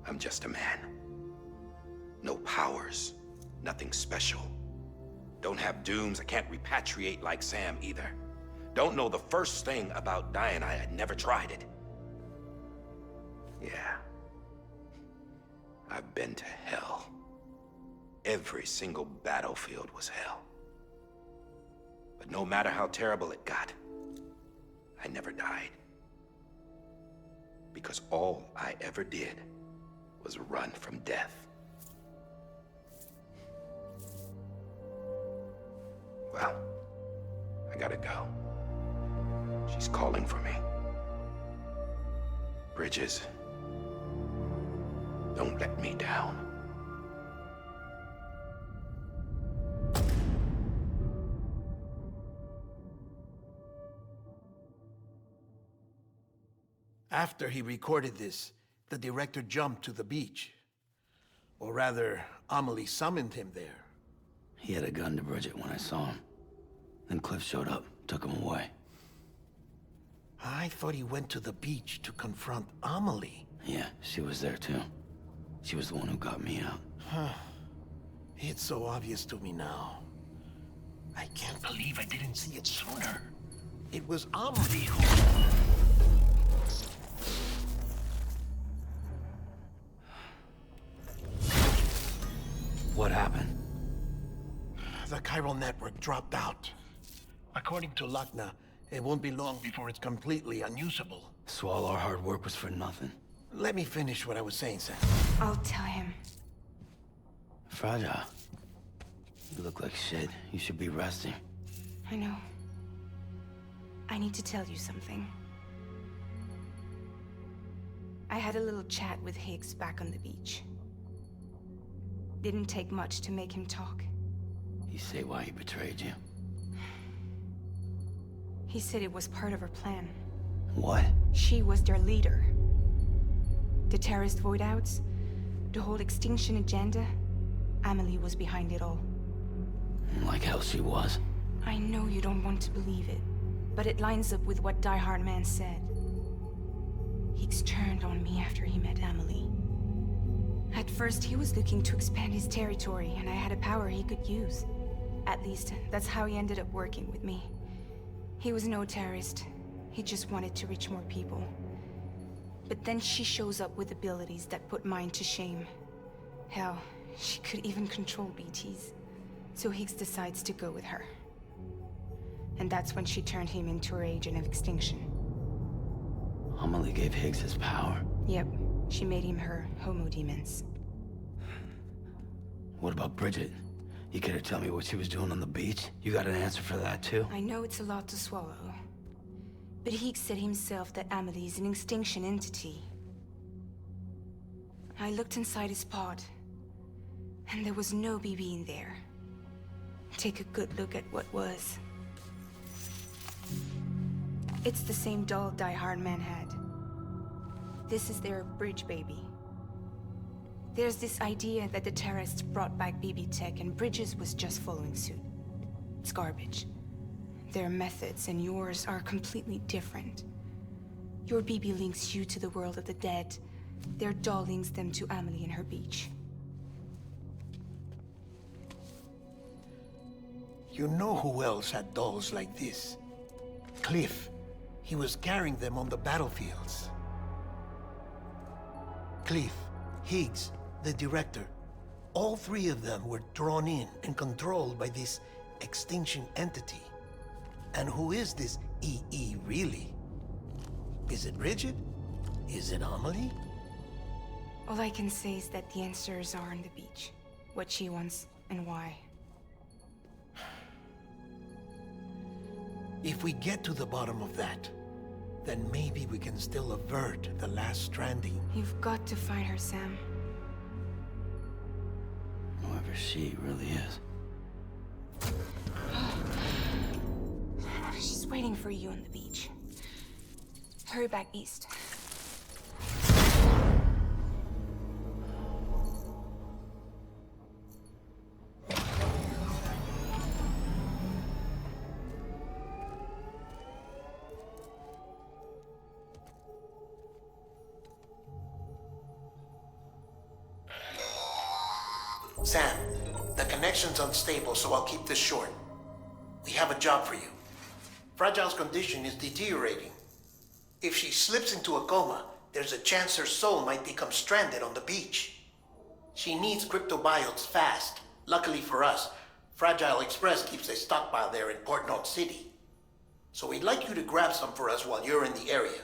S10: I'm just a man. No powers, nothing special. Don't have dooms, I can't repatriate like Sam either. Don't know the first thing about dying, I had never tried it. Yeah. I've been to hell. Every single battlefield was hell. But no matter how terrible it got, I never died. Because all I ever did was run from death. Well, I gotta go. She's calling for me. Bridges, don't let me down.
S16: After he recorded this, the director jumped to the beach. Or rather, Amelie summoned him there.
S13: He had a gun to Bridget when I saw him. Then Cliff showed up, took him away.
S16: I thought he went to the beach to confront Amelie.
S13: Yeah, she was there too. She was the one who got me out.
S16: It's so obvious to me now. I can't believe I didn't see it sooner. It was Amelie who...
S13: What happened?
S16: The chiral network dropped out. According to Lakna, it won't be long before it's completely unusable.
S13: So all our hard work was for nothing.
S16: Let me finish what I was saying, Sam.
S12: I'll tell him.
S13: Fragile. You look like shit. You should be resting.
S12: I know. I need to tell you something. I had a little chat with Higgs back on the beach. Didn't take much to make him talk.
S13: You say why he betrayed you?
S12: He said it was part of her plan.
S13: What?
S12: She was their leader. The terrorist void-outs, the whole extinction agenda, Amelie was behind it all.
S13: Like hell she was.
S12: I know you don't want to believe it, but it lines up with what Die Hard Man said. Higgs turned on me after he met Amelie. At first, he was looking to expand his territory, and I had a power he could use. At least, that's how he ended up working with me. He was no terrorist. He just wanted to reach more people. But then she shows up with abilities that put mine to shame. Hell, she could even control BTs. So Higgs decides to go with her. And that's when she turned him into her agent of extinction.
S13: Amelie gave Higgs his power.
S12: Yep, she made him her homo demons.
S13: What about Bridget? You care to tell me what she was doing on the beach? You got an answer for that too?
S12: I know it's a lot to swallow. But Higgs said himself that Amelie is an extinction entity. I looked inside his pod, and there was no BB in there. Take a good look at what was. It's the same doll Die Hard Man had. This is their bridge baby. There's this idea that the terrorists brought back BB tech and Bridges was just following suit. It's garbage. Their methods and yours are completely different. Your BB links you to the world of the dead. Their doll links them to Amelie and her beach.
S16: You know who else had dolls like this? Cliff. He was carrying them on the battlefields. Cliff, Higgs, the director. All three of them were drawn in and controlled by this
S9: extinction entity. And who is this EE really? Is it Bridget? Is it Amelie?
S12: All I can say is that the answers are on the beach. What she wants and why.
S9: If we get to the bottom of that, then maybe we can still avert the last stranding.
S12: You've got to find her, Sam.
S13: Whoever she really is.
S12: She's waiting for you on the beach. Hurry back east.
S9: Sam, the connection's unstable, so I'll keep this short. We have a job for you. Fragile's condition is deteriorating. If she slips into a coma, there's a chance her soul might become stranded on the beach. She needs cryptobiotes fast. Luckily for us, Fragile Express keeps a stockpile there in Port Knot City. So we'd like you to grab some for us while you're in the area.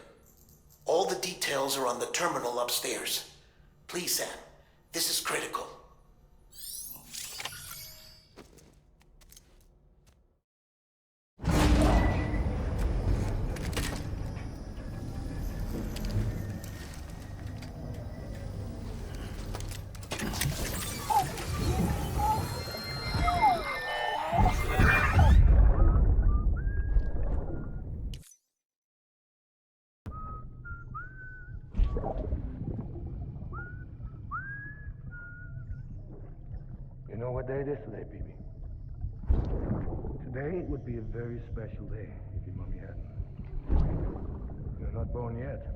S9: All the details are on the terminal upstairs. Please, Sam, this is critical.
S14: You know what day it is today, BB? Today would be a very special day if your mommy hadn't. You're not born yet.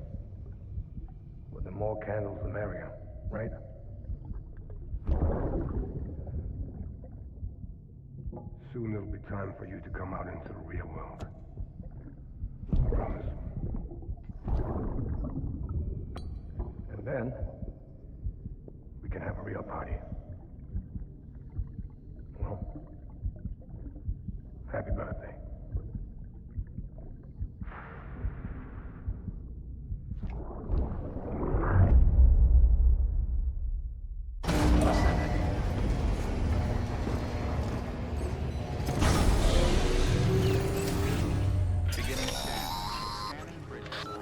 S14: But the more candles, the merrier, right? Soon it'll be time for you to come out into the real world. I promise. And then, we can have a real party. Well, happy birthday.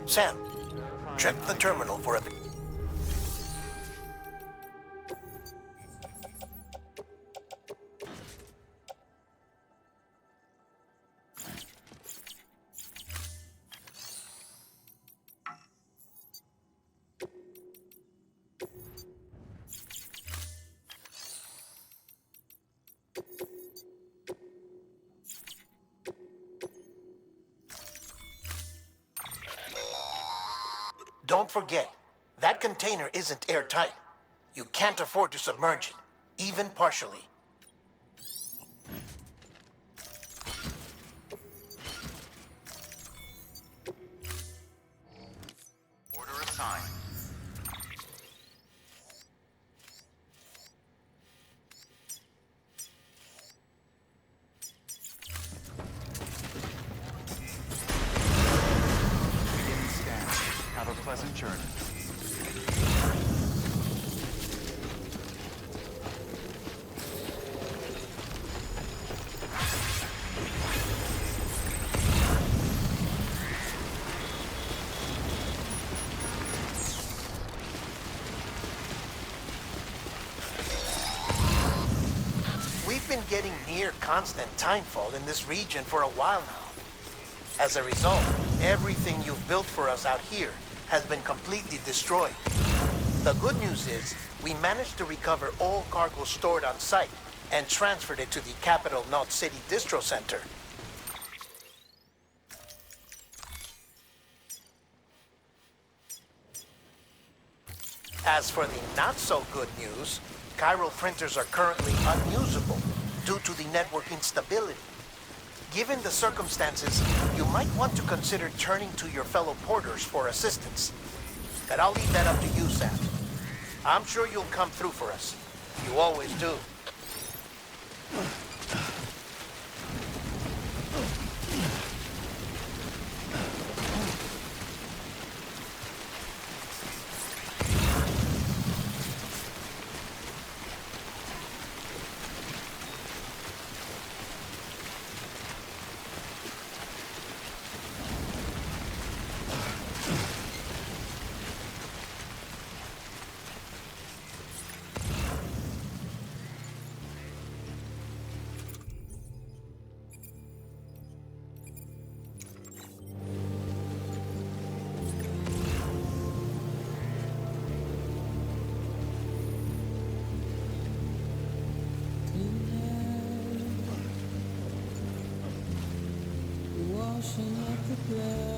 S9: Sam, check the terminal for a... Don't forget, that container isn't airtight. You can't afford to submerge it, even partially.
S10: Order assigned.
S4: Begin scan. Have a pleasant journey.
S9: We've been getting near constant timefall in this region for a while now. As a result, everything you've built for us out here has been completely destroyed. The good news is, we managed to recover all cargo stored on site and transferred it to the capital Knot City Distro Center. As for the not-so-good news, chiral printers are currently unusable due to the network instability. Given the circumstances, you might want to consider turning to your fellow porters for assistance. But I'll leave that up to you, Sam. I'm sure you'll come through for us. You always do.
S18: washing up the blood.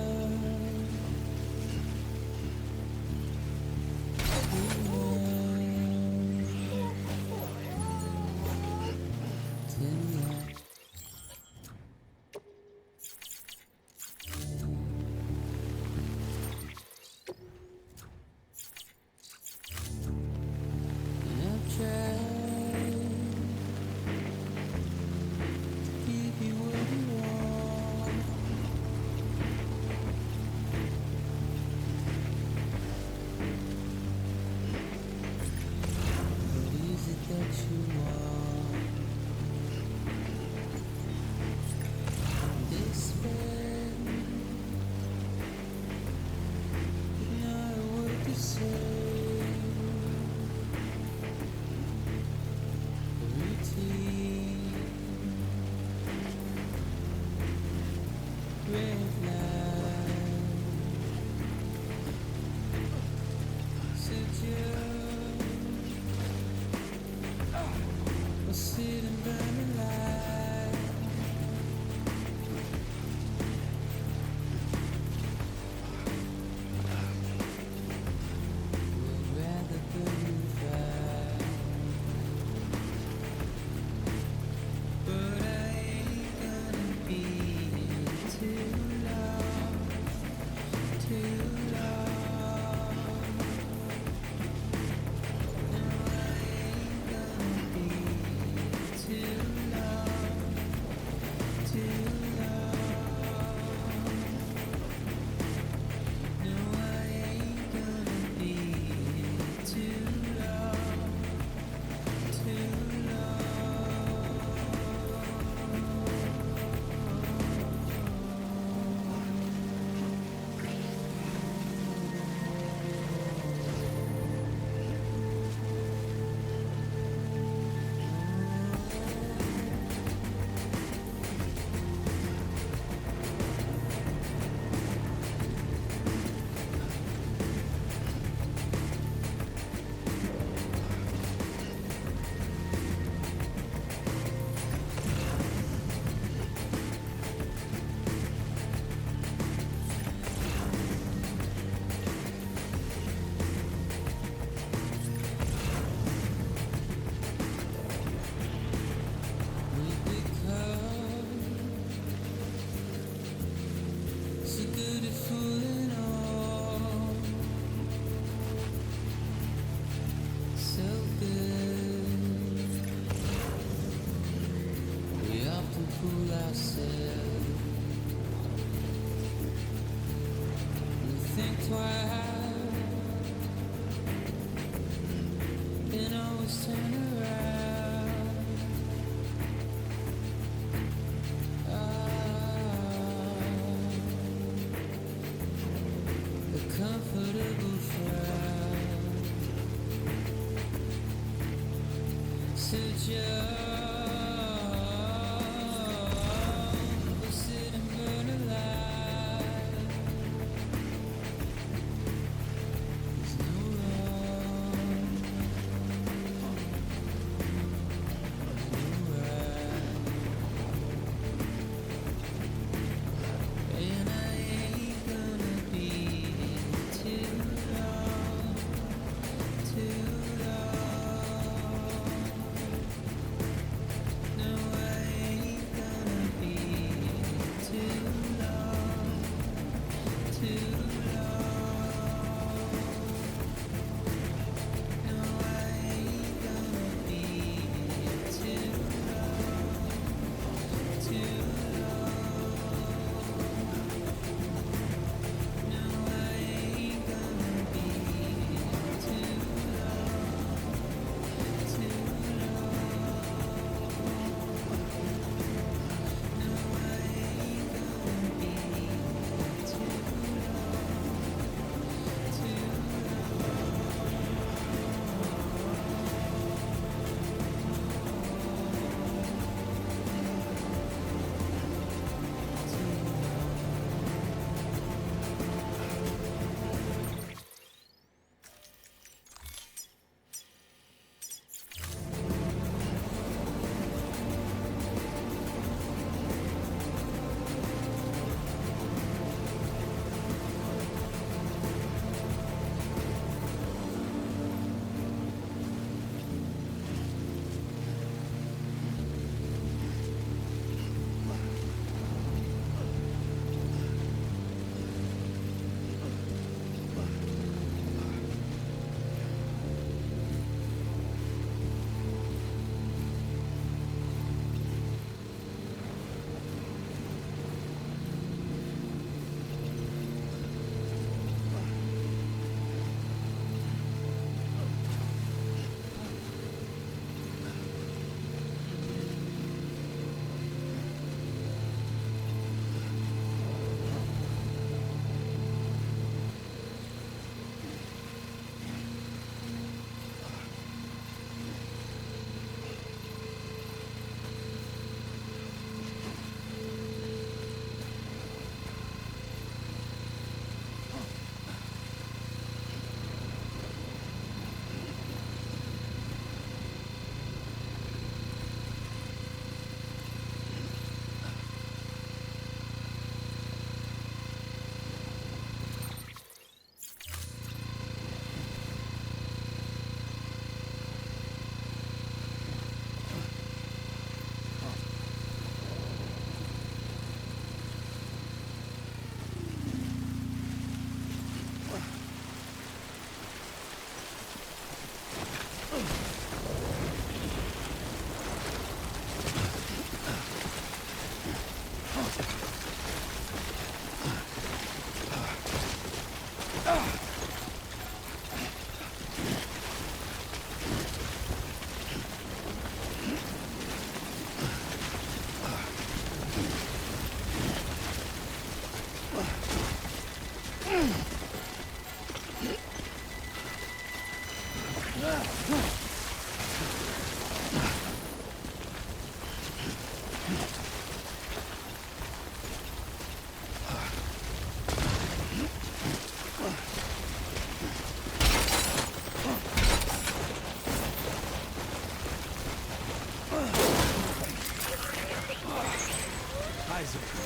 S11: size of it.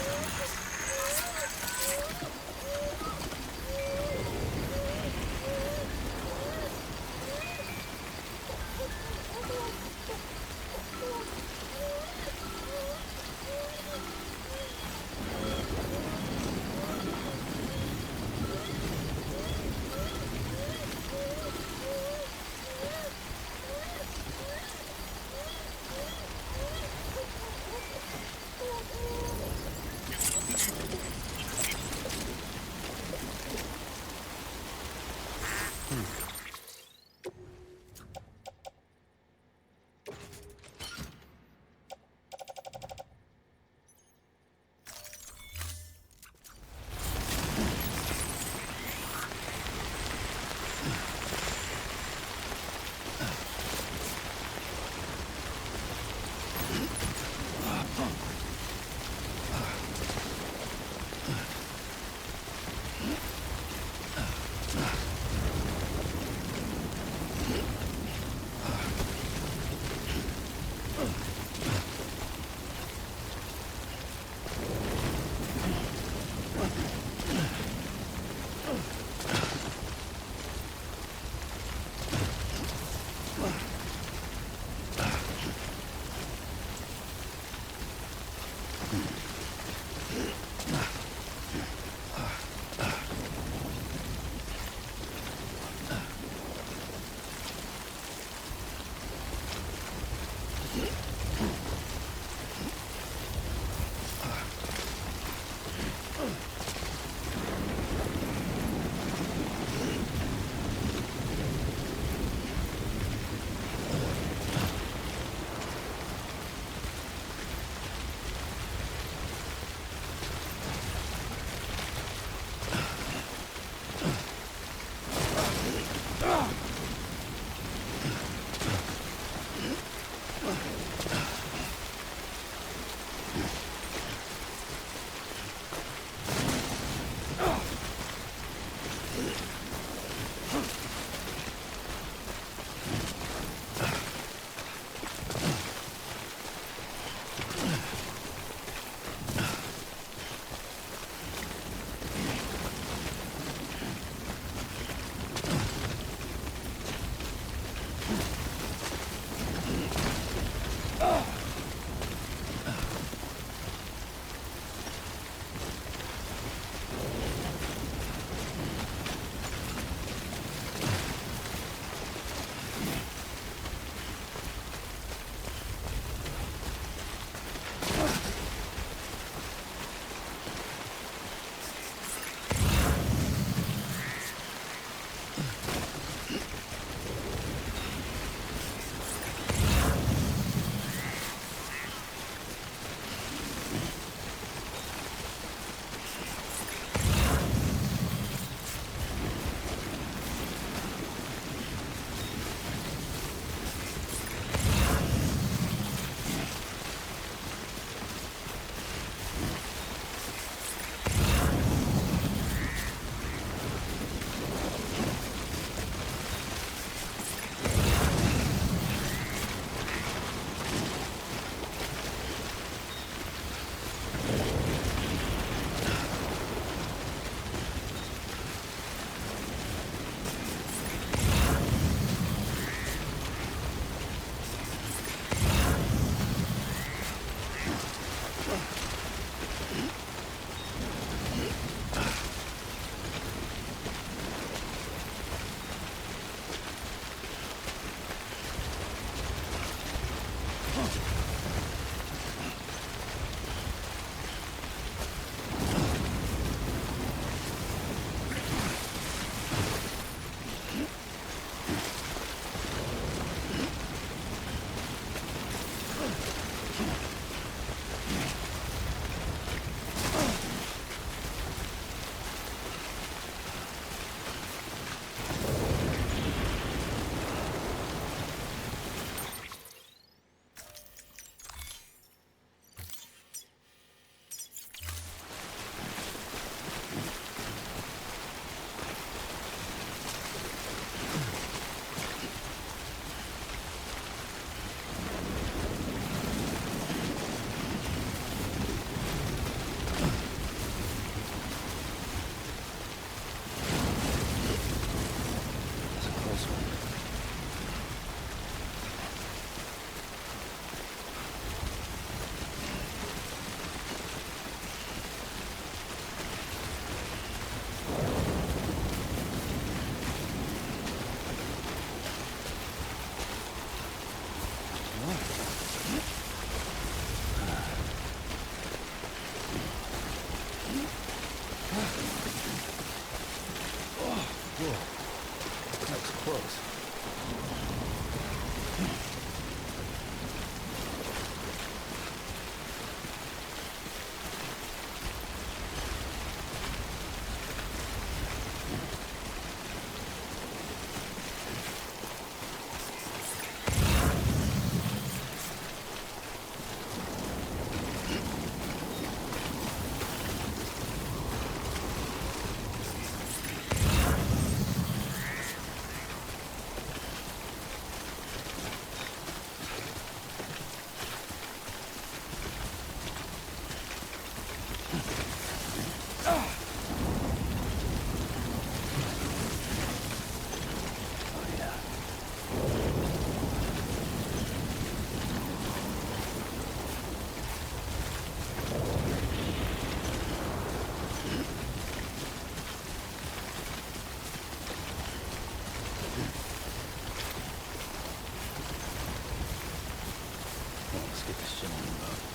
S13: This shit on the road.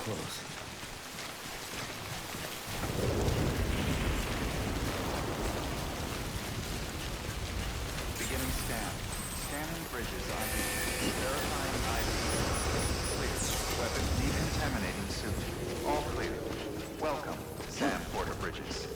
S5: close.
S4: Beginning scan. Scanning bridges ID. Verifying ID. Clear. Weapons decontaminating suit. All clear. Welcome, Sam Porter Bridges.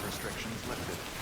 S4: restrictions lifted.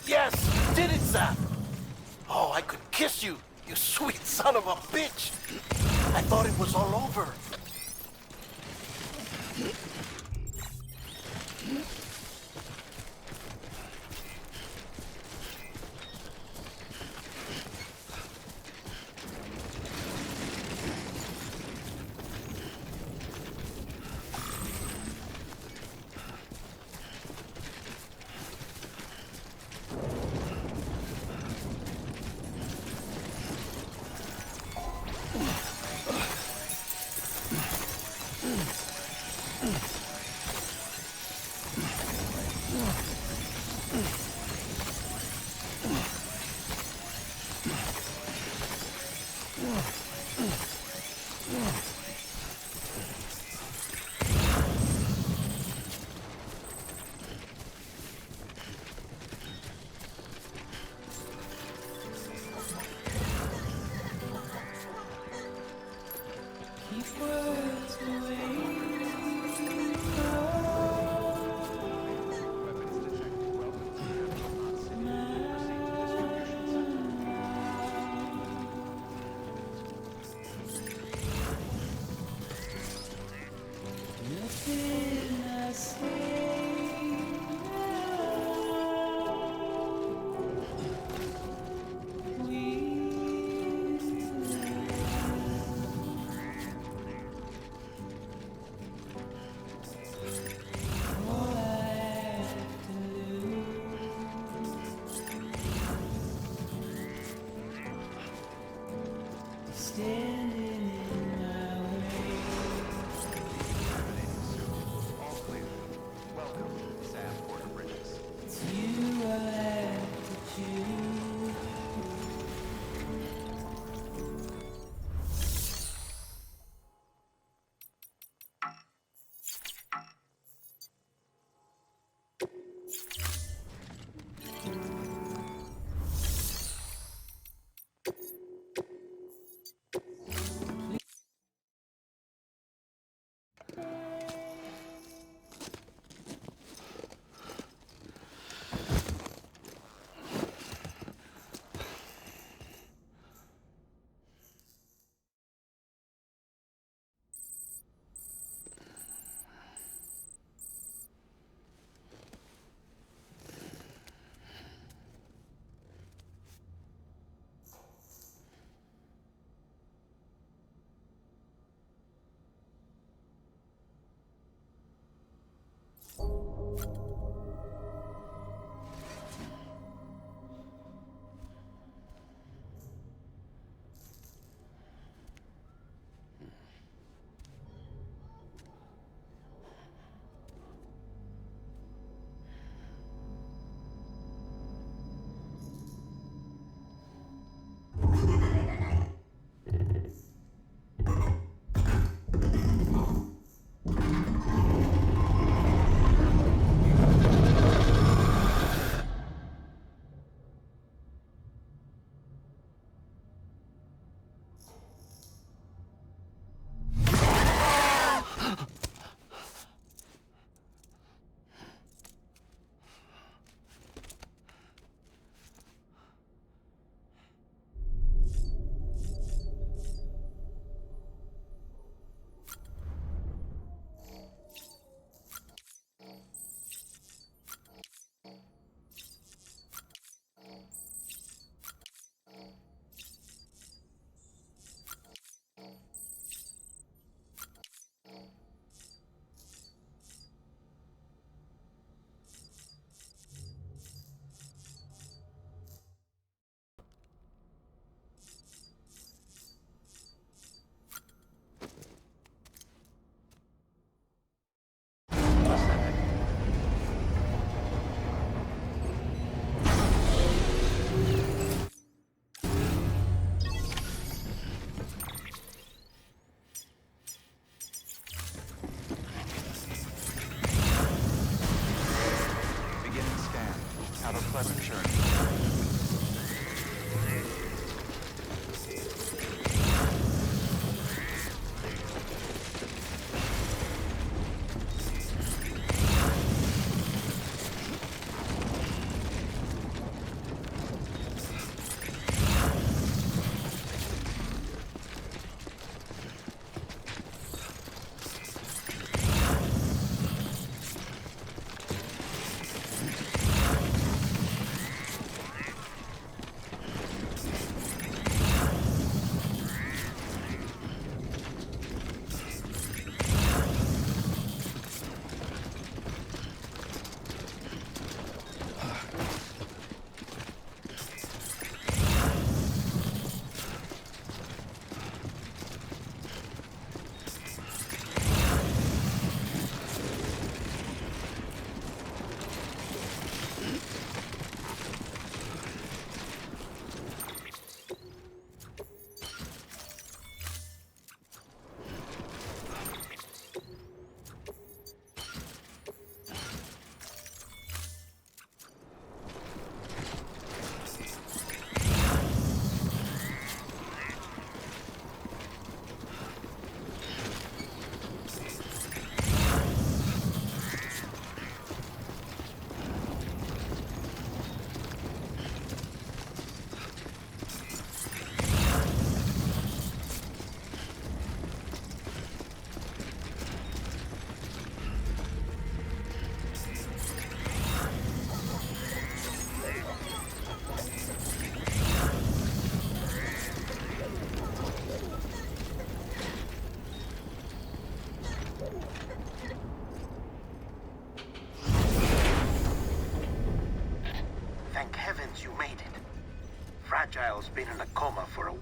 S9: Yes, you did it, Sam. Oh, I could kiss you, you sweet son of a bitch. I thought it was all over.
S18: Keep words away. Nothing I say now. We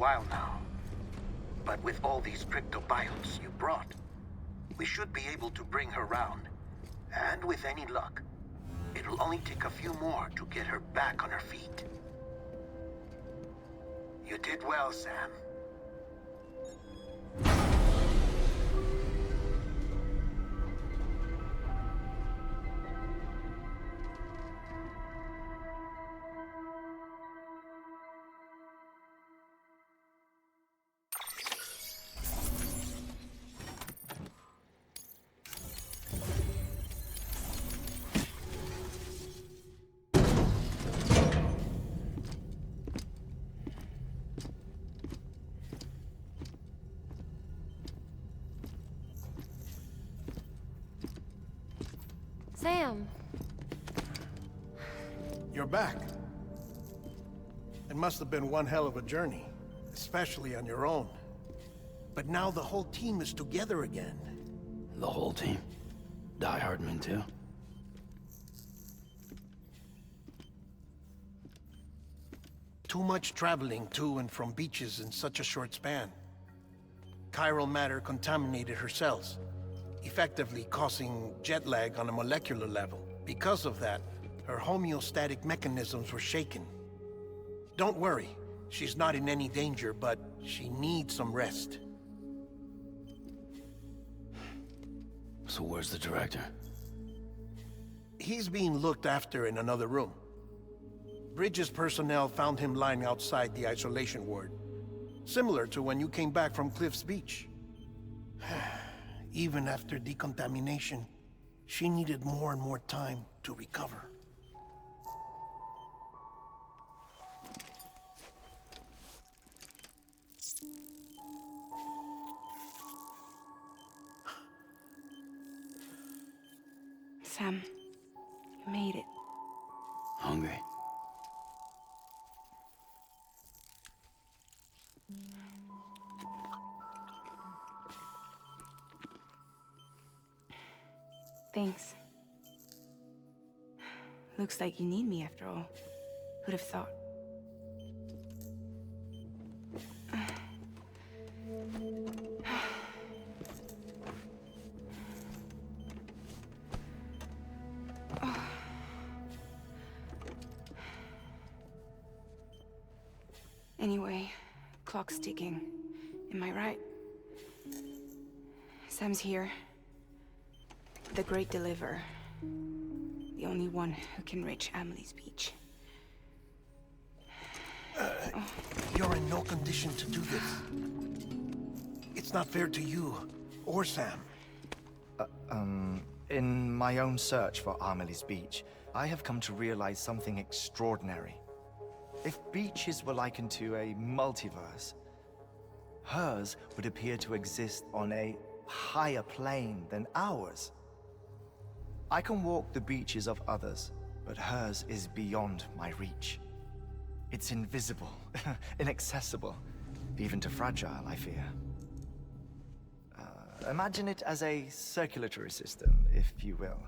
S9: while now. But with all these cryptobiotes you brought, we should be able to bring her round. And with any luck, it'll only take a few more to get her back on her feet. You did well, Sam.
S15: Sam.
S16: You're back. It must have been one hell of a journey, especially on your own. But now the whole team is together again.
S13: The whole team? Die Hardman too?
S16: Too much traveling to and from beaches in such a short span. Chiral matter contaminated her cells, effectively causing jet lag on a molecular level. Because of that, her homeostatic mechanisms were shaken. Don't worry, she's not in any danger, but she needs some rest.
S13: So where's the director?
S16: He's being looked after in another room. Bridges personnel found him lying outside the isolation ward. Similar to when you came back from Cliff's Beach. Even after decontamination, she needed more and more time to recover.
S12: Sam, you made it.
S13: Hungry?
S12: Thanks. Looks like you need me after all. Who'd have thought? Anyway, clock's ticking. Am I right? Sam's here. The Great Deliverer. The only one who can reach Amelie's Beach.
S16: You're in no condition to do this. It's not fair to you, or Sam.
S20: In my own search for Amelie's Beach, I have come to realize something extraordinary. If beaches were likened to a multiverse, hers would appear to exist on a higher plane than ours. I can walk the beaches of others, but hers is beyond my reach. It's invisible, inaccessible, even to fragile, I fear. Imagine it as a circulatory system, if you will.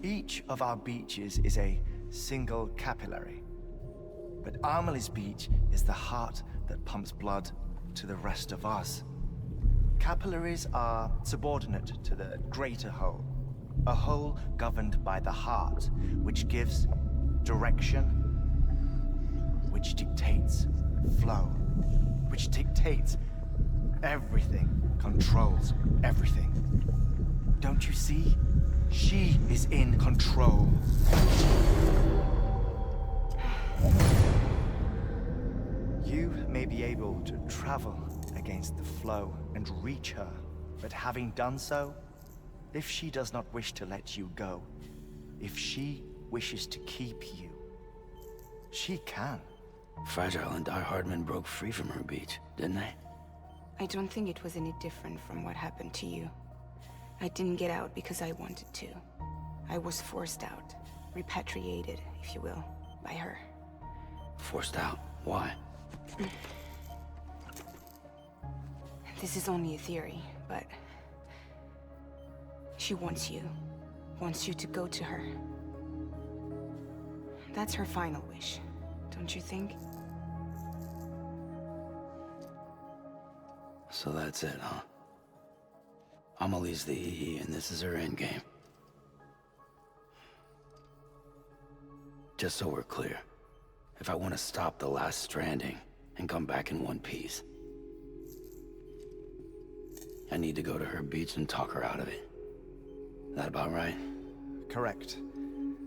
S20: Each of our beaches is a single capillary. But Amelie's Beach is the heart that pumps blood to the rest of us. Capillaries are subordinate to the greater whole. A whole governed by the heart, which gives direction, which dictates flow, which dictates everything, controls everything. Don't you see? She is in control. You may be able to travel against the flow and reach her, but having done so, if she does not wish to let you go, if she wishes to keep you, she can.
S13: Fragile and Die Hardman broke free from her beach, didn't they?
S12: I don't think it was any different from what happened to you. I didn't get out because I wanted to. I was forced out, repatriated, if you will, by her.
S13: Forced out? Why?
S12: This is only a theory, but she wants you to go to her. That's her final wish, don't you think?
S13: So that's it, huh? Amelie's the EE, and this is her endgame. Just so we're clear, if I want to stop the last Stranding and come back in one piece, I need to go to her beach and talk her out of it. That about right?
S20: Correct.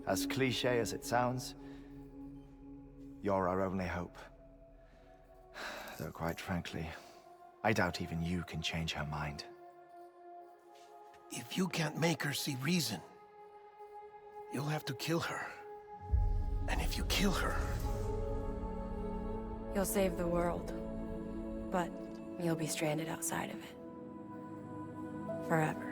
S20: As cliche as it sounds, you're our only hope. Though quite frankly, I doubt even you can change her mind.
S16: If you can't make her see reason, you'll have to kill her. And if you kill her...
S15: You'll save the world, but you'll be stranded outside of it. Forever.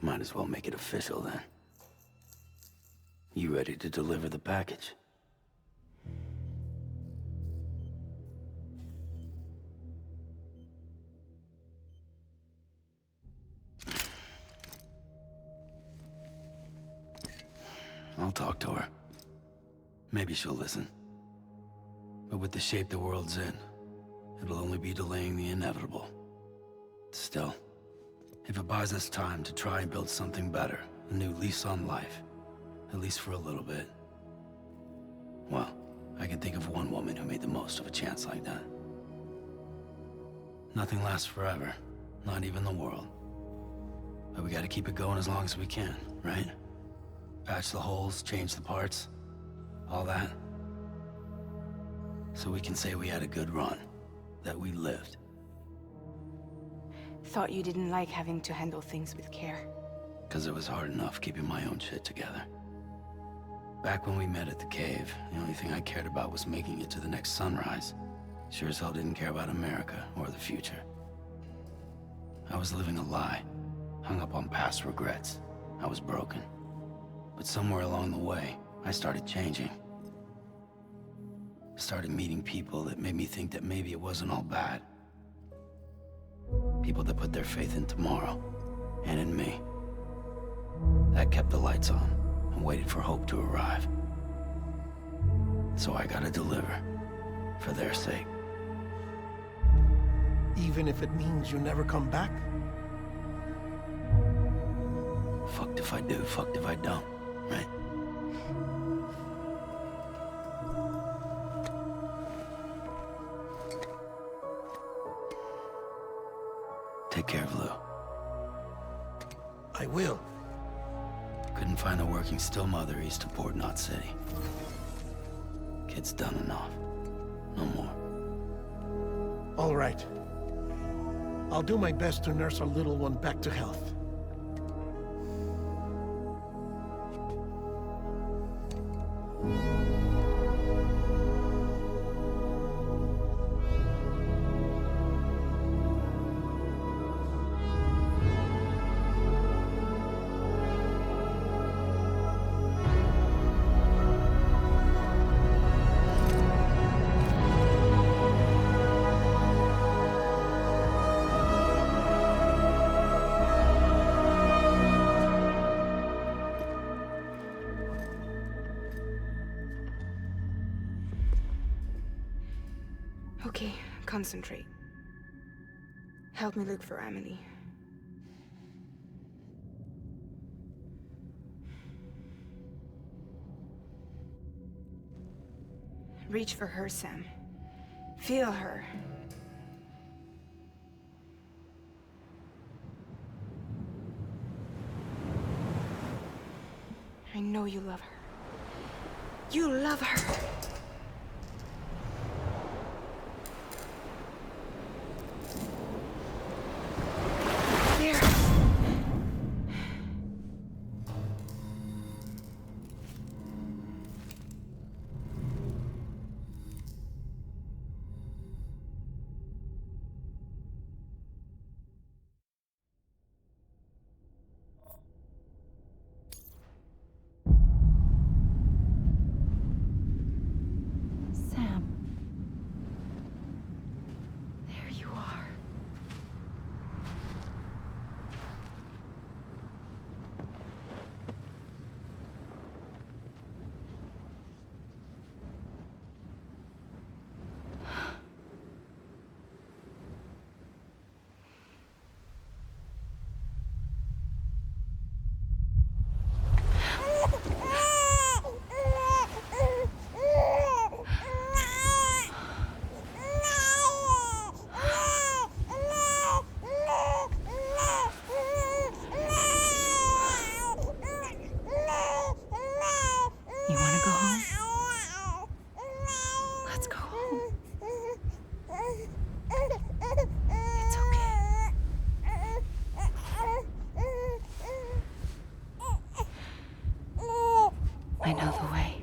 S13: Might as well make it official then. You ready to deliver the package? I'll talk to her. Maybe she'll listen. But with the shape the world's in, it'll only be delaying the inevitable. Still, if it buys us time to try and build something better, a new lease on life, at least for a little bit, well, I can think of one woman who made the most of a chance like that. Nothing lasts forever, not even the world. But we gotta keep it going as long as we can, right? Patch the holes, change the parts, all that. So we can say we had a good run, that we lived.
S12: Thought you didn't like having to handle things with care.
S13: 'Cause it was hard enough keeping my own shit together. Back when we met at the cave, the only thing I cared about was making it to the next sunrise. Sure as hell didn't care about America or the future. I was living a lie, hung up on past regrets. I was broken. But somewhere along the way, I started changing. Started meeting people that made me think that maybe it wasn't all bad. People that put their faith in tomorrow, and in me. That kept the lights on, and waited for hope to arrive. So I gotta deliver, for their sake.
S16: Even if it means you never come back?
S13: Fucked if I do, fucked if I don't, right? Take care of Lou.
S16: I will.
S13: Couldn't find a working still mother east of Port Knot City. Kid's done enough. No more.
S16: All right. I'll do my best to nurse our little one back to health.
S12: Okay, concentrate. Help me look for Emily. Reach for her, Sam. Feel her. I know you love her. You love her! There!
S6: know the way.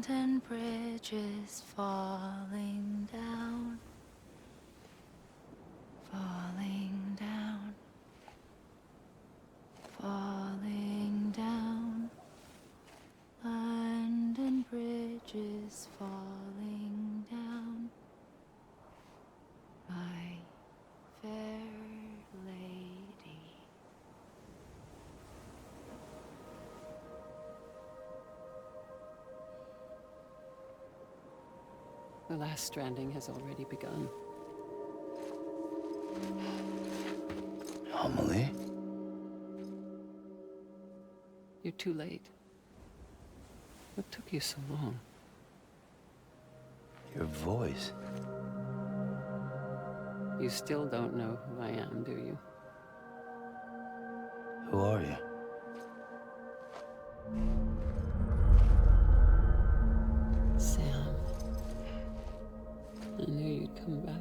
S18: And bridges falling down, falling down, falling down. London bridges falling down, my fair lady.
S21: The last stranding has already begun.
S13: Amelie?
S21: You're too late. What took you so long?
S13: Your voice.
S21: You still don't know who I am, do you?
S13: Who are you?
S21: Sam. I knew you'd come back.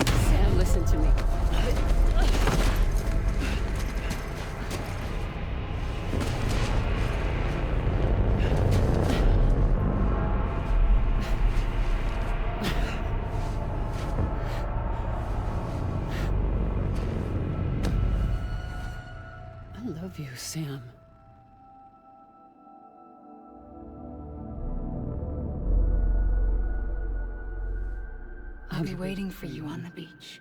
S21: Sam, listen to me. I love you, Sam.
S6: I'll be waiting for you on the beach.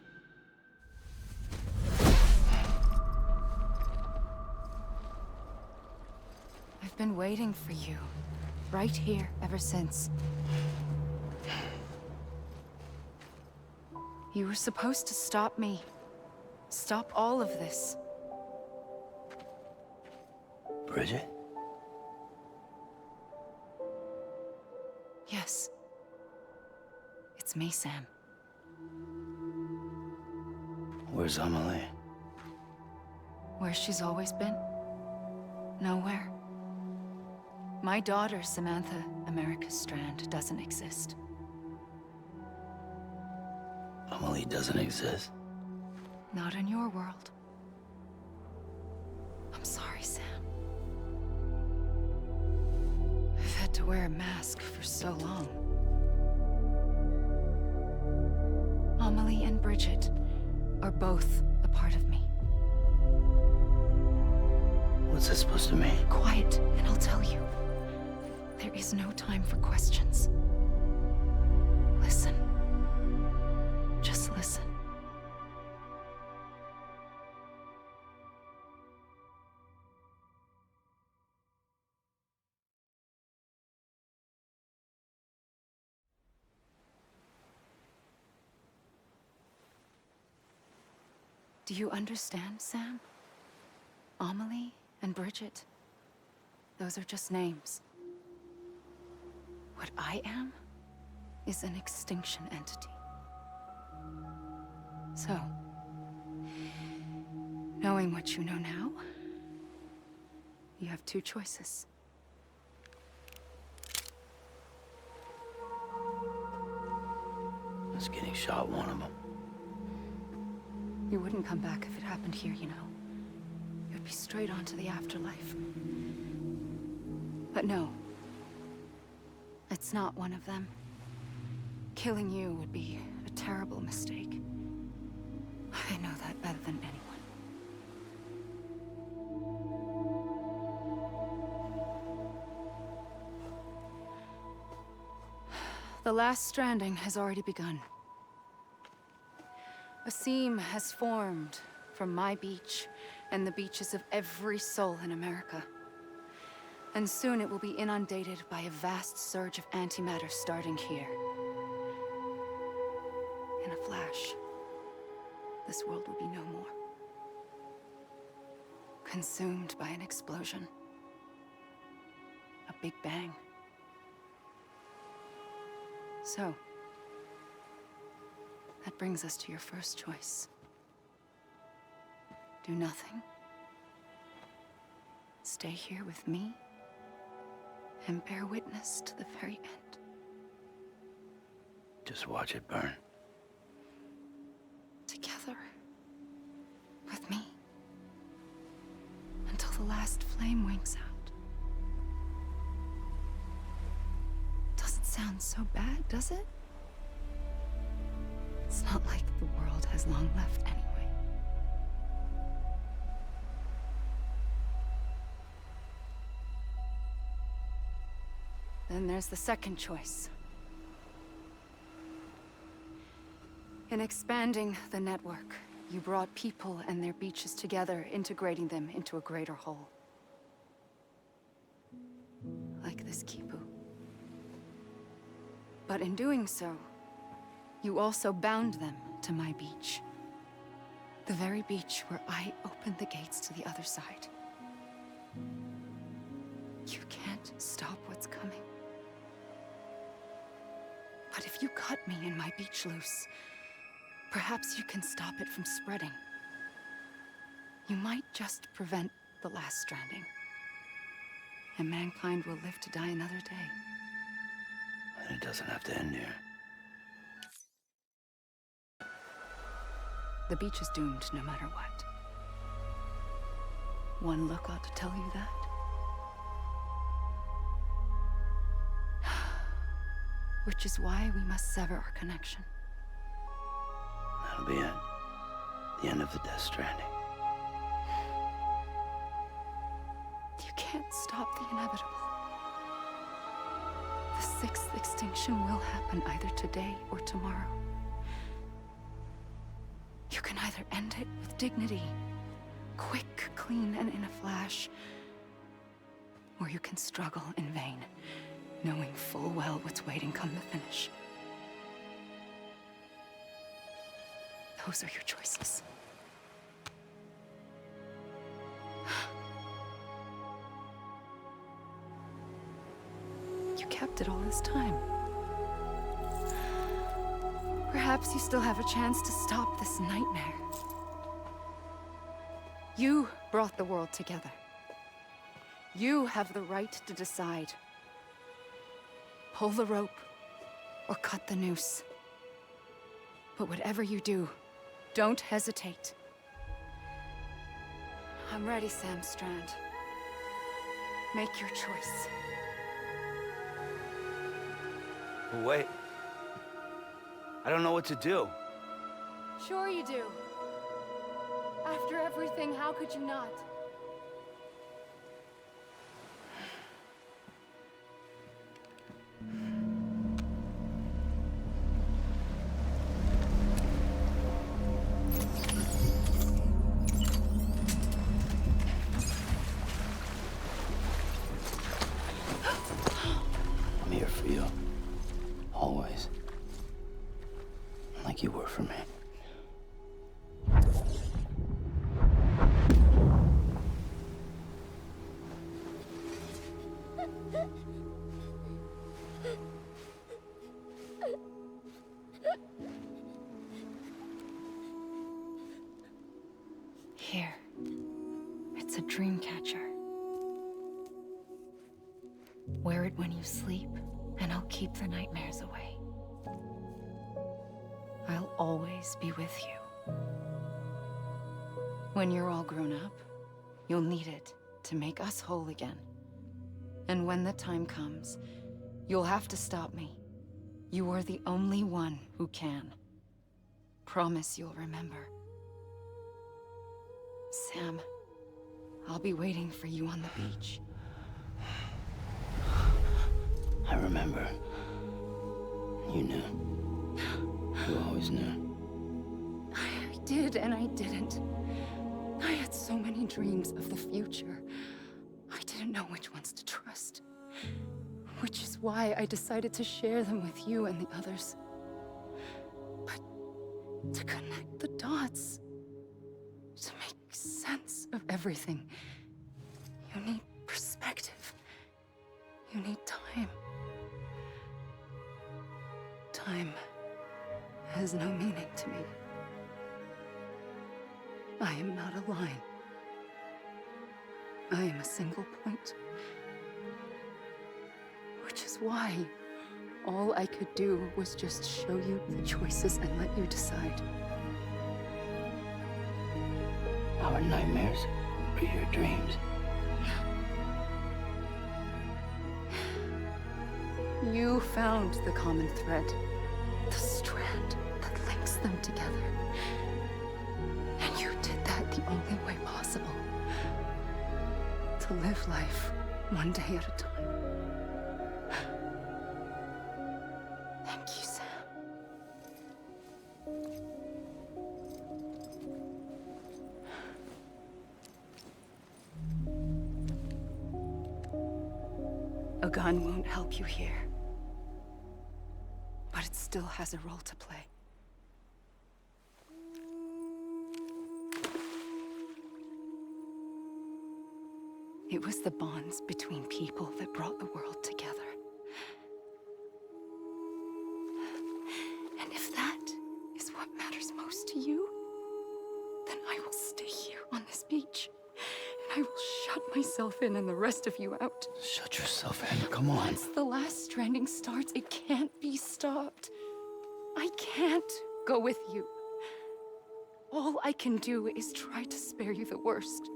S6: I've been waiting for you, right here, ever since. You were supposed to stop me. Stop all of this.
S13: Bridget?
S6: Yes. It's me, Sam.
S13: Where's Amelie?
S6: Where she's always been. Nowhere. My daughter, Samantha America Strand, doesn't exist.
S13: Amelie doesn't exist.
S6: Not in your world. sorry, Sam. I've had to wear a mask for so long. Amelie and Bridget are both a part of me.
S13: What's this supposed to mean?
S6: Quiet, and I'll tell you. There is no time for questions. Listen. Just listen. Do you understand, Sam? Amelie and Bridget, those are just names. What I am is an extinction entity. So, knowing what you know now, you have two choices.
S13: Is getting shot one of them?
S6: You wouldn't come back if it happened here, you know. You'd be straight on to the afterlife. But no. It's not one of them. Killing you would be a terrible mistake. I know that better than anyone. The last stranding has already begun. A seam has formed from my beach and the beaches of every soul in America. And soon it will be inundated by a vast surge of antimatter starting here. In a flash, this world will be no more. Consumed by an explosion. A big bang. So, that brings us to your first choice. Do nothing. Stay here with me and bear witness to the very end.
S13: Just watch it burn.
S6: Together. With me. Until the last flame winks out. Doesn't sound so bad, does it? It's not like the world has long left anyway. Then there's the second choice. In expanding the network, you brought people and their beaches together, integrating them into a greater whole. Like this Kipu. But in doing so, you also bound them to my beach. The very beach where I opened the gates to the other side. You can't stop what's coming. But if you cut me and my beach loose, perhaps you can stop it from spreading. You might just prevent the last stranding. And mankind will live to die another day.
S13: And it doesn't have to end here.
S6: The beach is doomed no matter what. One look ought to tell you that. Which is why we must sever our connection.
S13: That'll be it. The end of the Death Stranding.
S6: You can't stop the inevitable. The sixth extinction will happen either today or tomorrow. You can either end it with dignity, quick, clean, and in a flash, or you can struggle in vain, knowing full well what's waiting come the finish. Those are your choices. You kept it all this time. Perhaps you still have a chance to stop this nightmare. You brought the world together. You have the right to decide. Pull the rope or cut the noose. But whatever you do, don't hesitate. I'm ready, Sam Strand. Make your choice.
S13: Wait. I don't know what to do.
S18: Sure you do. After everything, how could you not?
S13: I'm here for you. Always. Like you were for me.
S6: Here. It's a dream catcher. Wear it when you sleep, and I'll keep the nightmares away. I'll always be with you. When you're all grown up, you'll need it to make us whole again. And when the time comes, you'll have to stop me. You are the only one who can. Promise you'll remember. Sam, I'll be waiting for you on the beach.
S13: I remember. You knew. You always knew.
S6: I did and I didn't. I had so many dreams of the future. I didn't know which ones to trust. Which is why I decided to share them with you and the others. But to connect the dots, to make sense of everything, you need perspective. You need time. Time has no meaning to me. I am not a line. I am a single point. Which is why all I could do was just show you the choices and let you decide.
S13: Our nightmares are your dreams.
S6: You found the common thread, the strand that links them together. And you did that the only way possible. To live life one day at a time. Thank you, Sam. A gun won't help you here. But it still has a role to play. It was the bonds between people that brought the world together. And if that is what matters most to you, then I will stay here on this beach. And I will shut myself in and the rest of you out.
S13: Shut yourself in, come on.
S6: Once the last stranding starts, it can't be stopped. I can't go with you. All I can do is try to spare you the worst.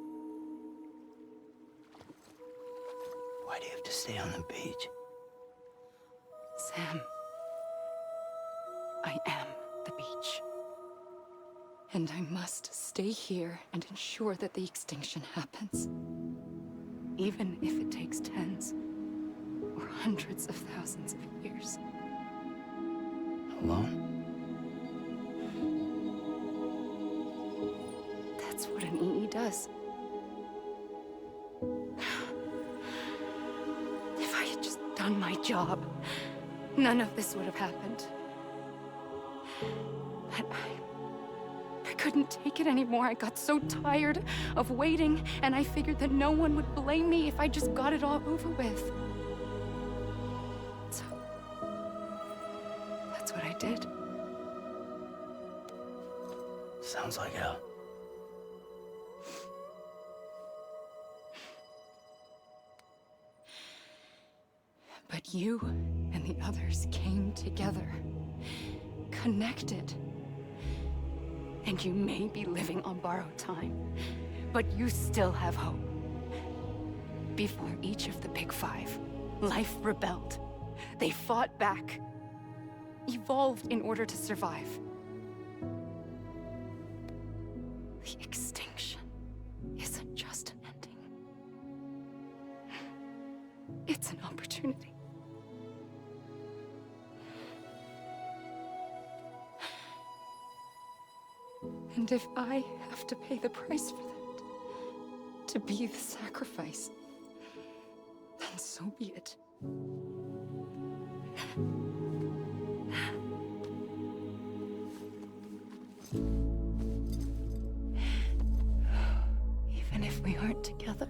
S13: Why do you have to stay on the beach?
S6: Sam, I am the beach. And I must stay here and ensure that the extinction happens. Even if it takes tens or hundreds of thousands of years.
S13: Alone?
S6: That's what an EE does. If I had just done my job, none of this would have happened. But I couldn't take it anymore. I got so tired of waiting, and I figured that no one would blame me if I just got it all over with. So, that's what I did.
S13: Sounds like hell.
S6: But you and the others came together, connected. And you may be living on borrowed time, But you still have hope. Before each of the Big Five, life rebelled. They fought back. Evolved in order to survive. The extinction isn't just an ending. It's an opportunity. And if I have to pay the price for that, to be the sacrifice, then so be it. Even if we aren't together,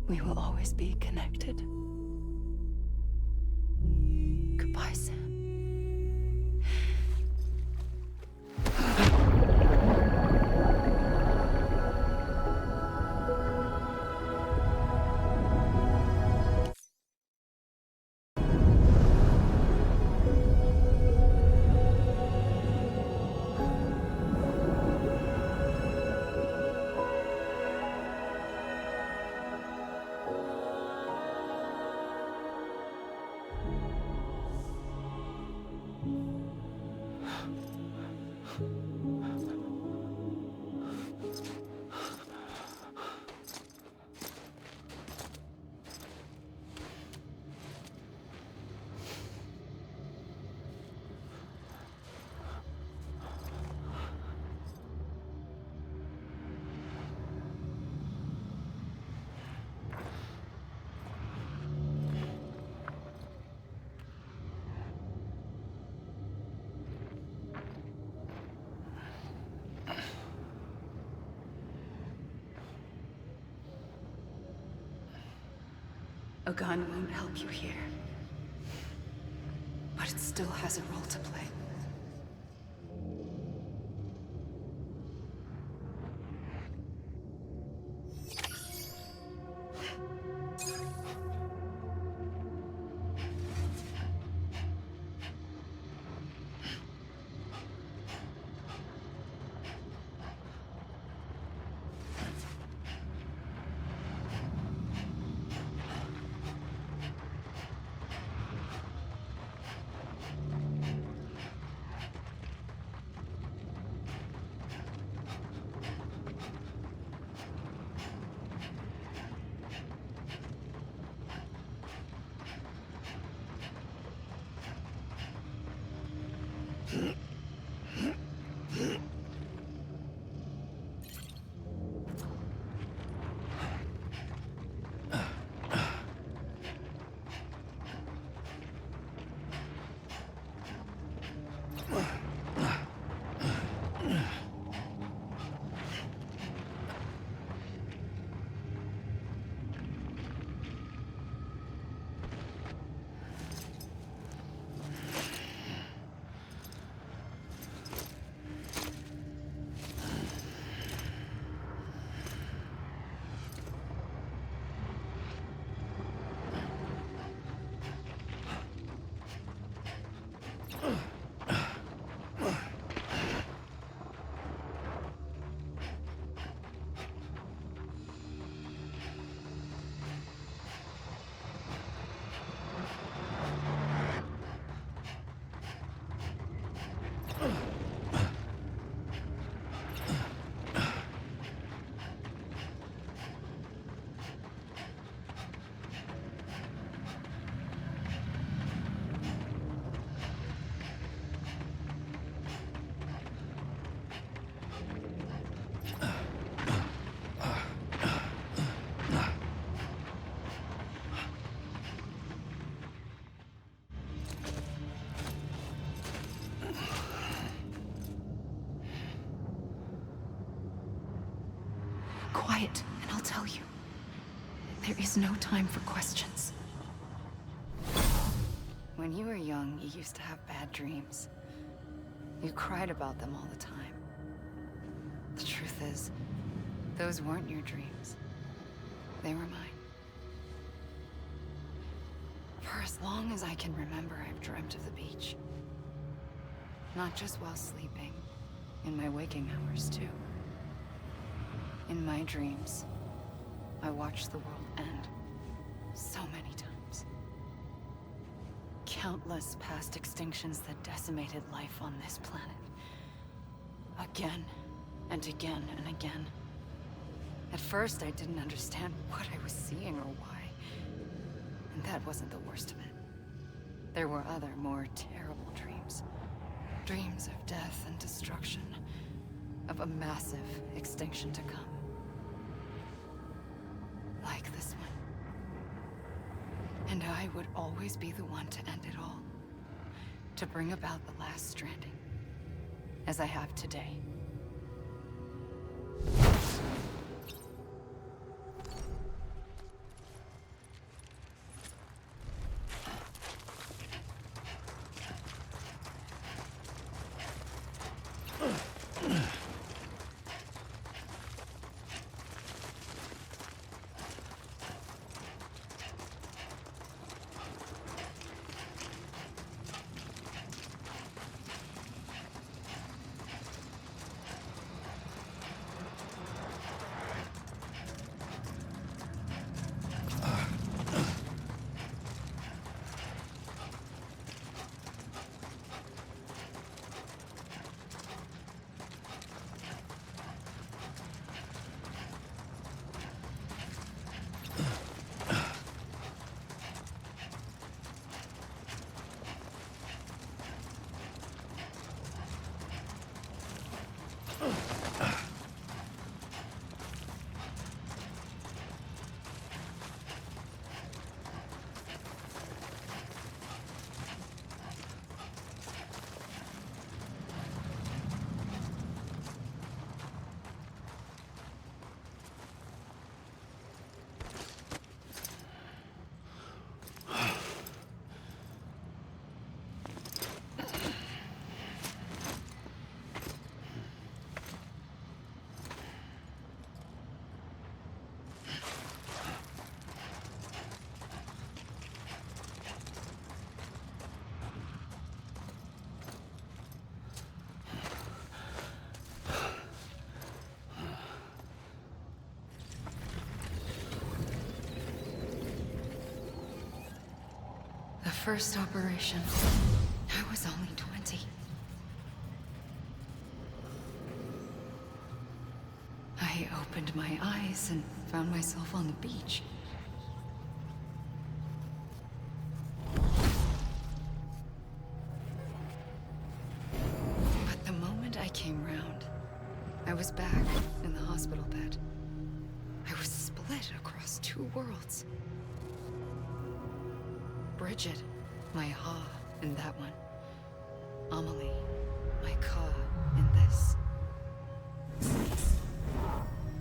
S6: we will always be connected. Goodbye, Sam. A gun won't help you here. But it still has a role to play. Quiet, and I'll tell you. There is no time for questions. When you were young, you used to have bad dreams. You cried about them all the time. The truth is, those weren't your dreams. They were mine. For as long as I can remember, I've dreamt of the beach. Not just while sleeping, in my waking hours, too. In my dreams, I watched the world end so many times. Countless past extinctions that decimated life on this planet. Again and again and again. At first, I didn't understand what I was seeing or why. And that wasn't the worst of it. There were other, more terrible dreams. Dreams of death and destruction. Of a massive extinction to come. Like this one. And I would always be the one to end it all. To bring about the last stranding. As I have today. The first operation, I was only 20. I opened my eyes and found myself on the beach. But the moment I came round, I was back in the hospital bed. I was split across two worlds. Bridget, my Ha in that one. Amelie, my Ka in this.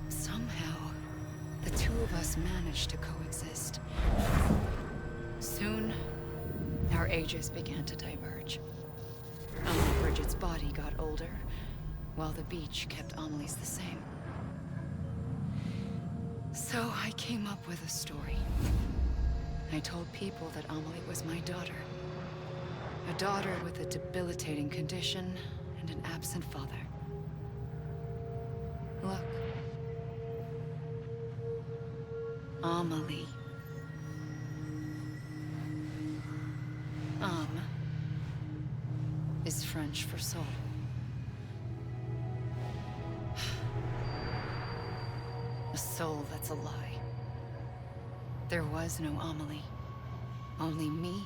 S6: Somehow, the two of us managed to coexist. Soon, our ages began to diverge. Bridget's body got older, while the beach kept Amelie's the same. So I came up with a story. I told people that Amelie was my daughter. A daughter with a debilitating condition and an absent father. Look. Amelie. Âme is French for soul. A soul that's a lie. There was no Amelie. Only me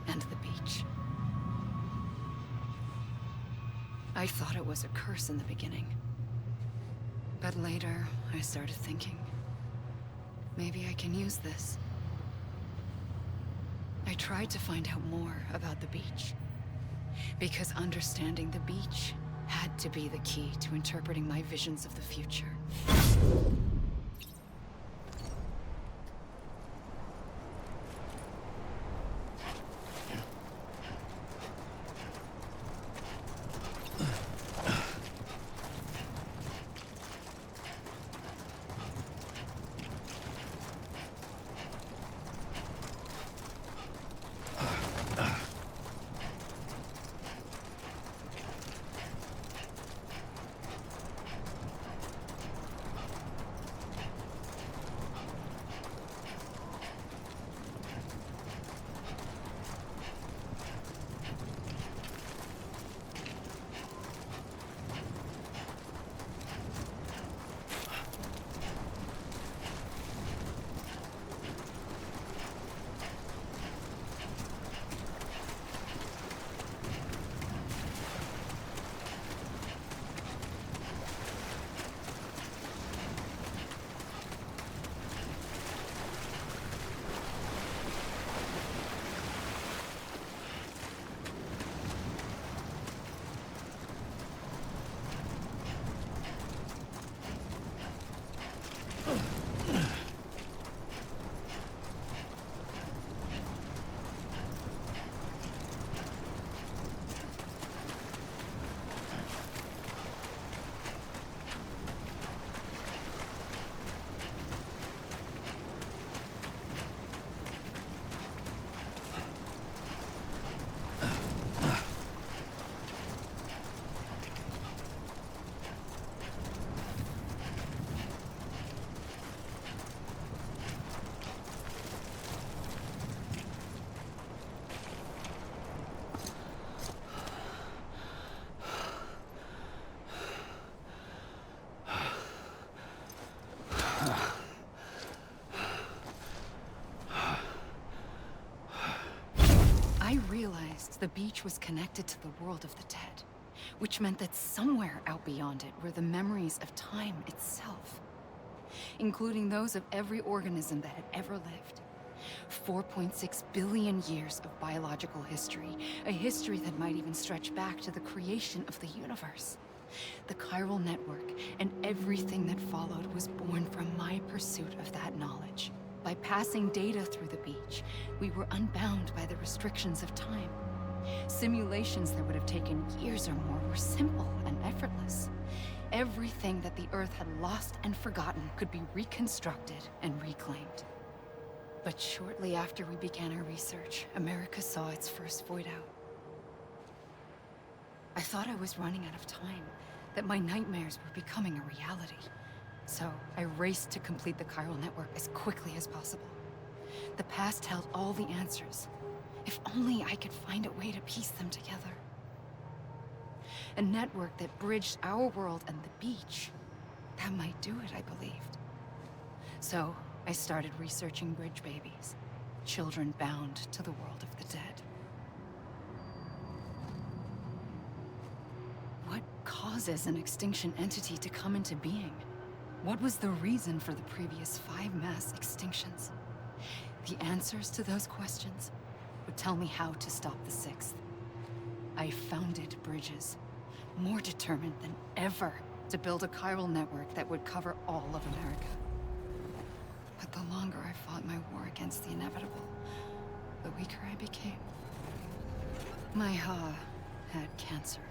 S6: and the beach. I thought it was a curse in the beginning. But later, I started thinking, maybe I can use this. I tried to find out more about the beach. Because understanding the beach had to be the key to interpreting my visions of the future. the beach was connected to the world of the dead, which meant that somewhere out beyond it were the memories of time itself, including those of every organism that had ever lived. 4.6 billion years of biological history, a history that might even stretch back to the creation of the universe. The chiral network and everything that followed was born from my pursuit of that knowledge. By passing data through the beach, we were unbound by the restrictions of time. Simulations that would have taken years or more were simple and effortless. Everything that the Earth had lost and forgotten could be reconstructed and reclaimed. But shortly after we began our research, America saw its first void out. I thought I was running out of time, that my nightmares were becoming a reality. So I raced to complete the chiral network as quickly as possible. The past held all the answers. If only I could find a way to piece them together. A network that bridged our world and the beach. That might do it, I believed. So I started researching bridge babies, children bound to the world of the dead. What causes an extinction entity to come into being? What was the reason for the previous 5 mass extinctions? The answers to those questions would tell me how to stop the 6th. I founded bridges, more determined than ever to build a chiral network that would cover all of America. But the longer I fought my war against the inevitable, the weaker I became. My Ha had cancer.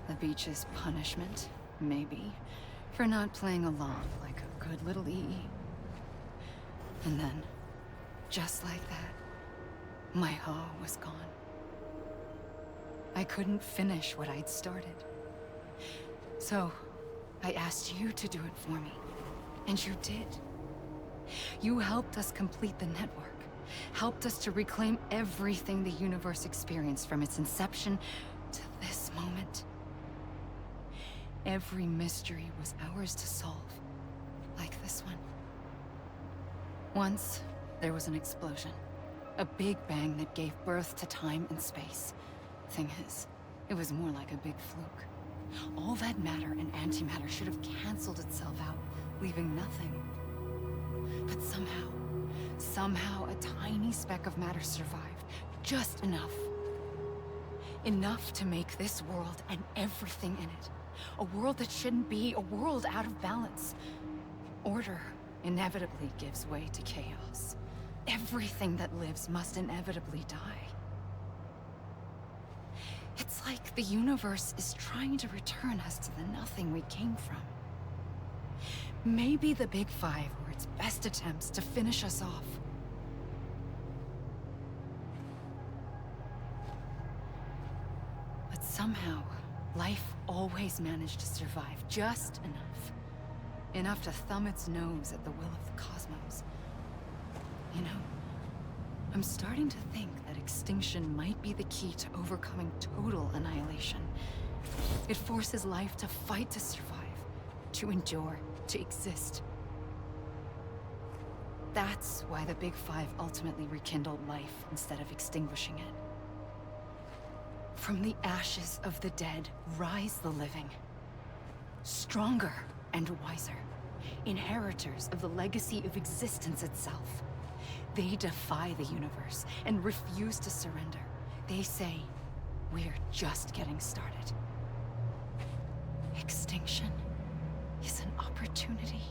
S6: The beach's punishment, maybe, for not playing along like a good little EE. And then, just like that, my Ha was gone. I couldn't finish what I'd started. So, I asked you to do it for me. And you did. You helped us complete the network. Helped us to reclaim everything the universe experienced from its inception to this moment. Every mystery was ours to solve, like this one. Once, there was an explosion. A big bang that gave birth to time and space. Thing is, it was more like a big fluke. All that matter and antimatter should have canceled itself out, leaving nothing. But somehow a tiny speck of matter survived. Just enough. Enough to make this world and everything in it. A world that shouldn't be, a world out of balance. Order inevitably gives way to chaos. Everything that lives must inevitably die. It's like the universe is trying to return us to the nothing we came from. Maybe the Big Five were its best attempts to finish us off. But somehow, life always managed to survive just enough. Enough to thumb its nose at the will of the cosmos. You know, I'm starting to think that extinction might be the key to overcoming total annihilation. It forces life to fight to survive, to endure, to exist. That's why the Big Five ultimately rekindled life instead of extinguishing it. From the ashes of the dead rise the living. Stronger and wiser. Inheritors of the legacy of existence itself. They defy the universe and refuse to surrender. They say, we're just getting started. Extinction is an opportunity.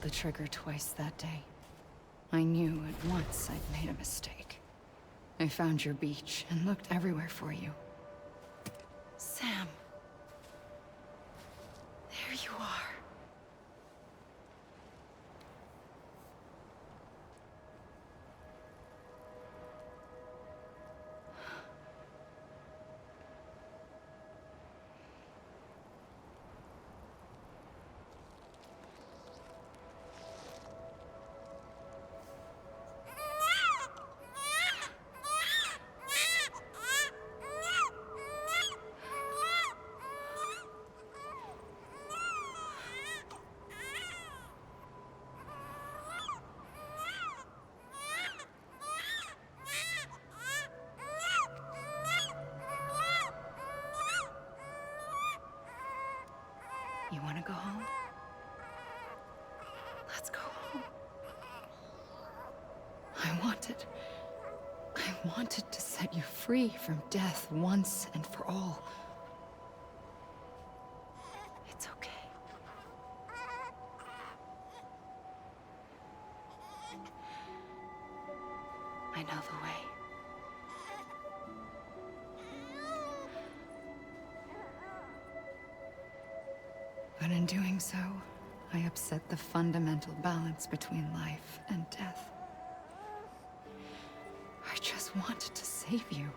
S6: the trigger twice that day. I knew at once I'd made a mistake. I found your beach and looked everywhere for you. Sam. There you are. You want to go home? Let's go home. I wanted to set you free from death once and for all. It's okay. I know the way. But in doing so, I upset the fundamental balance between life and death. I just wanted to save you.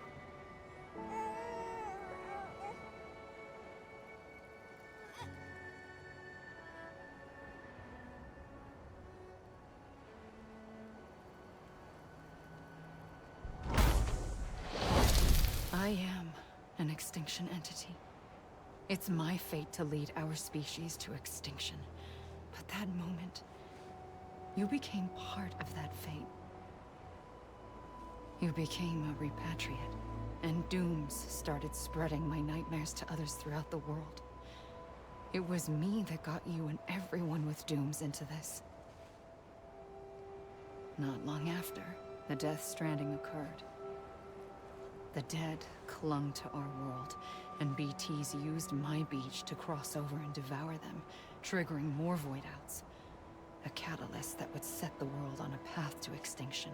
S6: I am an extinction entity. It's my fate to lead our species to extinction. But that moment, you became part of that fate. You became a repatriate, and dooms started spreading my nightmares to others throughout the world. It was me that got you and everyone with dooms into this. Not long after, the Death Stranding occurred. The dead clung to our world, and BTs used my beach to cross over and devour them, triggering more void outs. A catalyst that would set the world on a path to extinction.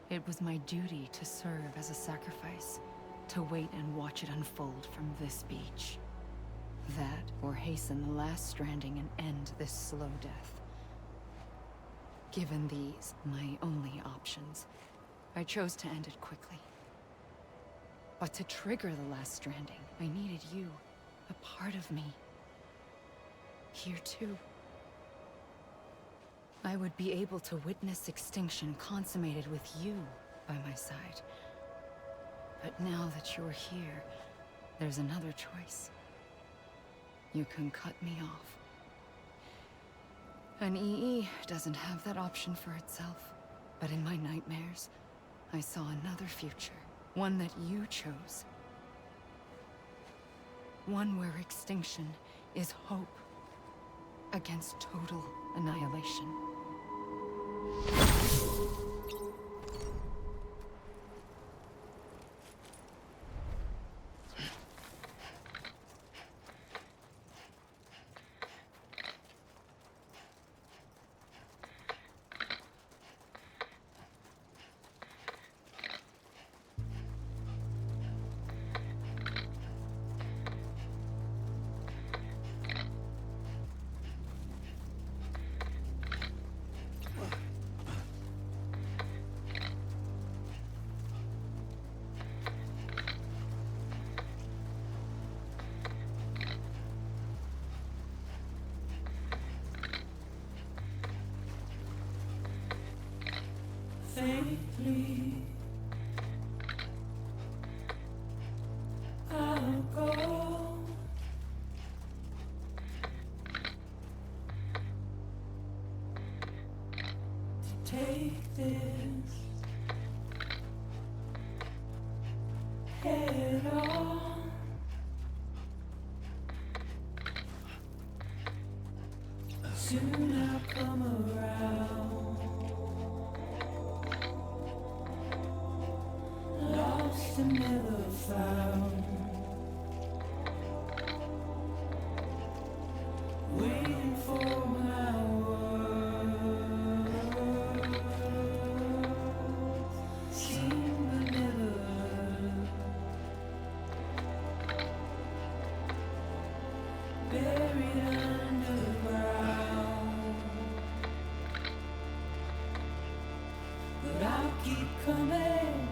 S6: It was my duty to serve as a sacrifice, to wait and watch it unfold from this beach. That, or hasten the last stranding and end this slow death. Given these, my only options, I chose to end it quickly. But to trigger the last stranding, I needed you, a part of me. Here too. I would be able to witness extinction consummated with you by my side. But now that you're here, there's another choice. You can cut me off. An EE doesn't have that option for itself. But in my nightmares, I saw another future. One that you chose. One where extinction is hope against total annihilation.
S2: Faintly, I'll go. To take this head on. Soon I'll come around. Lost and never found. Waiting for my keep coming.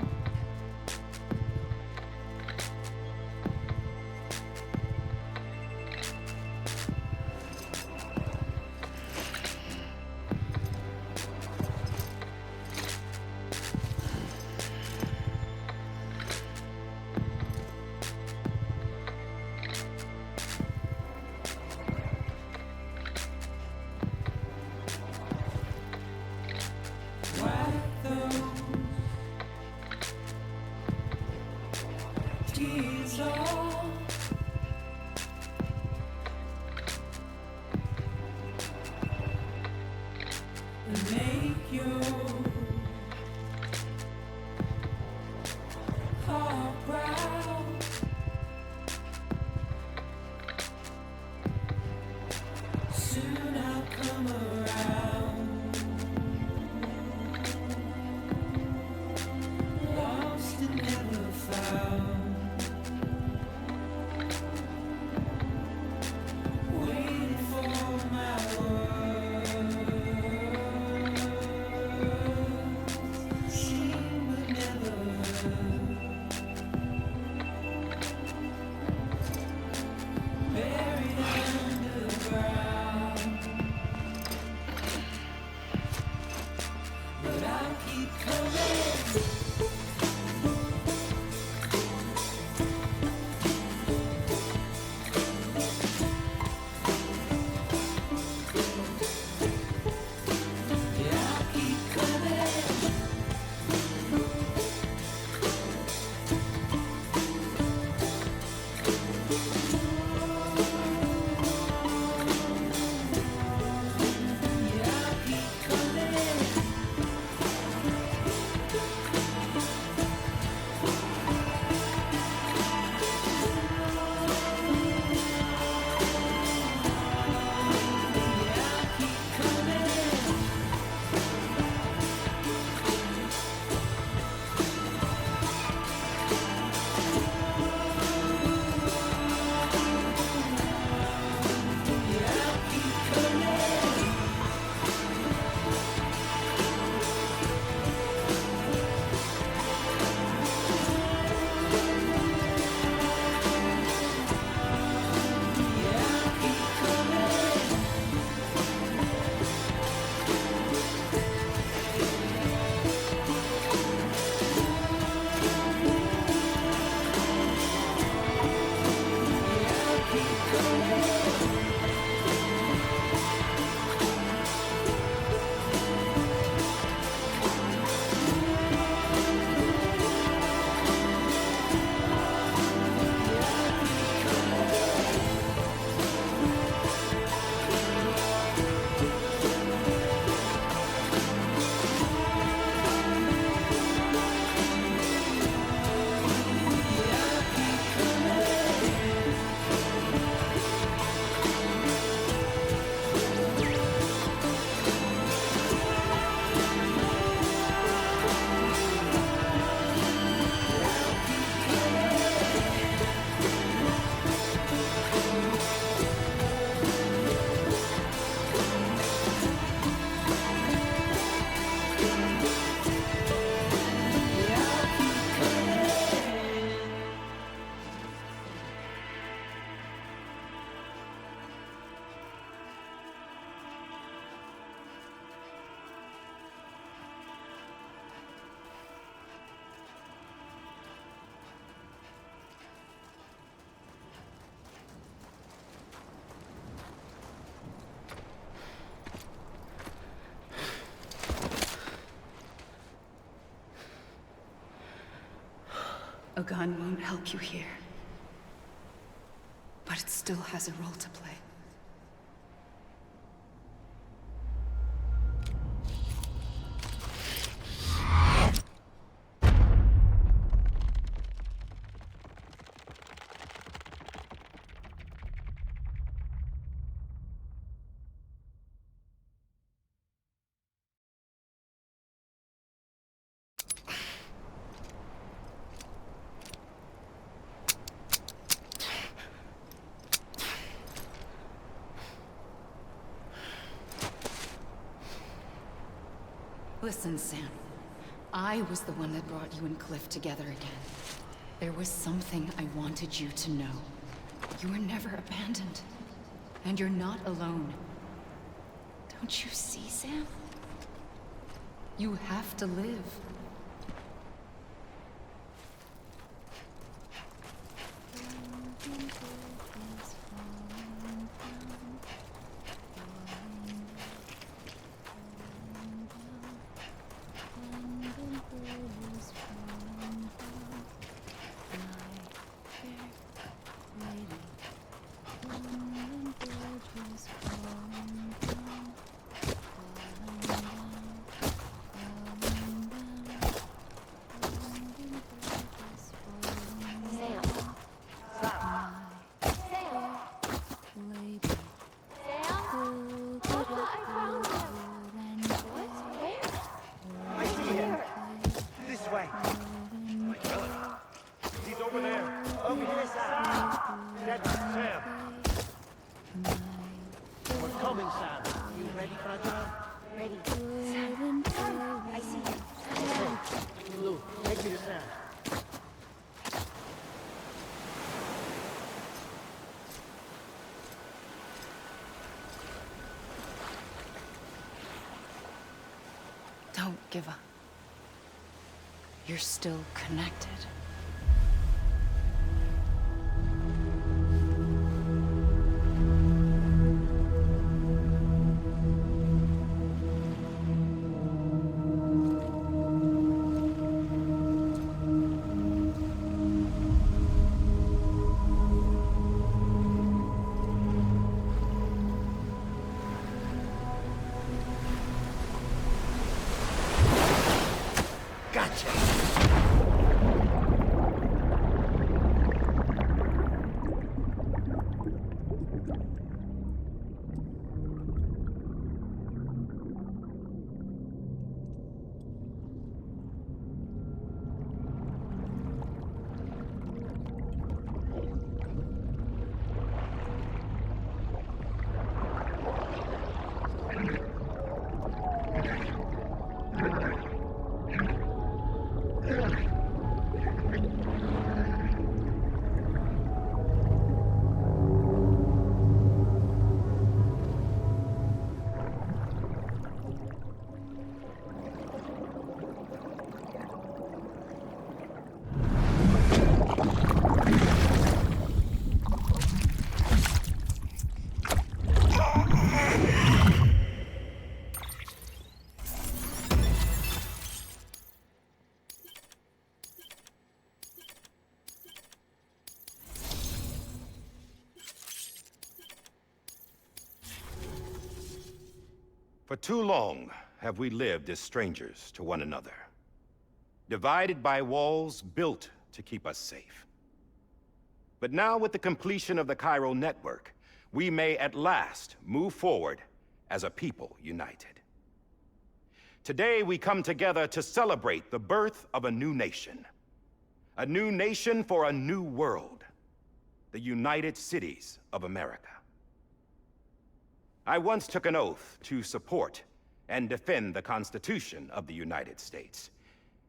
S2: Wipe those tears off. And make your heart proud. Soon I'll come around. Lost and never found. Waiting for my words. Seen but never heard. Buried underground. But I'll keep coming. Yeah, I'll keep coming. Yeah, I'll keep coming.
S6: A gun won't help you here. But it still has a role to play. Listen, Sam. I was the one that brought you and Cliff together again. There was something I wanted you to know. You were never abandoned. And you're not alone. Don't you see, Sam? You have to live.
S17: I see him. This way.
S11: He's over there.
S17: Over here, Sam.
S11: That's Sam.
S17: We're coming, Sam. You ready for a job?
S19: Ready. Sam. I see him. Sam.
S17: Lou, take me to Sam.
S6: Don't give up. You're still connected.
S10: For too long have we lived as strangers to one another, divided by walls built to keep us safe. But now, with the completion of the Chiral network, we may at last move forward as a people united. Today, we come together to celebrate the birth of a new nation. A new nation for a new world. The United Cities of America. I once took an oath to support and defend the Constitution of the United States.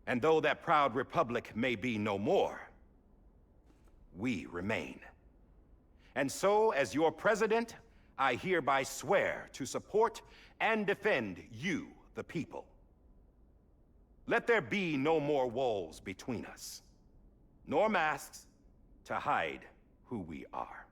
S10: And though that proud republic may be no more, we remain. And so, as your president, I hereby swear to support and defend you, the people. Let there be no more walls between us, nor masks to hide who we are.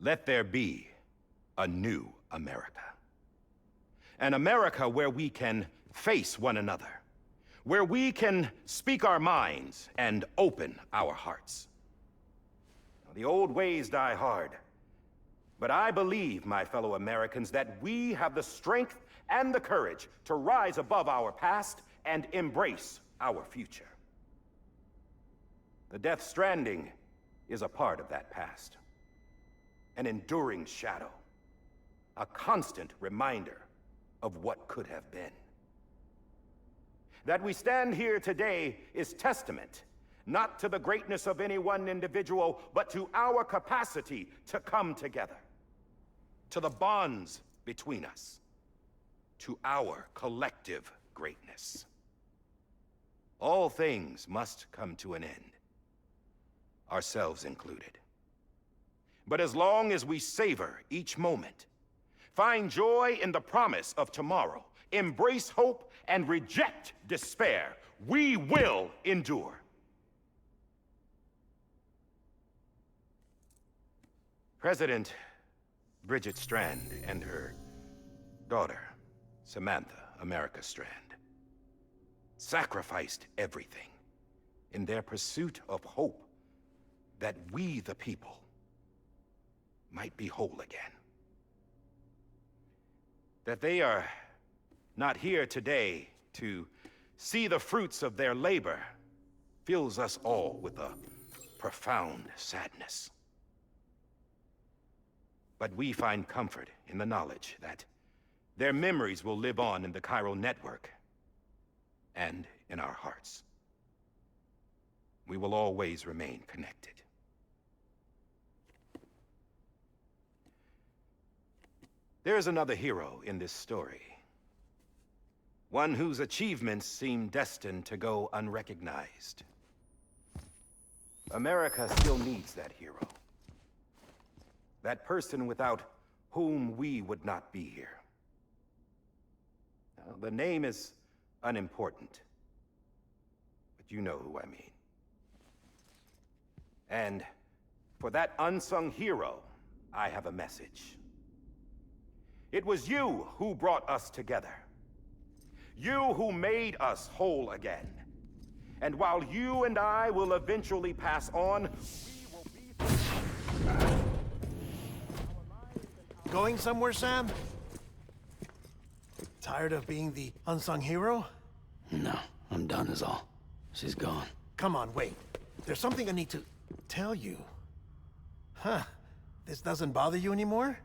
S10: Let there be a new America. An America where we can face one another, where we can speak our minds and open our hearts. Now, the old ways die hard, but I believe, my fellow Americans, that we have the strength and the courage to rise above our past and embrace our future. The Death Stranding is a part of that past. An enduring shadow, a constant reminder of what could have been.
S14: That we stand here today is testament, not to the greatness of any one individual, but to our capacity to come together. To the bonds between us. To our collective greatness. All things must come to an end. Ourselves included. But as long as we savor each moment, find joy in the promise of tomorrow, embrace hope, and reject despair, we will endure. President Bridget Strand and her daughter, Samantha America Strand, sacrificed everything in their pursuit of hope that we, the people, might be whole again. That they are not here today to see the fruits of their labor fills us all with a profound sadness. But we find comfort in the knowledge that their memories will live on in the chiral network and in our hearts. We will always remain connected. There is another hero in this story. One whose achievements seem destined to go unrecognized. America still needs that hero. That person without whom we would not be here. Now, the name is unimportant, but you know who I mean. And for that unsung hero, I have a message. It was you who brought us together. You who made us whole again. And while you and I will eventually pass on, we will be...
S16: Going somewhere, Sam? Tired of being the unsung hero?
S13: No, I'm done is all. She's gone.
S16: Come on, wait. There's something I need to tell you. Huh. This doesn't bother you anymore?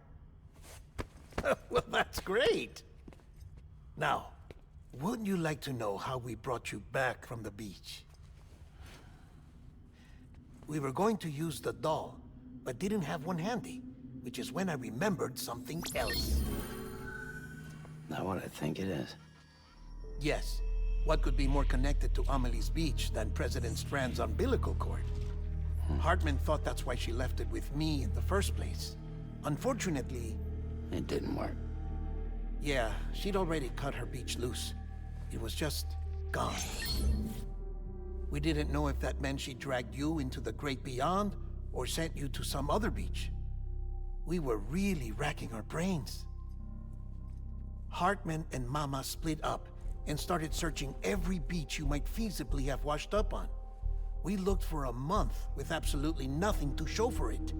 S16: Well, that's great. Now, wouldn't you like to know how we brought you back from the beach? We were going to use the doll, but didn't have one handy, which is when I remembered something else.
S13: Not what I think it is.
S16: Yes. What could be more connected to Amelie's beach than President Strand's umbilical cord? Hartman thought that's why she left it with me in the first place. Unfortunately...
S13: It didn't work.
S16: Yeah, she'd already cut her beach loose. It was just gone. We didn't know if that meant she dragged you into the great beyond, or sent you to some other beach. We were really racking our brains. Hartman and Mama split up and started searching every beach you might feasibly have washed up on. We looked for a month with absolutely nothing to show for it.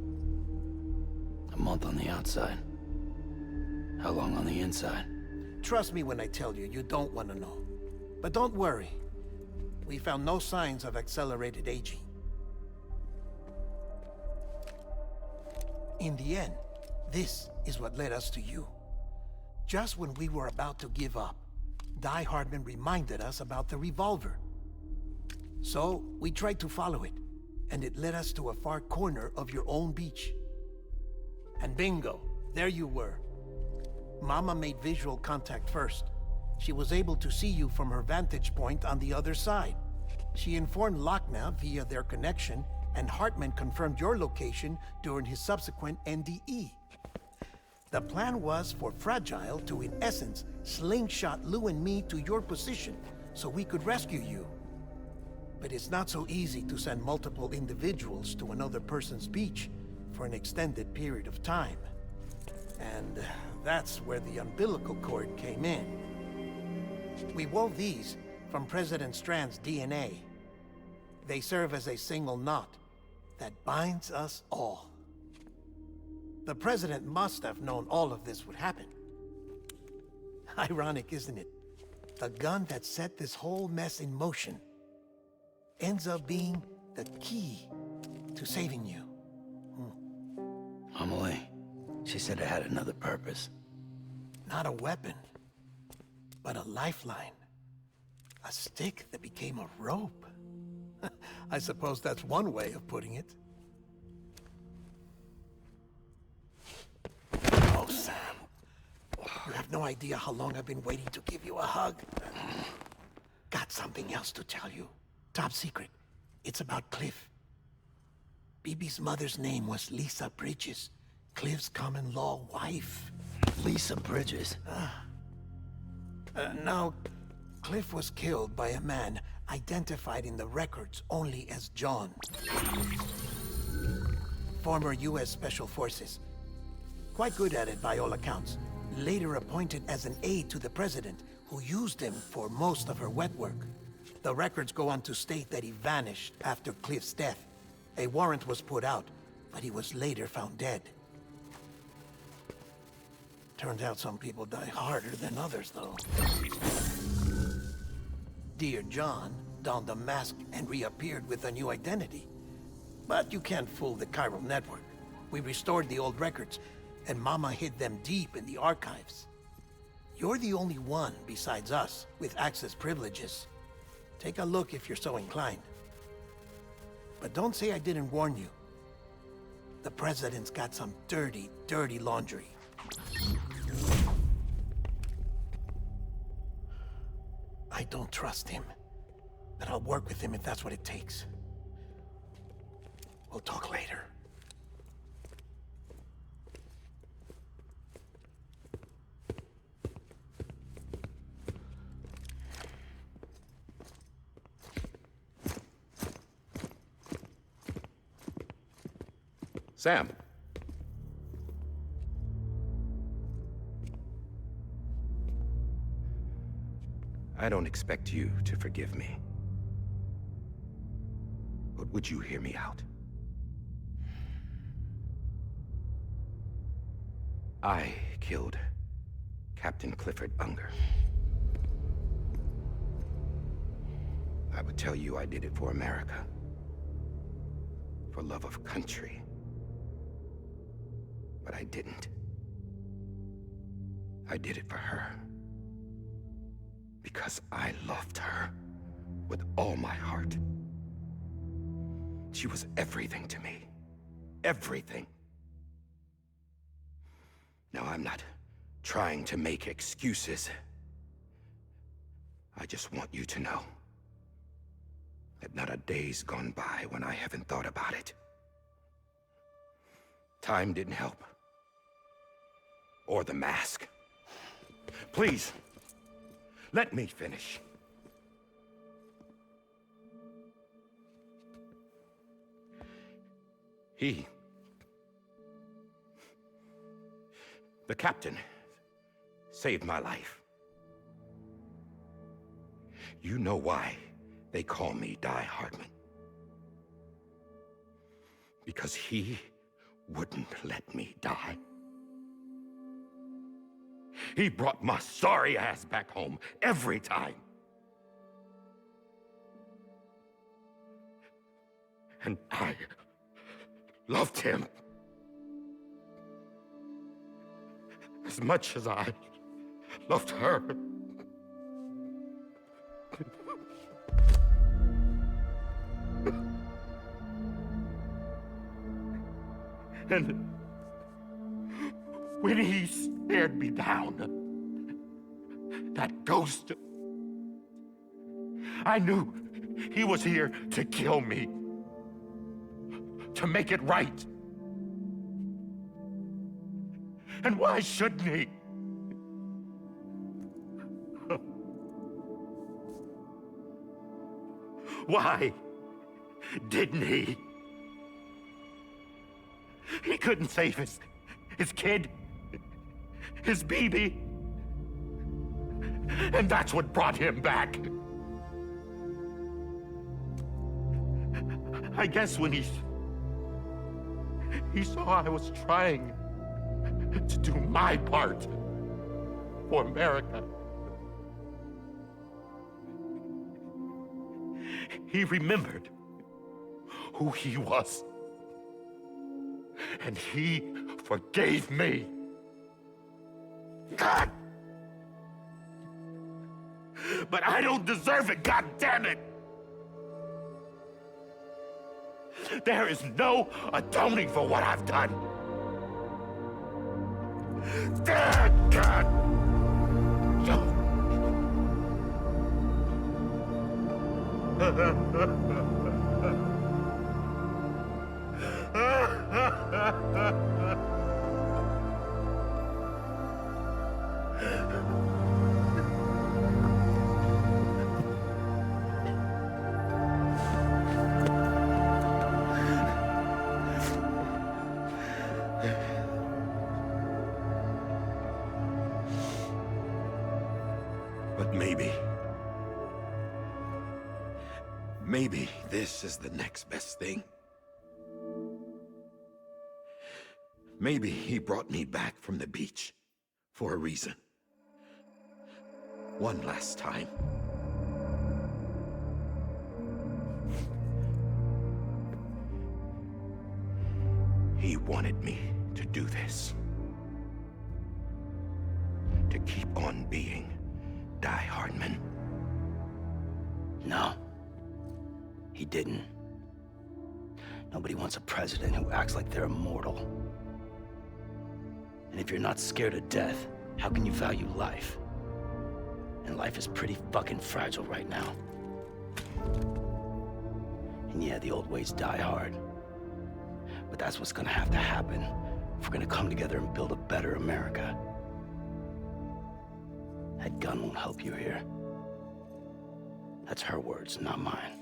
S13: A month on the outside. How long on the inside?
S16: Trust me when I tell you, you don't want to know. But don't worry. We found no signs of accelerated aging. In the end, this is what led us to you. Just when we were about to give up, Die Hardman reminded us about the revolver. So, we tried to follow it, and it led us to a far corner of your own beach. And bingo, there you were. Mama made visual contact first. She was able to see you from her vantage point on the other side. She informed Lochna via their connection, and Hartman confirmed your location during his subsequent NDE. The plan was for Fragile to, in essence, slingshot Lou and me to your position so we could rescue you. But it's not so easy to send multiple individuals to another person's beach for an extended period of time. And that's where the umbilical cord came in. We wove these from President Strand's DNA. They serve as a single knot that binds us all. The President must have known all of this would happen. Ironic, isn't it? The gun that set this whole mess in motion ends up being the key to saving you.
S13: Amelie, she said it had another purpose.
S16: Not a weapon, but a lifeline. A stick that became a rope. I suppose that's one way of putting it. Oh, Sam. You have no idea how long I've been waiting to give you a hug. Got something else to tell you. Top secret. It's about Cliff. BB's mother's name was Lisa Bridges, Cliff's common-law wife.
S13: Lisa Bridges?
S16: Now, Cliff was killed by a man identified in the records only as John. Former U.S. Special Forces. Quite good at it by all accounts. Later appointed as an aide to the president, who used him for most of her wet work. The records go on to state that he vanished after Cliff's death. A warrant was put out, but he was later found dead. Turns out some people die harder than others, though. Dear John donned a mask and reappeared with a new identity. But you can't fool the chiral network. We restored the old records, and Mama hid them deep in the archives. You're the only one besides us with access privileges. Take a look if you're so inclined. But don't say I didn't warn you. The president's got some dirty, dirty laundry. I don't trust him, but I'll work with him if that's what it takes. We'll talk later.
S1: Sam. I don't expect you to forgive me. But would you hear me out? I killed Captain Clifford Unger. I would tell you I did it for America. For love of country. But I didn't. I did it for her. Because I loved her with all my heart. She was everything to me. Everything. Now, I'm not trying to make excuses. I just want you to know that not a day's gone by when I haven't thought about it. Time didn't help. Or the mask. Please, let me finish. The captain, saved my life. You know why they call me Die Hardman. Because he wouldn't let me die. He brought my sorry ass back home every time. And I loved him as much as I loved her. And when he stared me down, that ghost, I knew he was here to kill me, to make it right. And why shouldn't he? Why didn't he? He couldn't save his kid, his baby. And that's what brought him back. I guess when he saw I was trying to do my part for America, he remembered who he was. And he forgave me. God!
S10: but I don't deserve it, goddammit! There is no atoning for what I've done. God!
S1: But maybe this is the next best thing. Maybe he brought me back from the beach for a reason. One last time. He wanted me to do this. To keep on being Die Hardman.
S13: No. He didn't. Nobody wants a president who acts like they're immortal. And if you're not scared of death, how can you value life? And life is pretty fucking fragile right now. And yeah, the old ways die hard. But that's what's gonna have to happen if we're gonna come together and build a better America. That gun won't help you here. That's her words, not mine.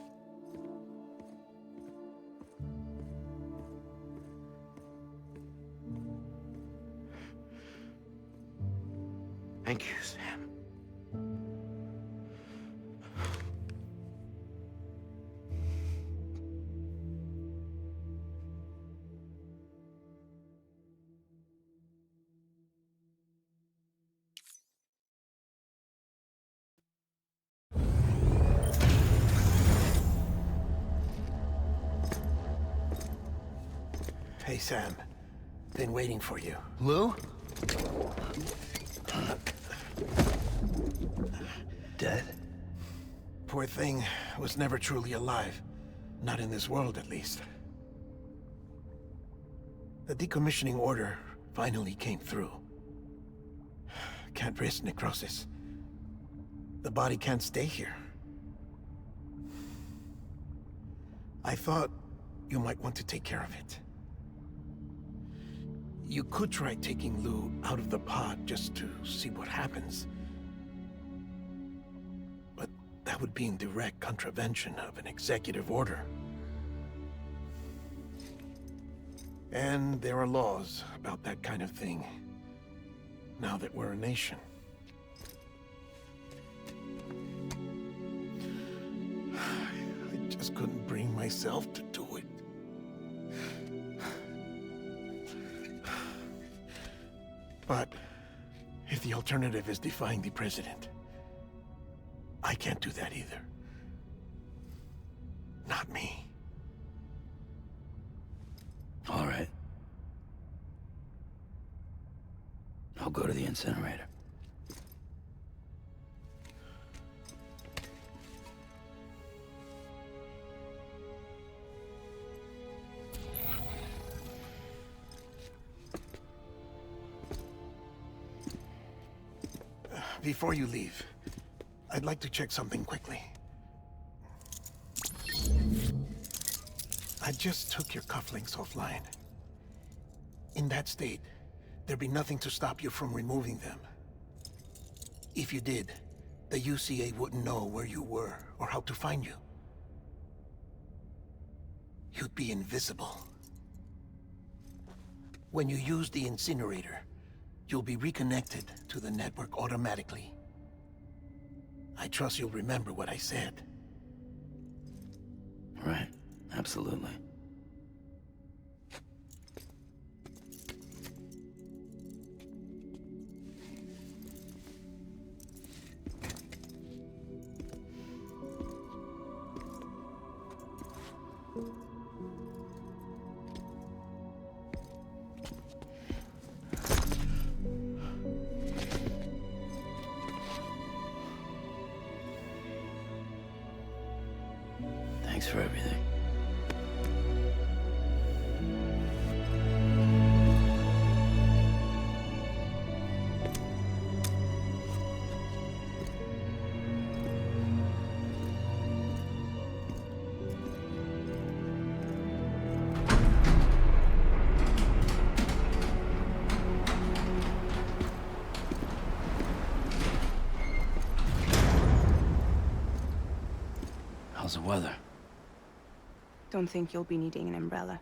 S1: Thank you, Sam.
S16: Hey, Sam. Been waiting for you.
S20: Lou?
S13: Dead?
S16: Poor thing was never truly alive. Not in this world, at least. The decommissioning order finally came through. Can't risk necrosis. The body can't stay here. I thought you might want to take care of it. You could try taking Lou out of the pod just to see what happens. But that would be in direct contravention of an executive order. And there are laws about that kind of thing, now that we're a nation. I just couldn't bring myself to do it. But if the alternative is defying the president, I can't do that either. Not me.
S13: All right. I'll go to the incinerator.
S16: Before you leave, I'd like to check something quickly. I just took your cufflinks offline. In that state, there'd be nothing to stop you from removing them. If you did, the UCA wouldn't know where you were or how to find you. You'd be invisible. When you use the incinerator, you'll be reconnected to the network automatically. I trust you'll remember what I said.
S13: Right. Absolutely. Thanks for everything. How's the weather?
S12: Don't think you'll be needing an umbrella.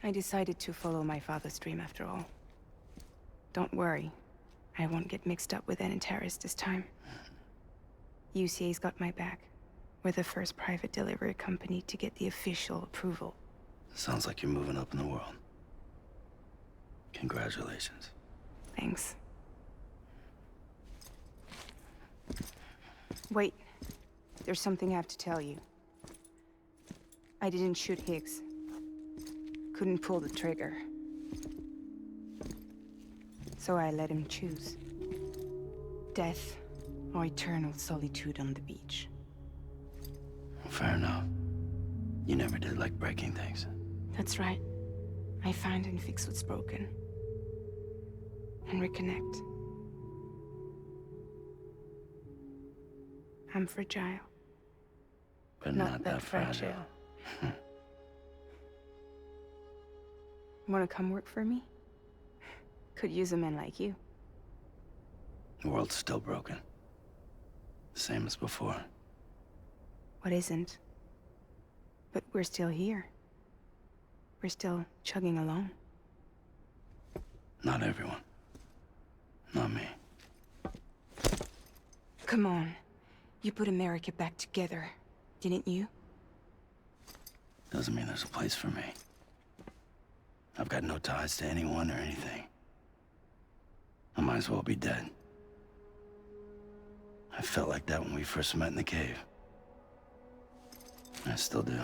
S12: I decided to follow my father's dream after all. Don't worry. I won't get mixed up with any terrorists this time. UCA's got my back. We're the first private delivery company to get the official approval.
S13: Sounds like you're moving up in the world. Congratulations.
S12: Thanks. Wait. There's something I have to tell you. I didn't shoot Higgs. Couldn't pull the trigger. So I let him choose. Death or eternal solitude on the beach.
S13: Fair enough. You never did like breaking things.
S12: That's right. I find and fix what's broken. And reconnect. I'm fragile.
S13: But not that fragile.
S12: Wanna come work for me? Could use a man like you.
S13: The world's still broken. Same as before.
S12: What isn't? But we're still here. We're still chugging along.
S13: Not everyone. Not me.
S12: Come on. You put America back together, didn't you?
S13: Doesn't mean there's a place for me. I've got no ties to anyone or anything. I might as well be dead. I felt like that when we first met in the cave. I still do.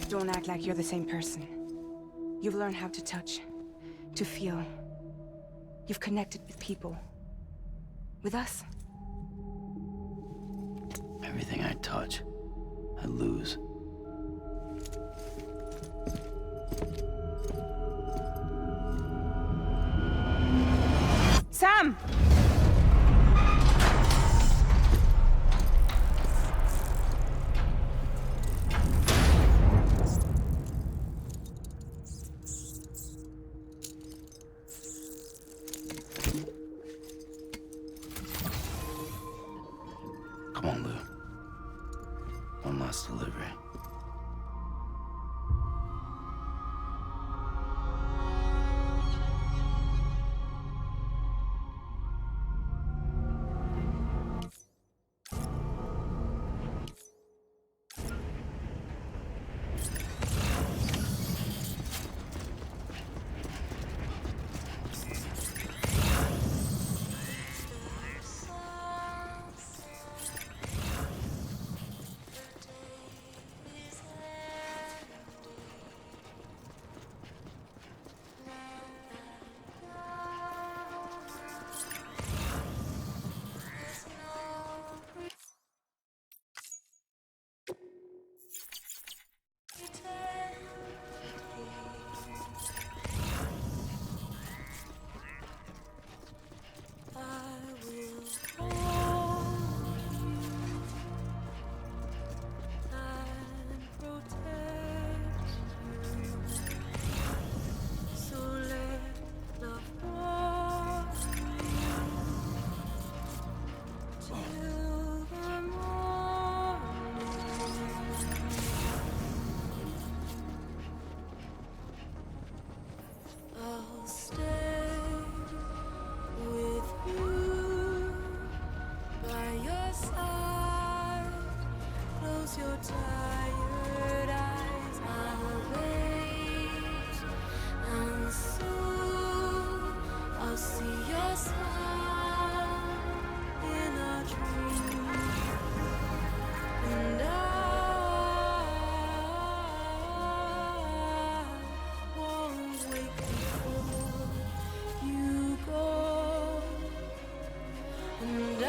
S12: Don't act like you're the same person. You've learned how to touch, to feel. You've connected with people. With us.
S13: Everything I touch, I lose.
S12: Sam!
S13: Come on, Lou. One last delivery.
S2: And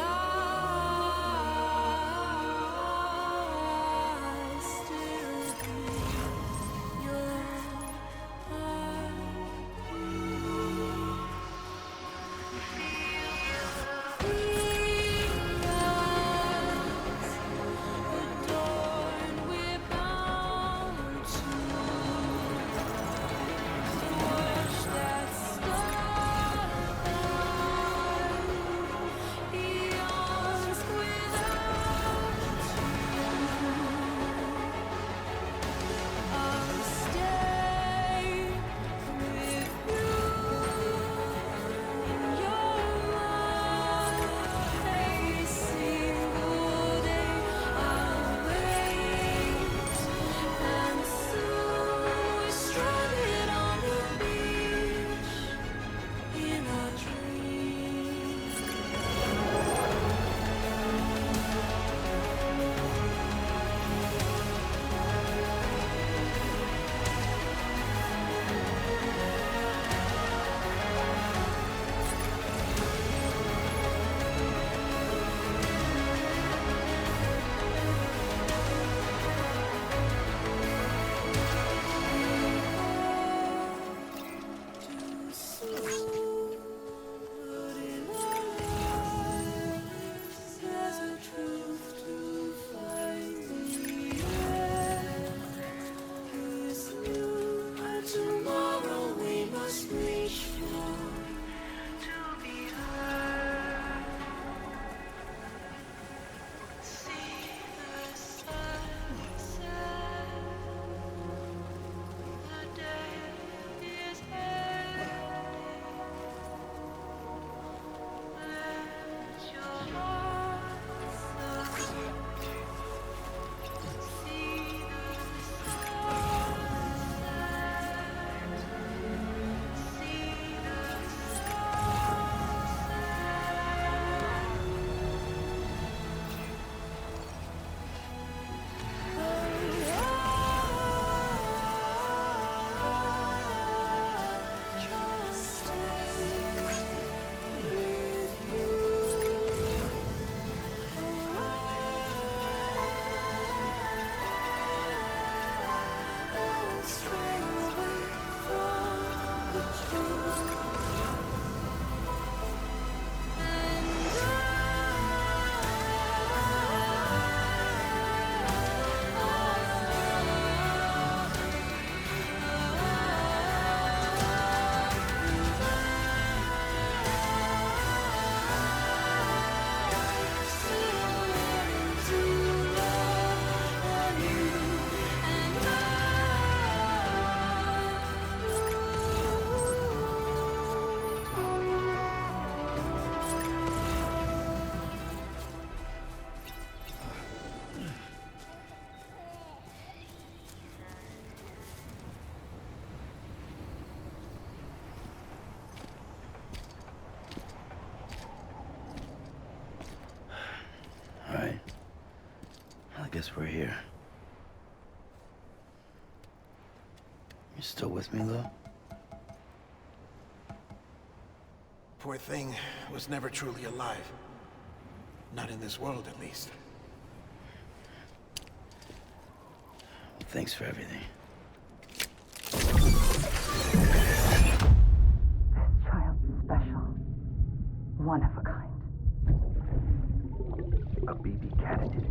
S13: guess we're here. You still with me, Lou?
S16: Poor thing was never truly alive. Not in this world, at least.
S13: Thanks for everything.
S19: Child's special. One of a kind.
S14: A BB candidate.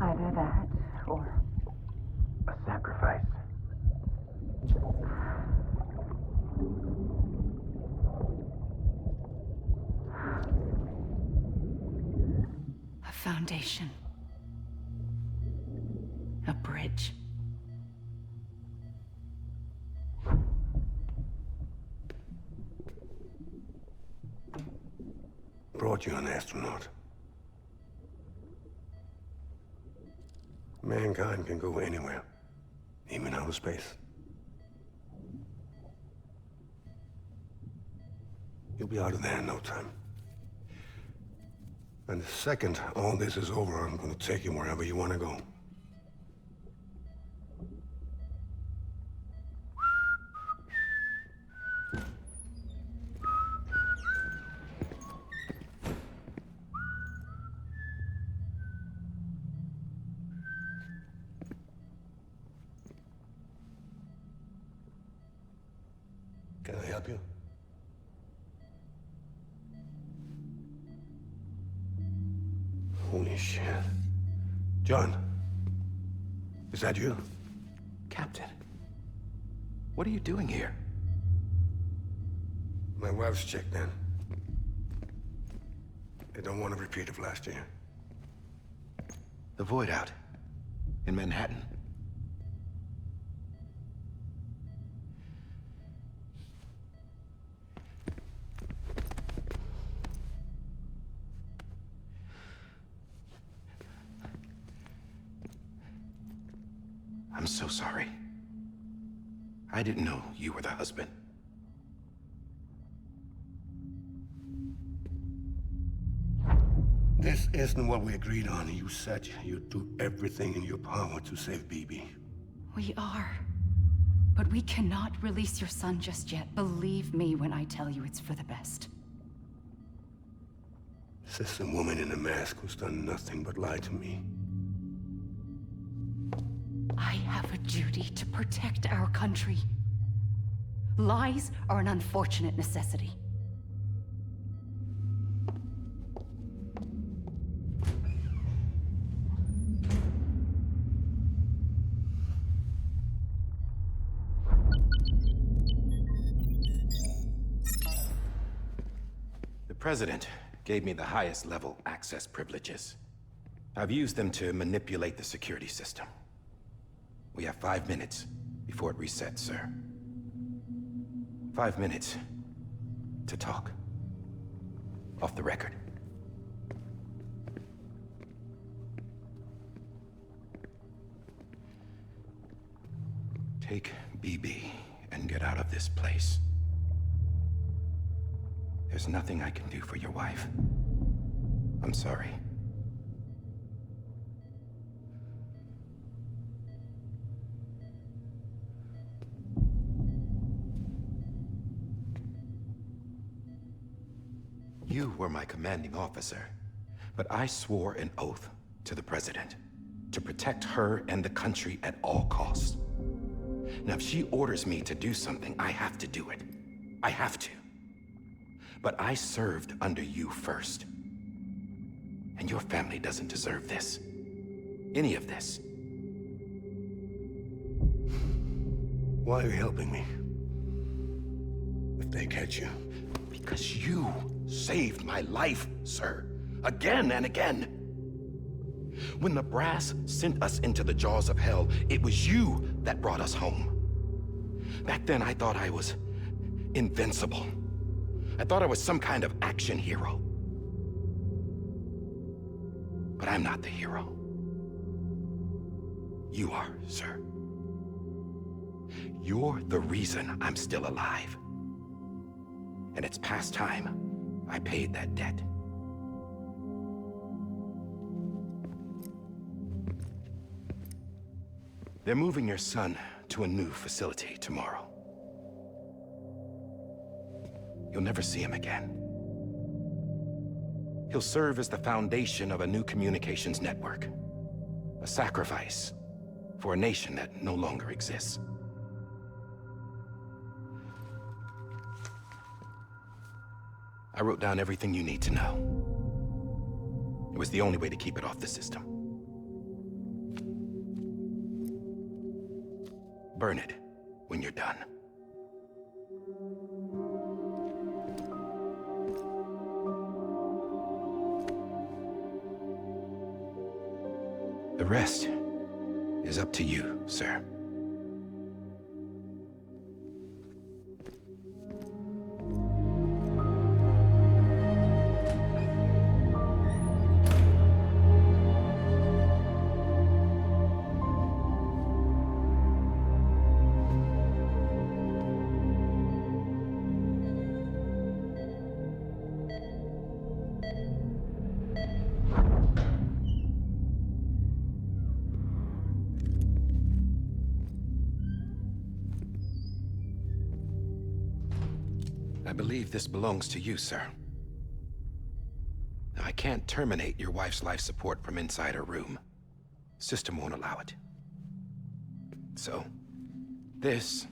S19: Either that, or
S14: A sacrifice.
S6: A foundation. A bridge.
S7: Brought you an astronaut. Mankind can go anywhere, even outer space. You'll be out of there in no time. And the second all this is over, I'm gonna take you wherever you wanna go. Can I help you? Holy shit. John, is that you?
S1: Captain, what are you doing here?
S7: My wife's checked in. They don't want a repeat of last year.
S1: The Void out in Manhattan. I'm so sorry. I didn't know you were the husband.
S7: This isn't what we agreed on. You said you'd do everything in your power to save BB.
S6: We are. But we cannot release your son just yet. Believe me when I tell you it's for the best.
S7: This is a woman in a mask who's done nothing but lie to me.
S6: I have a duty to protect our country. Lies are an unfortunate necessity.
S1: The President gave me the highest level access privileges. I've used them to manipulate the security system. We have 5 minutes before it resets, sir. 5 minutes to talk. Off the record. Take BB and get out of this place. There's nothing I can do for your wife. I'm sorry. You were my commanding officer, but I swore an oath to the President to protect her and the country at all costs. Now, if she orders me to do something, I have to do it. I have to. But I served under you first. And your family doesn't deserve this. Any of this.
S7: Why are you helping me? If they catch you.
S1: Because you saved my life, sir. Again and again. When the brass sent us into the jaws of hell, it was you that brought us home. Back then, I thought I was invincible. I thought I was some kind of action hero. But I'm not the hero. You are, sir. You're the reason I'm still alive. And it's past time I paid that debt. They're moving your son to a new facility tomorrow. You'll never see him again. He'll serve as the foundation of a new communications network. A sacrifice for a nation that no longer exists. I wrote down everything you need to know. It was the only way to keep it off the system. Burn it when you're done. The rest is up to you, sir. I believe this belongs to you, sir. I can't terminate your wife's life support from inside her room. System won't allow it. So, this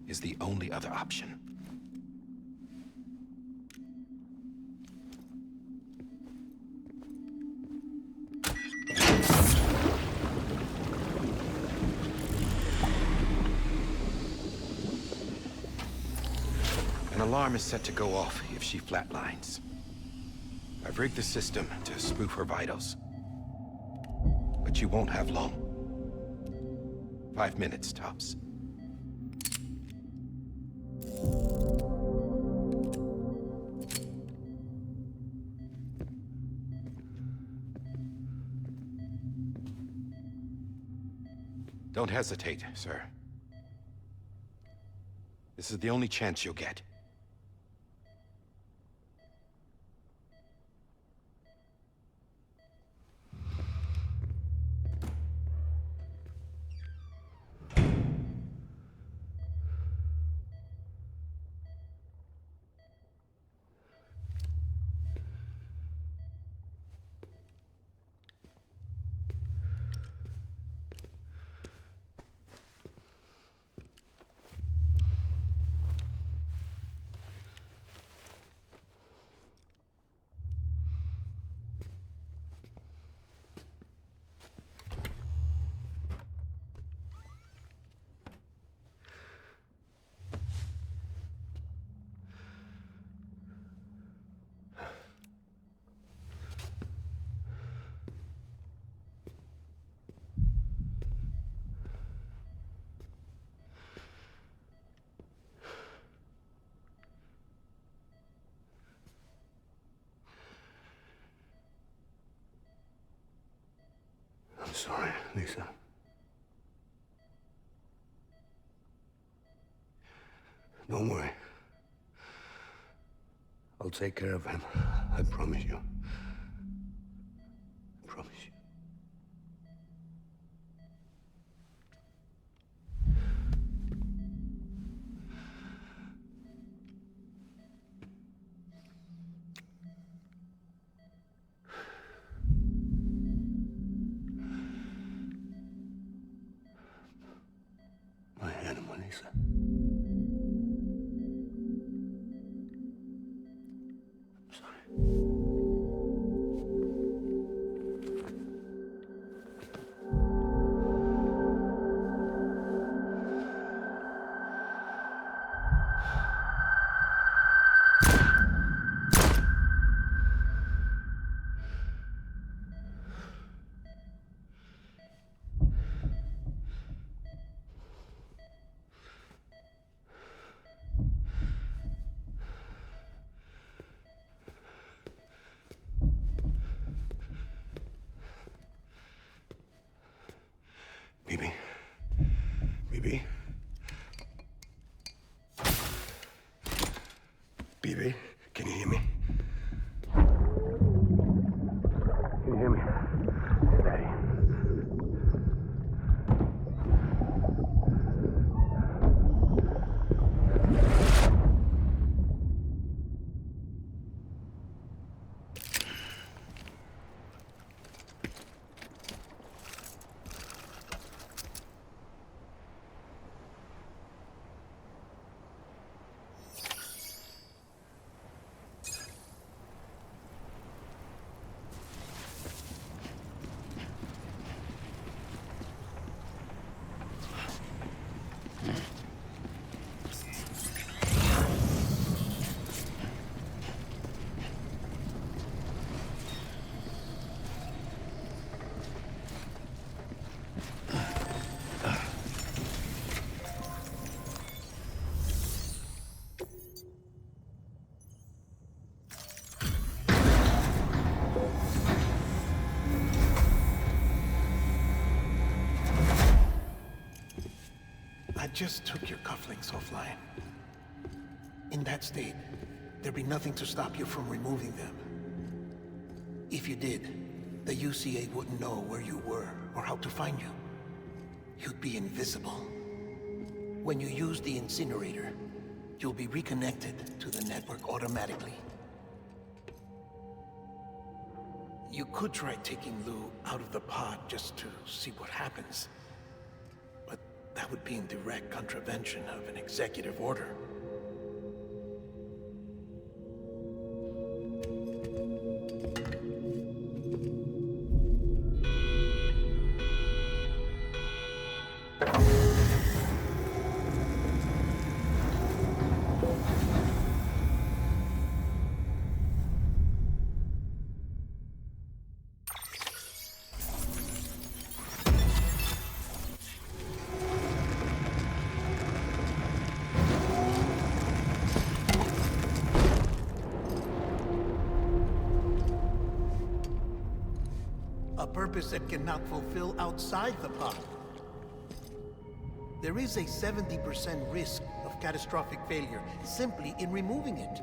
S1: is the only other option. An alarm is set to go off if she flatlines. I've rigged the system to spoof her vitals. But you won't have long. 5 minutes, tops. Don't hesitate, sir. This is the only chance you'll get.
S7: I'm sorry, Lisa. Don't worry. I'll take care of him. I promise you. I promise you. My animal, Lisa. I'm sorry. Bibi. Bibi. Bibi, can you hear me? Can you hear me? Steady.
S16: just took your cufflinks offline. In that state, there'd be nothing to stop you from removing them. If you did, the UCA wouldn't know where you were or how to find you. You'd be invisible. When you use the incinerator, you'll be reconnected to the network automatically. You could try taking Lou out of the pod just to see what happens. But that would be in direct contravention of an executive order. A purpose that cannot fulfill outside the pod. There is a 70% risk of catastrophic failure simply in removing it.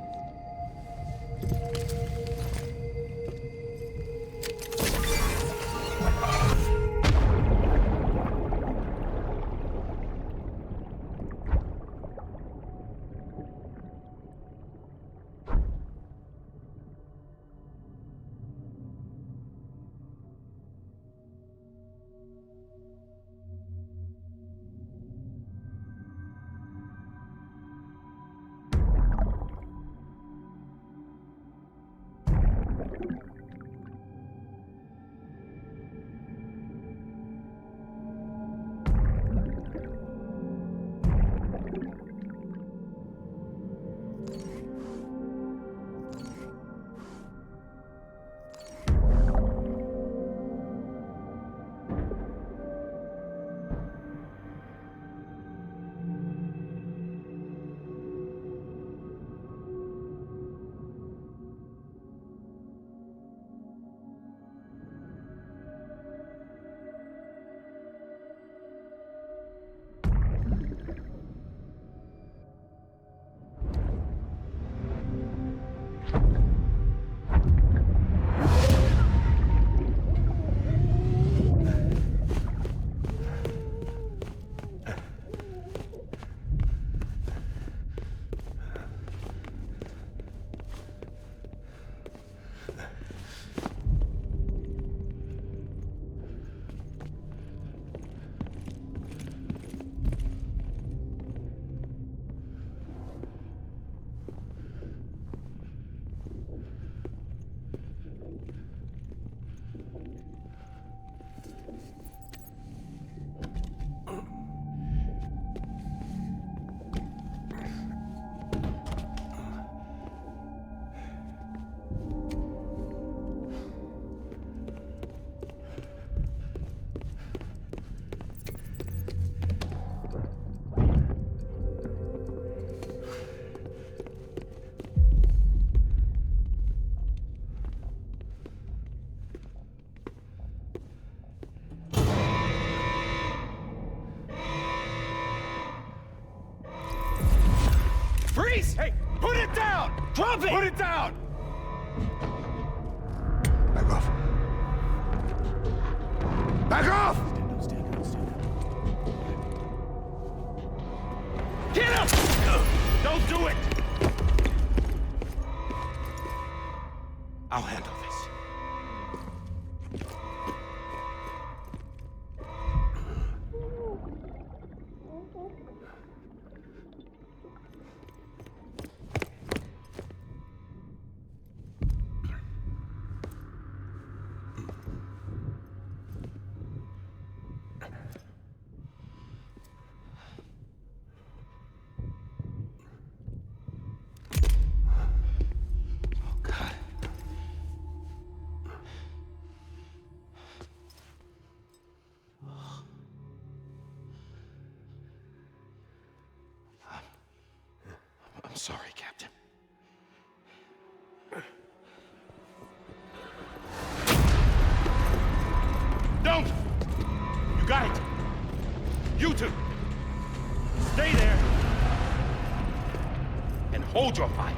S11: Freeze! Hey, put it down! Drop it! Put it down!
S16: Back off. Back off!
S11: Get him! Don't do it!
S5: I'll handle this. I'm sorry, Captain.
S11: Don't! You got it! You two!
S10: Hold your fire.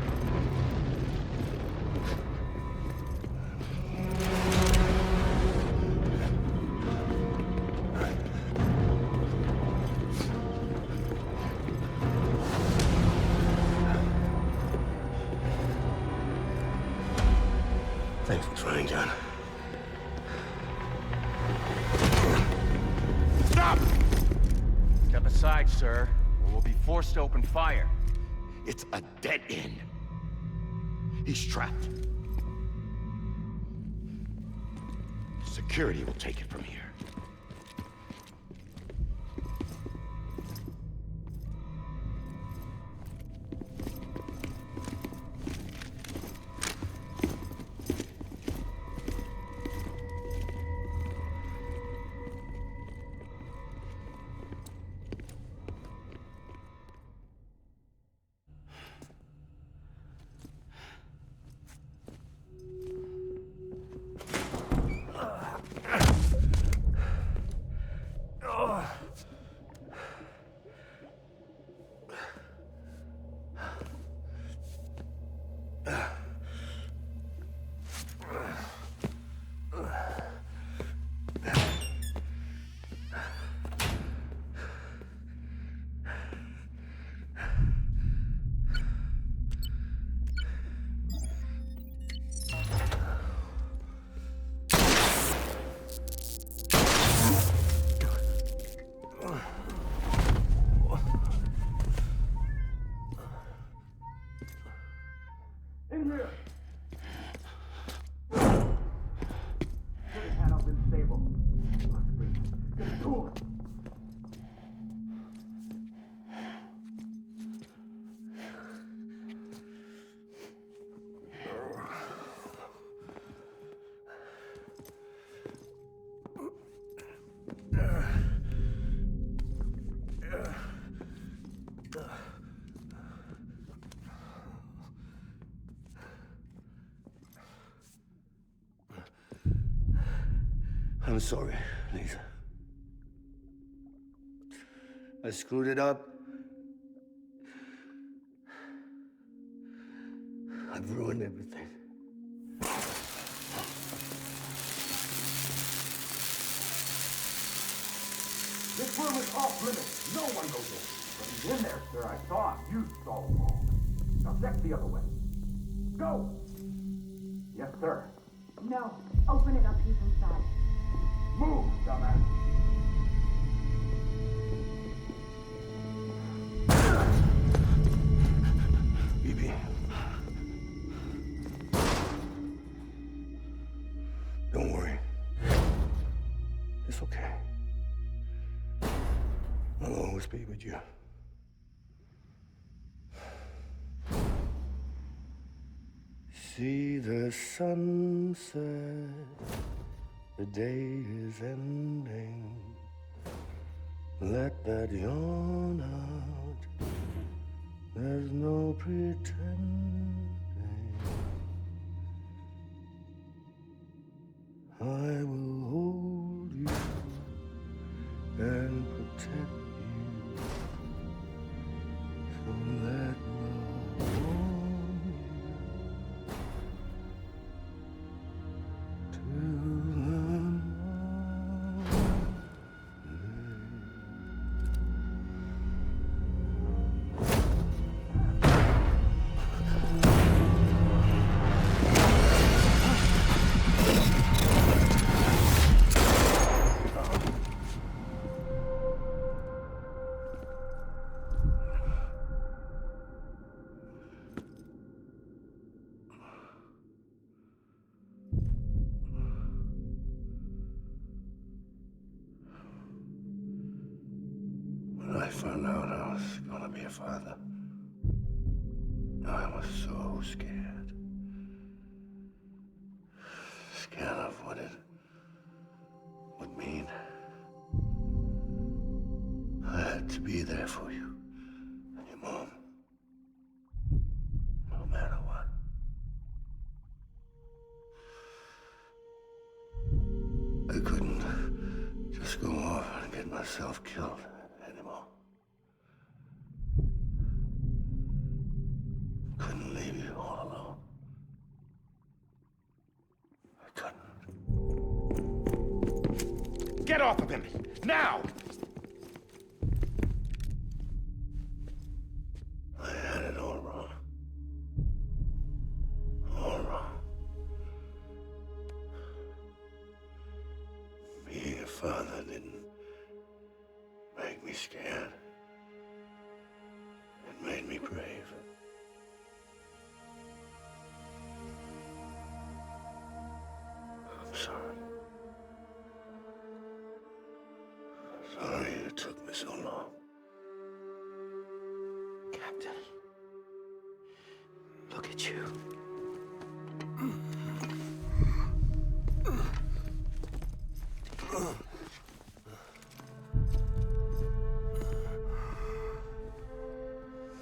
S7: Thanks for trying, John.
S10: Stop!
S4: Step aside, sir, or we'll be forced to open fire.
S10: It's a dead end. He's trapped. Security will take it from here.
S14: In here! Get his hand up in stable. Get the tool.
S7: I'm sorry, Lisa. I screwed it up. I've ruined everything.
S14: This room is off limits. No one goes in. But he's in there, sir. I saw him. You saw him all. Now check the other way. Go! Yes, sir.
S19: No. Open it up. He's inside.
S14: Move, dumbass.
S7: Bibi. Don't worry. It's okay. I'll always be with you. See the sunset. The day is ending. Let that yawn out. There's no pretending. I will hold you and protect you. So let love warm you till When I found out I was gonna be a father, I was so scared. Scared of what it would mean. I had to be there for you and your mom, no matter what. I couldn't just go off and get myself killed anymore.
S10: Get off of him! Now!
S7: I had it all wrong. All wrong. Being a father didn't make me scared. It made me brave. I'm sorry. Sorry it took me so long.
S20: Captain, look at you.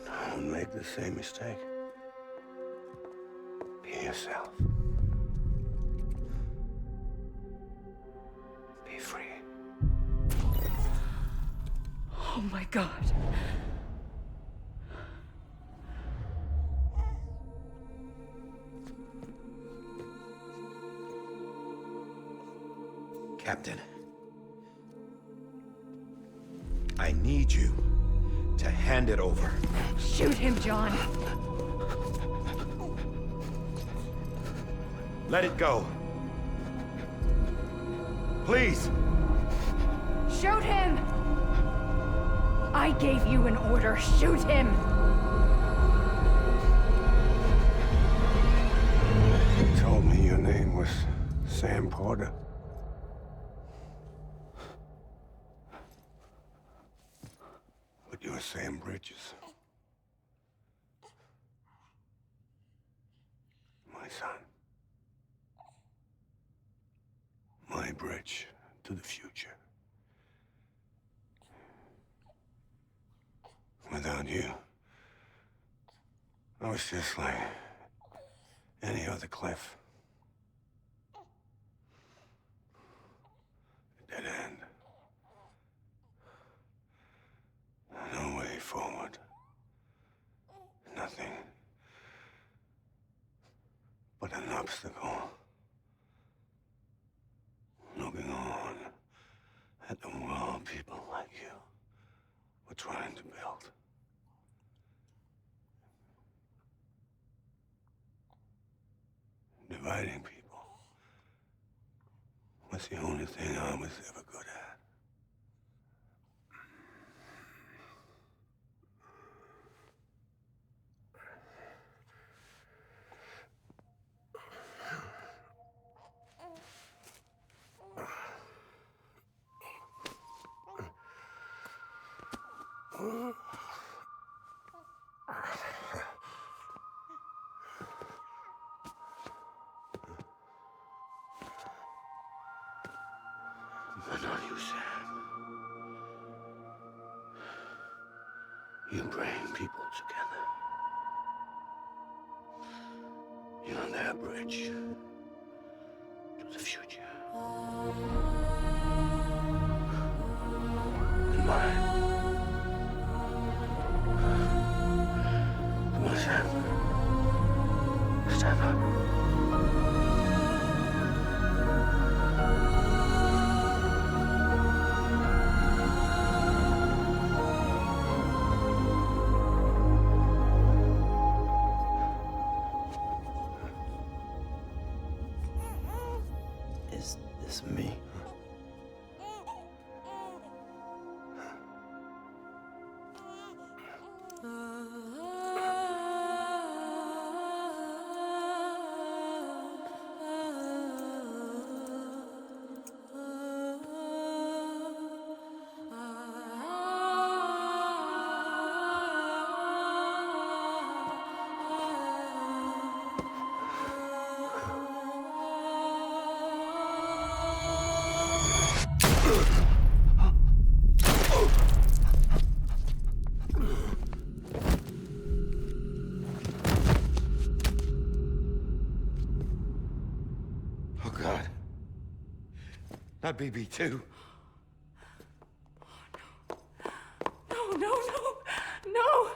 S7: Don't make the same mistake. Be yourself. Be free.
S6: Oh my God.
S10: Captain, I need you to hand it over.
S6: Shoot him, John.
S10: Let it go. Please.
S6: Shoot him! I gave you an order. Shoot him!
S7: You told me your name was Sam Porter. But you're Sam Bridges. My son. My bridge to the future. Without you, I was just like any other Cliff. A dead end. No way forward. Nothing but an obstacle. Looking on at the world people like you were trying to build. Dividing people was the only thing I was ever good at. But not you, Sam. You bring people together. You're their bridge to the future. And mine. Come on, Sam. Stand up.
S20: Is this me?
S10: Oh, God. Not BB2.
S6: No, no, no, no!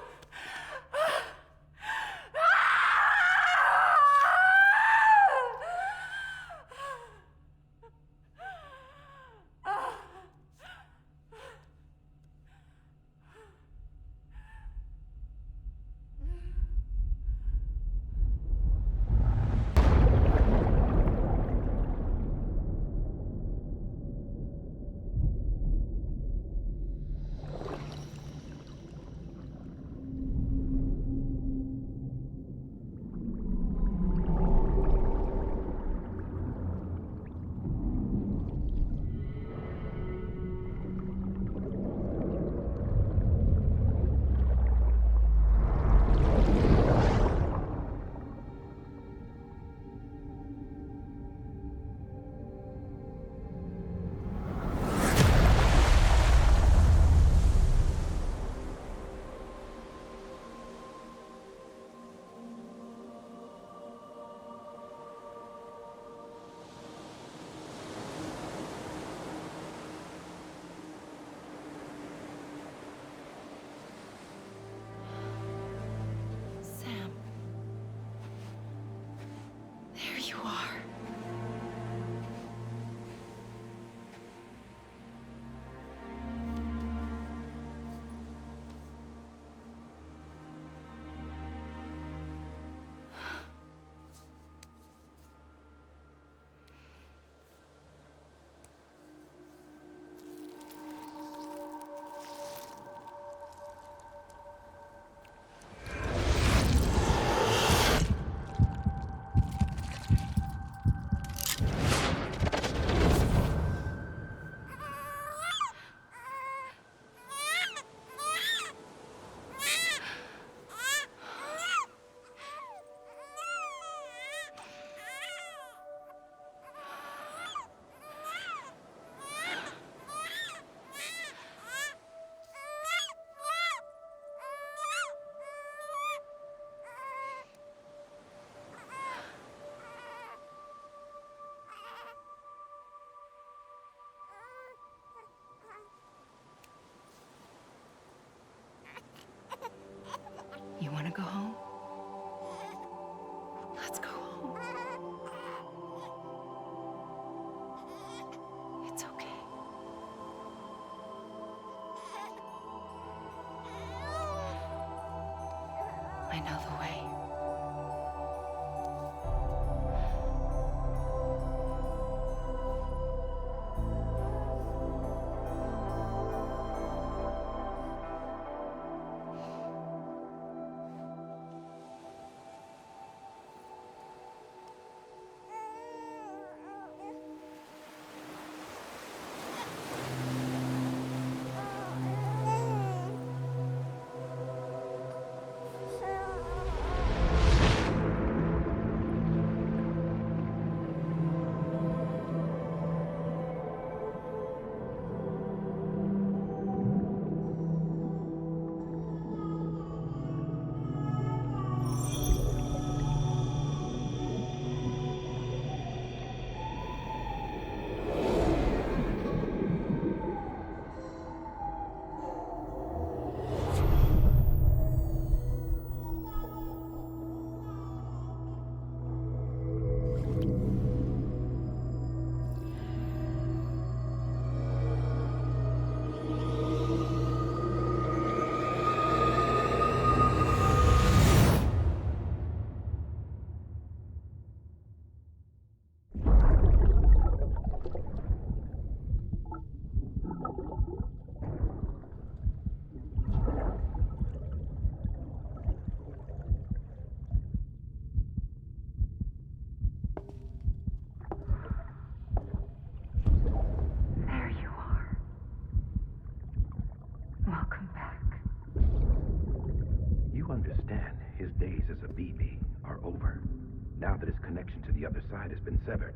S14: now that his connection to the other side has been severed.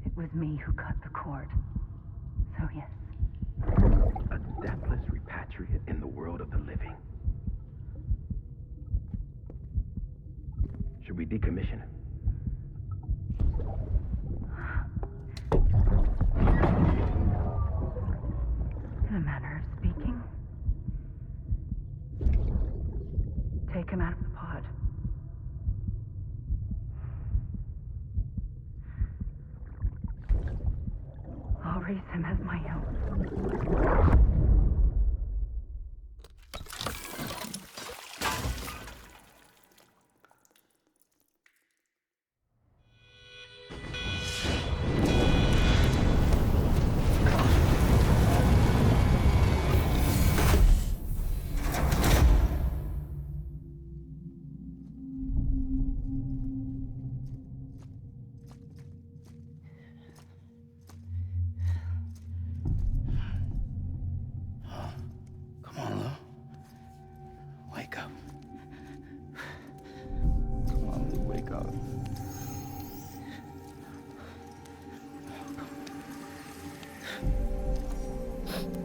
S19: It was me who cut the cord. So yes.
S14: A deathless repatriate in the world of the living. Should we decommission him?
S19: In a manner of speaking. Take him out of the pod. I'll raise him as my own.
S13: Come on, Lou. Wake up. Come on, Lou, wake up.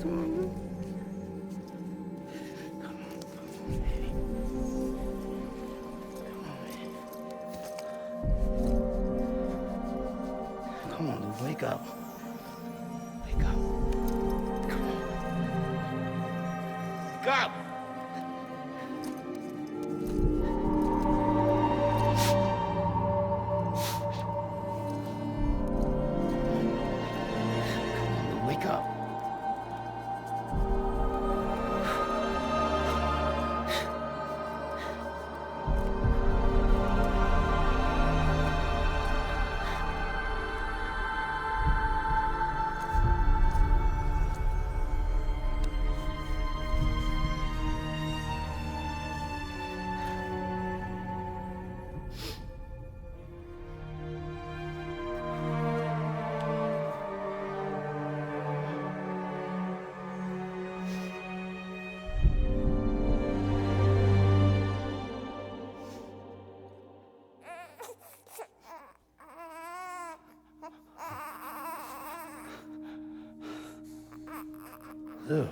S13: Come on, Lou. Come on, Lou, wake up. Wake up. Come on. Wake up! Wake up. Lou.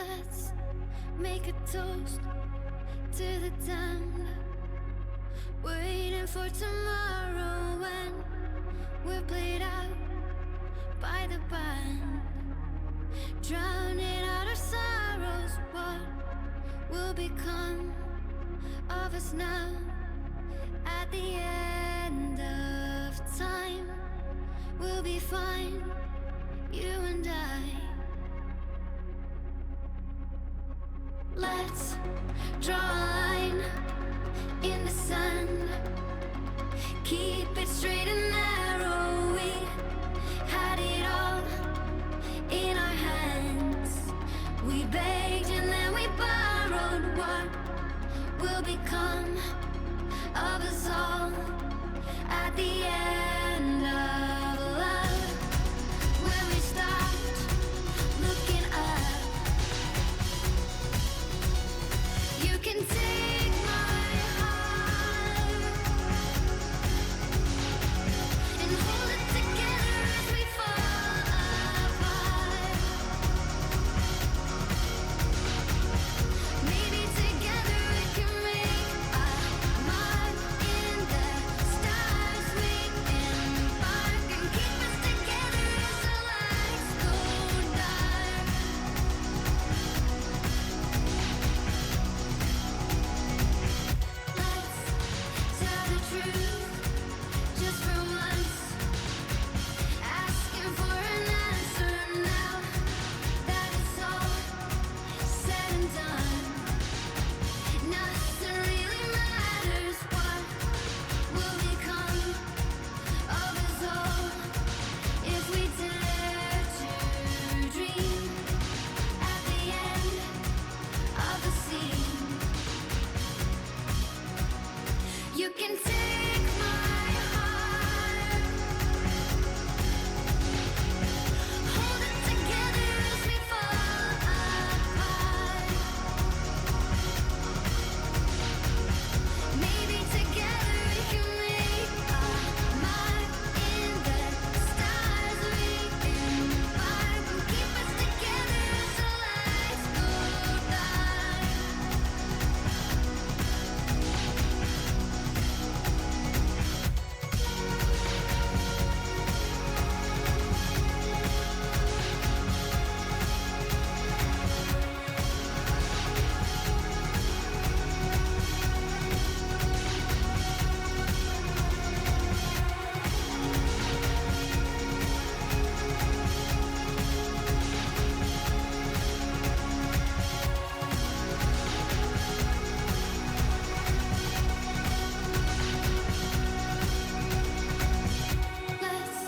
S8: Let's make a toast to the damned. Waiting for tomorrow when we're played out by the band. Drowning out our sorrows, what will become of us now? At the end of time, we'll be fine, you and I. Let's draw a line in the sand. Keep it straight and narrow. We had it all in our hands. We begged and then we borrowed. What will become of us all at the end of love? When we stopped looking up, you can take my heart and hold it together as we fall apart. Maybe together we can make a mark in the stars. We embark and keep us together as the lights go dark. Let's tell the truth just for once. Asking for an answer now that it's all said and done. Nothing really matters. What will become of us all if we dare to dream at the end of the scene? You can take my heart, hold it together as we fall apart. Maybe together we can make a mark in the stars. We embark and keep us together as the lights go dark. Let's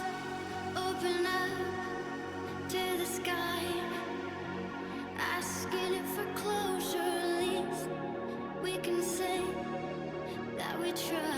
S8: open up to the sky, asking it for closure. At least we can say that we tried.